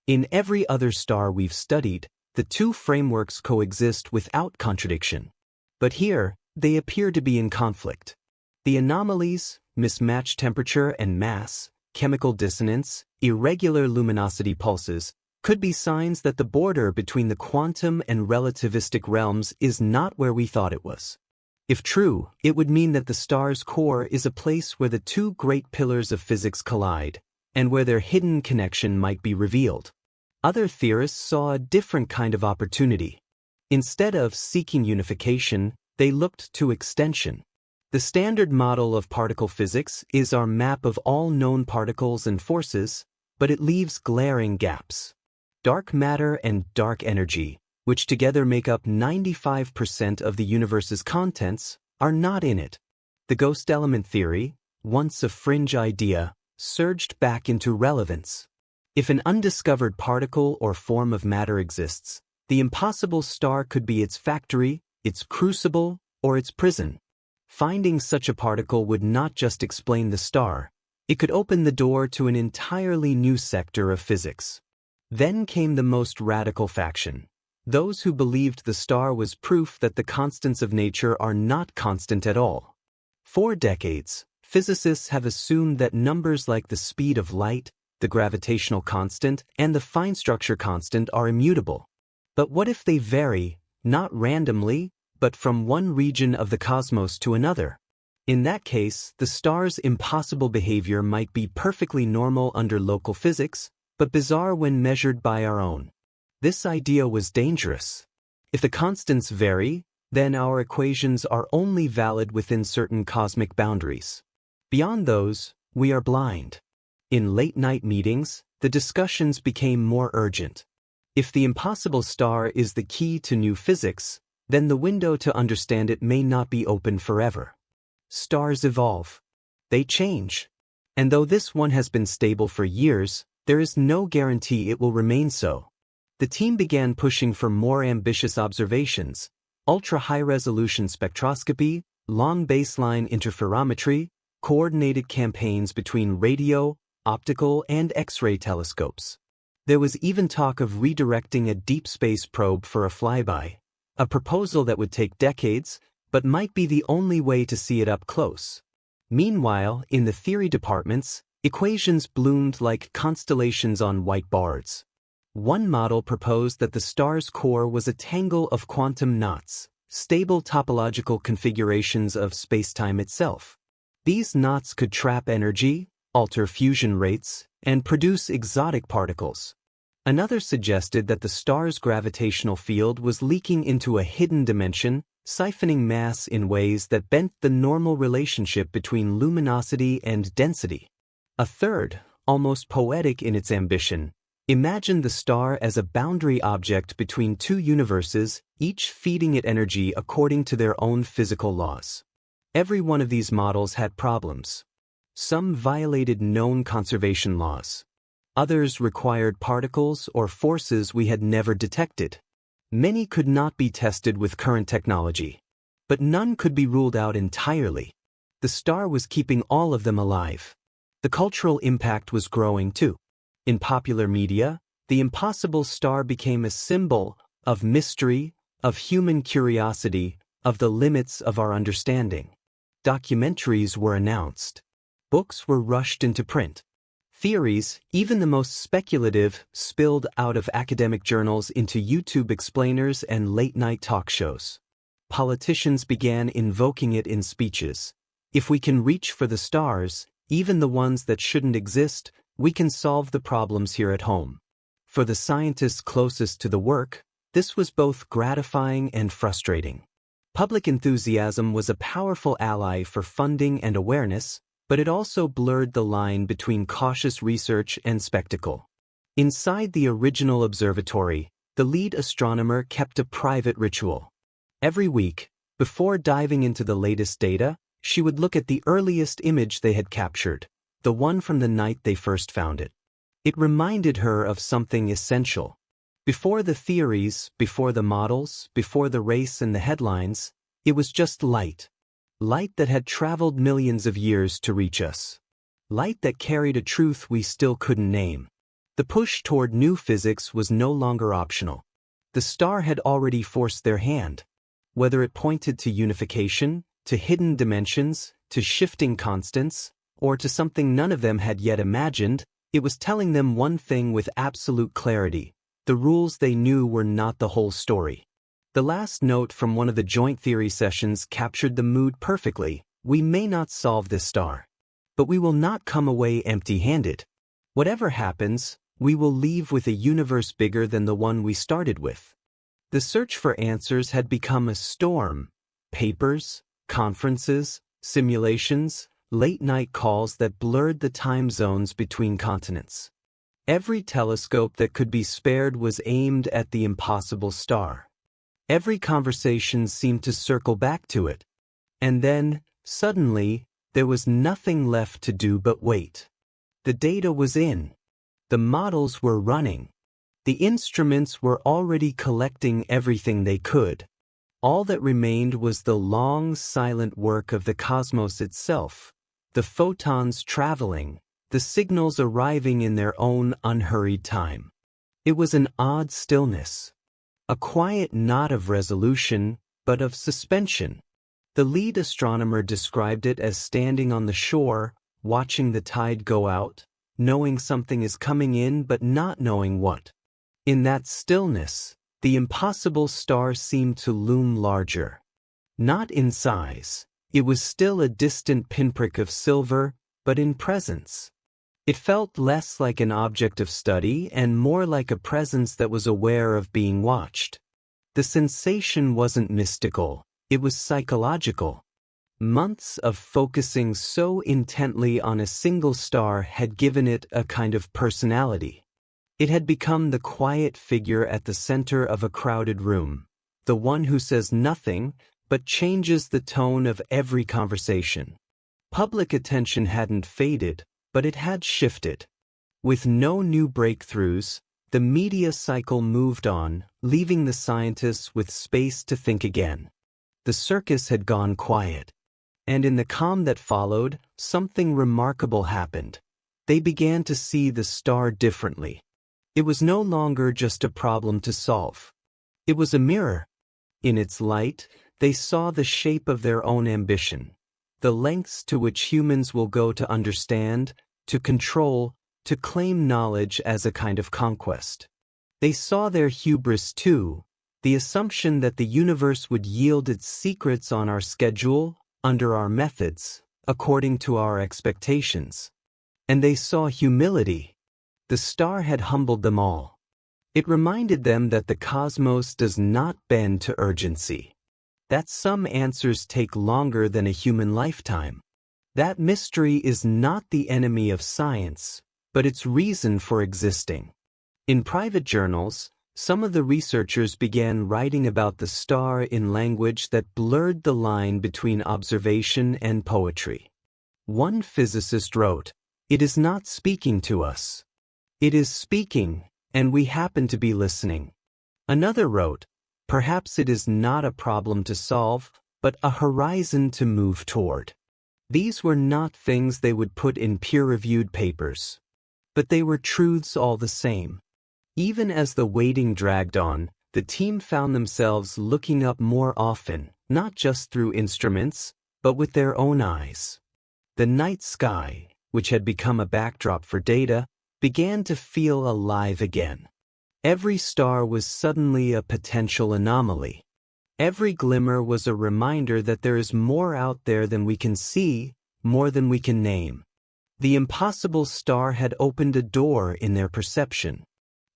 In every other star we've studied, the two frameworks coexist without contradiction. But here, they appear to be in conflict. The anomalies, mismatched temperature and mass, chemical dissonance, irregular luminosity pulses, could be signs that the border between the quantum and relativistic realms is not where we thought it was. If true, it would mean that the star's core is a place where the two great pillars of physics collide, and where their hidden connection might be revealed. Other theorists saw a different kind of opportunity. Instead of seeking unification, they looked to extension. The standard model of particle physics is our map of all known particles and forces, but it leaves glaring gaps. Dark matter and dark energy, which together make up 95% of the universe's contents, are not in it. The ghost element theory, once a fringe idea, surged back into relevance. If an undiscovered particle or form of matter exists, the impossible star could be its factory, its crucible, or its prison. Finding such a particle would not just explain the star, it could open the door to an entirely new sector of physics. Then came the most radical faction. Those who believed the star was proof that the constants of nature are not constant at all. For decades, physicists have assumed that numbers like the speed of light, the gravitational constant, and the fine structure constant are immutable. But what if they vary, not randomly, but from one region of the cosmos to another? In that case, the star's impossible behavior might be perfectly normal under local physics, but bizarre when measured by our own. This idea was dangerous. If the constants vary, then our equations are only valid within certain cosmic boundaries. Beyond those, we are blind. In late-night meetings, the discussions became more urgent. If the impossible star is the key to new physics, then the window to understand it may not be open forever. Stars evolve. They change. And though this one has been stable for years, there is no guarantee it will remain so. The team began pushing for more ambitious observations, ultra-high-resolution spectroscopy, long baseline interferometry, coordinated campaigns between radio, optical, and X-ray telescopes. There was even talk of redirecting a deep space probe for a flyby, a proposal that would take decades, but might be the only way to see it up close. Meanwhile, in the theory departments, equations bloomed like constellations on whiteboards. One model proposed that the star's core was a tangle of quantum knots, stable topological configurations of spacetime itself. These knots could trap energy, alter fusion rates, and produce exotic particles. Another suggested that the star's gravitational field was leaking into a hidden dimension, siphoning mass in ways that bent the normal relationship between luminosity and density. A third, almost poetic in its ambition, imagined the star as a boundary object between two universes, each feeding it energy according to their own physical laws. Every one of these models had problems. Some violated known conservation laws. Others required particles or forces we had never detected. Many could not be tested with current technology. But none could be ruled out entirely. The star was keeping all of them alive. The cultural impact was growing too. In popular media, the impossible star became a symbol of mystery, of human curiosity, of the limits of our understanding. Documentaries were announced. Books were rushed into print. Theories, even the most speculative, spilled out of academic journals into YouTube explainers and late-night talk shows. Politicians began invoking it in speeches. If we can reach for the stars, even the ones that shouldn't exist, we can solve the problems here at home. For the scientists closest to the work, this was both gratifying and frustrating. Public enthusiasm was a powerful ally for funding and awareness, but it also blurred the line between cautious research and spectacle. Inside the original observatory, the lead astronomer kept a private ritual. Every week, before diving into the latest data, she would look at the earliest image they had captured, the one from the night they first found it. It reminded her of something essential. Before the theories, before the models, before the race and the headlines, it was just light. Light that had traveled millions of years to reach us. Light that carried a truth we still couldn't name. The push toward new physics was no longer optional. The star had already forced their hand. Whether it pointed to unification, to hidden dimensions, to shifting constants, or to something none of them had yet imagined, it was telling them one thing with absolute clarity. The rules they knew were not the whole story. The last note from one of the joint theory sessions captured the mood perfectly. We may not solve this star, but we will not come away empty-handed. Whatever happens, we will leave with a universe bigger than the one we started with. The search for answers had become a storm. Papers, conferences, simulations, late-night calls that blurred the time zones between continents. Every telescope that could be spared was aimed at the impossible star. Every conversation seemed to circle back to it. And then, suddenly, there was nothing left to do but wait. The data was in. The models were running. The instruments were already collecting everything they could. All that remained was the long, silent work of the cosmos itself, the photons traveling, the signals arriving in their own unhurried time. It was an odd stillness, a quiet not of resolution, but of suspension. The lead astronomer described it as standing on the shore, watching the tide go out, knowing something is coming in but not knowing what. In that stillness, the impossible star seemed to loom larger. Not in size, it was still a distant pinprick of silver, but in presence. It felt less like an object of study and more like a presence that was aware of being watched. The sensation wasn't mystical, it was psychological. Months of focusing so intently on a single star had given it a kind of personality. It had become the quiet figure at the center of a crowded room, the one who says nothing but changes the tone of every conversation. Public attention hadn't faded, but it had shifted. With no new breakthroughs, the media cycle moved on, leaving the scientists with space to think again. The circus had gone quiet. And in the calm that followed, something remarkable happened. They began to see the star differently. It was no longer just a problem to solve. It was a mirror. In its light, they saw the shape of their own ambition. The lengths to which humans will go to understand, to control, to claim knowledge as a kind of conquest. They saw their hubris too, the assumption that the universe would yield its secrets on our schedule, under our methods, according to our expectations. And they saw humility. The star had humbled them all. It reminded them that the cosmos does not bend to urgency. That some answers take longer than a human lifetime. That mystery is not the enemy of science, but its reason for existing. In private journals, some of the researchers began writing about the star in language that blurred the line between observation and poetry. One physicist wrote, "It is not speaking to us. It is speaking, and we happen to be listening." Another wrote, "Perhaps it is not a problem to solve, but a horizon to move toward." These were not things they would put in peer-reviewed papers. but they were truths all the same. Even as the waiting dragged on, the team found themselves looking up more often, not just through instruments, but with their own eyes. The night sky, which had become a backdrop for data, began to feel alive again. Every star was suddenly a potential anomaly. Every glimmer was a reminder that there is more out there than we can see, more than we can name. The impossible star had opened a door in their perception.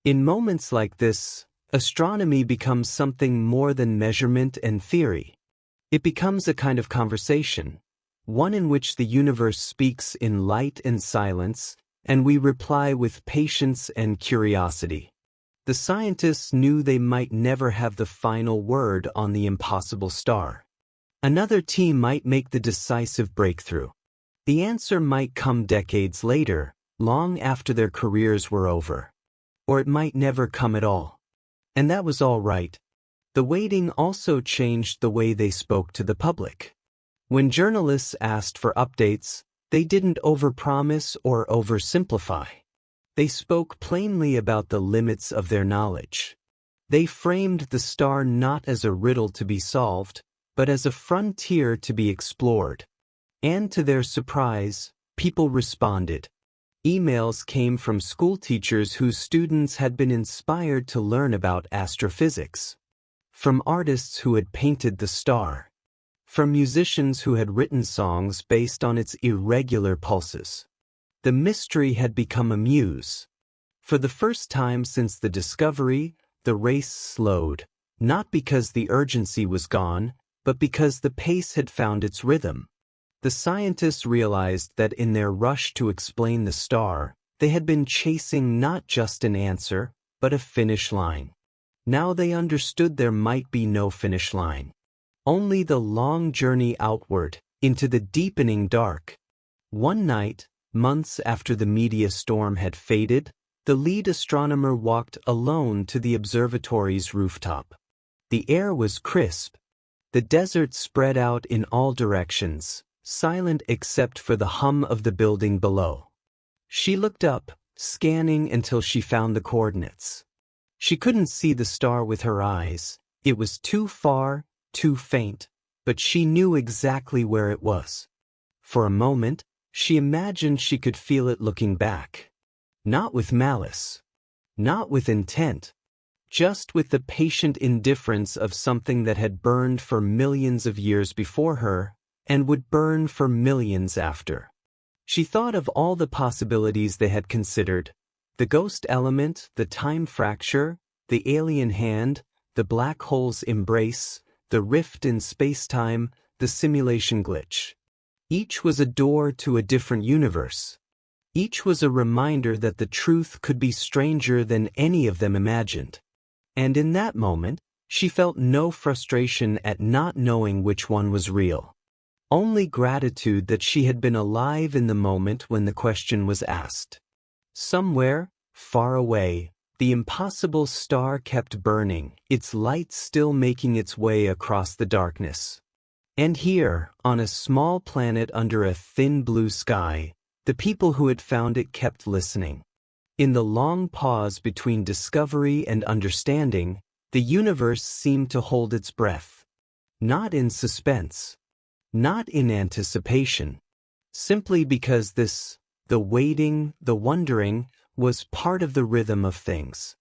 In moments like this, astronomy becomes something more than measurement and theory. It becomes a kind of conversation, one in which the universe speaks in light and silence, and we reply with patience and curiosity. The scientists knew they might never have the final word on the impossible star. Another team might make the decisive breakthrough. The answer might come decades later, long after their careers were over. Or it might never come at all. And that was all right. The waiting also changed the way they spoke to the public. When journalists asked for updates, they didn't overpromise or oversimplify. They spoke plainly about the limits of their knowledge. They framed the star not as a riddle to be solved, but as a frontier to be explored. And to their surprise, people responded. Emails came from school teachers whose students had been inspired to learn about astrophysics. From artists who had painted the star. From musicians who had written songs based on its irregular pulses. The mystery had become a muse. For the first time since the discovery, the race slowed, not because the urgency was gone, but because the pace had found its rhythm. The scientists realized that in their rush to explain the star, they had been chasing not just an answer, but a finish line. Now they understood there might be no finish line. Only the long journey outward, into the deepening dark. One night, months after the media storm had faded, the lead astronomer walked alone to the observatory's rooftop. The air was crisp. The desert spread out in all directions, silent except for the hum of the building below. She looked up, scanning until she found the coordinates. She couldn't see the star with her eyes. It was too far, too faint, but she knew exactly where it was. For a moment, she imagined she could feel it looking back. Not with malice. Not with intent. Just with the patient indifference of something that had burned for millions of years before her, and would burn for millions after. She thought of all the possibilities they had considered. The ghost element, the time fracture, the alien hand, the black hole's embrace, the rift in space-time, the simulation glitch. Each was a door to a different universe. Each was a reminder that the truth could be stranger than any of them imagined. And in that moment, she felt no frustration at not knowing which one was real. Only gratitude that she had been alive in the moment when the question was asked. Somewhere, far away, the impossible star kept burning, its light still making its way across the darkness. And here, on a small planet under a thin blue sky, the people who had found it kept listening. In the long pause between discovery and understanding, the universe seemed to hold its breath. Not in suspense. Not in anticipation. Simply because this, the waiting, the wondering, was part of the rhythm of things.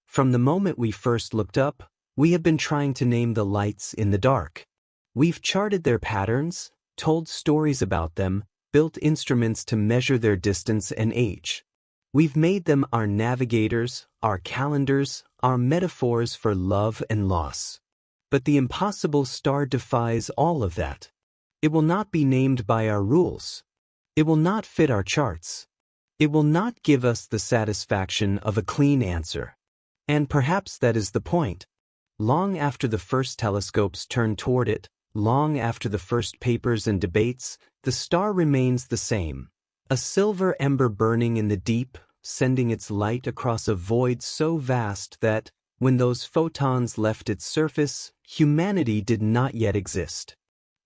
From the moment we first looked up, we have been trying to name the lights in the dark. We've charted their patterns, told stories about them, built instruments to measure their distance and age. We've made them our navigators, our calendars, our metaphors for love and loss. But the impossible star defies all of that. It will not be named by our rules. It will not fit our charts. It will not give us the satisfaction of a clean answer. And perhaps that is the point. Long after the first telescopes turned toward it, long after the first papers and debates, the star remains the same. A silver ember burning in the deep, sending its light across a void so vast that, when those photons left its surface, humanity did not yet exist.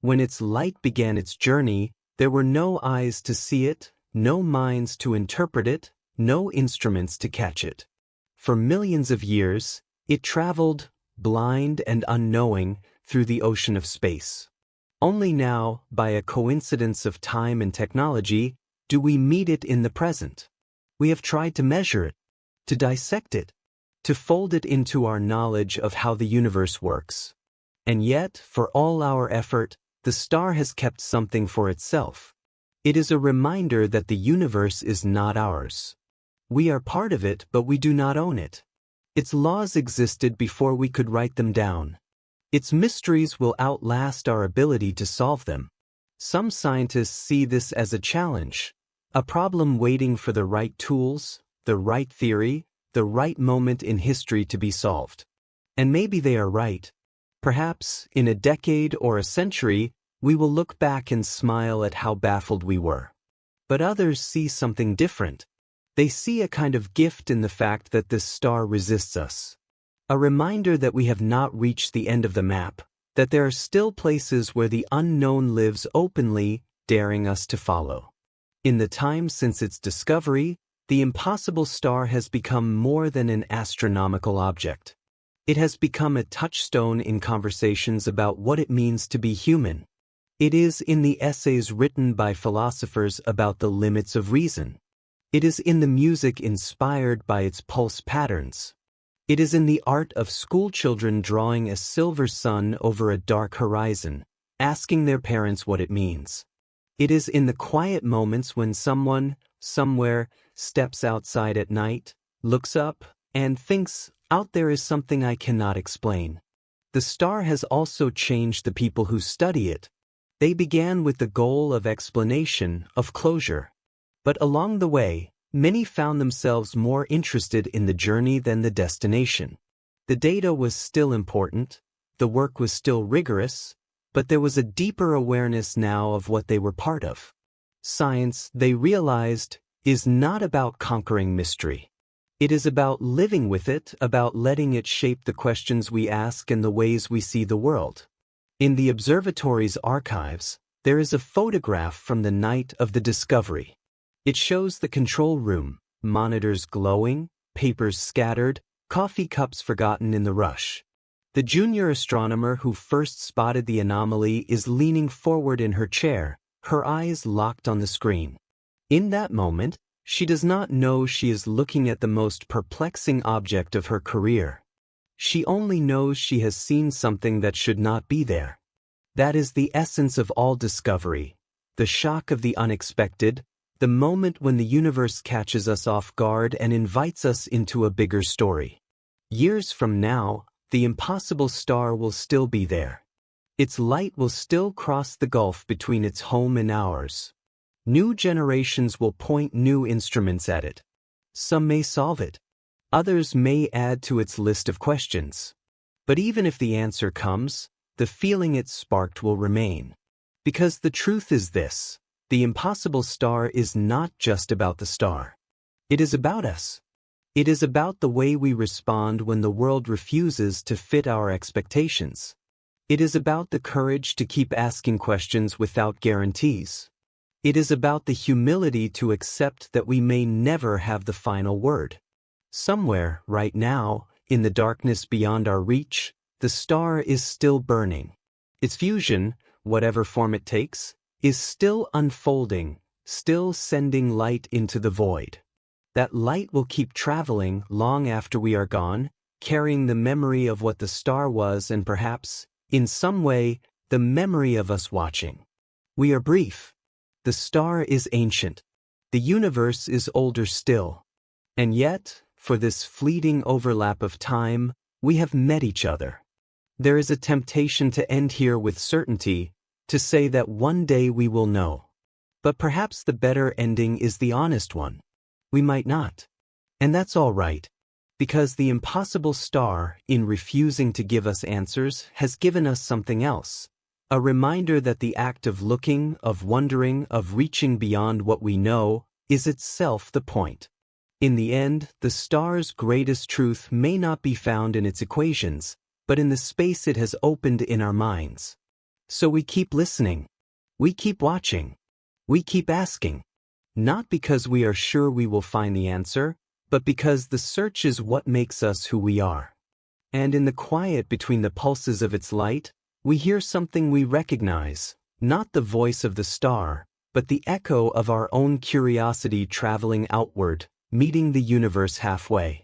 When its light began its journey, there were no eyes to see it, no minds to interpret it, no instruments to catch it. For millions of years, it traveled, blind and unknowing, through the ocean of space. Only now, by a coincidence of time and technology, do we meet it in the present. We have tried to measure it, to dissect it, to fold it into our knowledge of how the universe works. And yet, for all our effort, the star has kept something for itself. It is a reminder that the universe is not ours. We are part of it, but we do not own it. Its laws existed before we could write them down. Its mysteries will outlast our ability to solve them. Some scientists see this as a challenge, a problem waiting for the right tools, the right theory, the right moment in history to be solved. And maybe they are right. Perhaps, in a decade or a century, we will look back and smile at how baffled we were. But others see something different. They see a kind of gift in the fact that this star resists us. A reminder that we have not reached the end of the map, that there are still places where the unknown lives openly, daring us to follow. In the time since its discovery, the impossible star has become more than an astronomical object. It has become a touchstone in conversations about what it means to be human. It is in the essays written by philosophers about the limits of reason. It is in the music inspired by its pulse patterns. It is in the art of schoolchildren drawing a silver sun over a dark horizon, asking their parents what it means. It is in the quiet moments when someone, somewhere, steps outside at night, looks up, and thinks, "Out there is something I cannot explain." The star has also changed the people who study it. They began with the goal of explanation, of closure. But along the way, many found themselves more interested in the journey than the destination. The data was still important, the work was still rigorous, but there was a deeper awareness now of what they were part of. Science, they realized, is not about conquering mystery. It is about living with it, about letting it shape the questions we ask and the ways we see the world. In the observatory's archives, there is a photograph from the night of the discovery. It shows the control room, monitors glowing, papers scattered, coffee cups forgotten in the rush. The junior astronomer who first spotted the anomaly is leaning forward in her chair, her eyes locked on the screen. In that moment, she does not know she is looking at the most perplexing object of her career. She only knows she has seen something that should not be there. That is the essence of all discovery, the shock of the unexpected, the moment when the universe catches us off guard and invites us into a bigger story. Years from now, the impossible star will still be there. Its light will still cross the gulf between its home and ours. New generations will point new instruments at it. Some may solve it. Others may add to its list of questions. But even if the answer comes, the feeling it sparked will remain. Because the truth is this: the impossible star is not just about the star. It is about us. It is about the way we respond when the world refuses to fit our expectations. It is about the courage to keep asking questions without guarantees. It is about the humility to accept that we may never have the final word. Somewhere, right now, in the darkness beyond our reach, the star is still burning. Its fusion, whatever form it takes, is still unfolding, still sending light into the void. That light will keep traveling long after we are gone, carrying the memory of what the star was and perhaps, in some way, the memory of us watching. We are brief. The star is ancient. The universe is older still. And yet, for this fleeting overlap of time, we have met each other. There is a temptation to end here with certainty, to say that one day we will know. But perhaps the better ending is the honest one. We might not. And that's all right. Because the impossible star, in refusing to give us answers, has given us something else. A reminder that the act of looking, of wondering, of reaching beyond what we know, is itself the point. In the end, the star's greatest truth may not be found in its equations, but in the space it has opened in our minds. So we keep listening. We keep watching. We keep asking. Not because we are sure we will find the answer, but because the search is what makes us who we are. And in the quiet between the pulses of its light, we hear something we recognize, not the voice of the star, but the echo of our own curiosity traveling outward, meeting the universe halfway.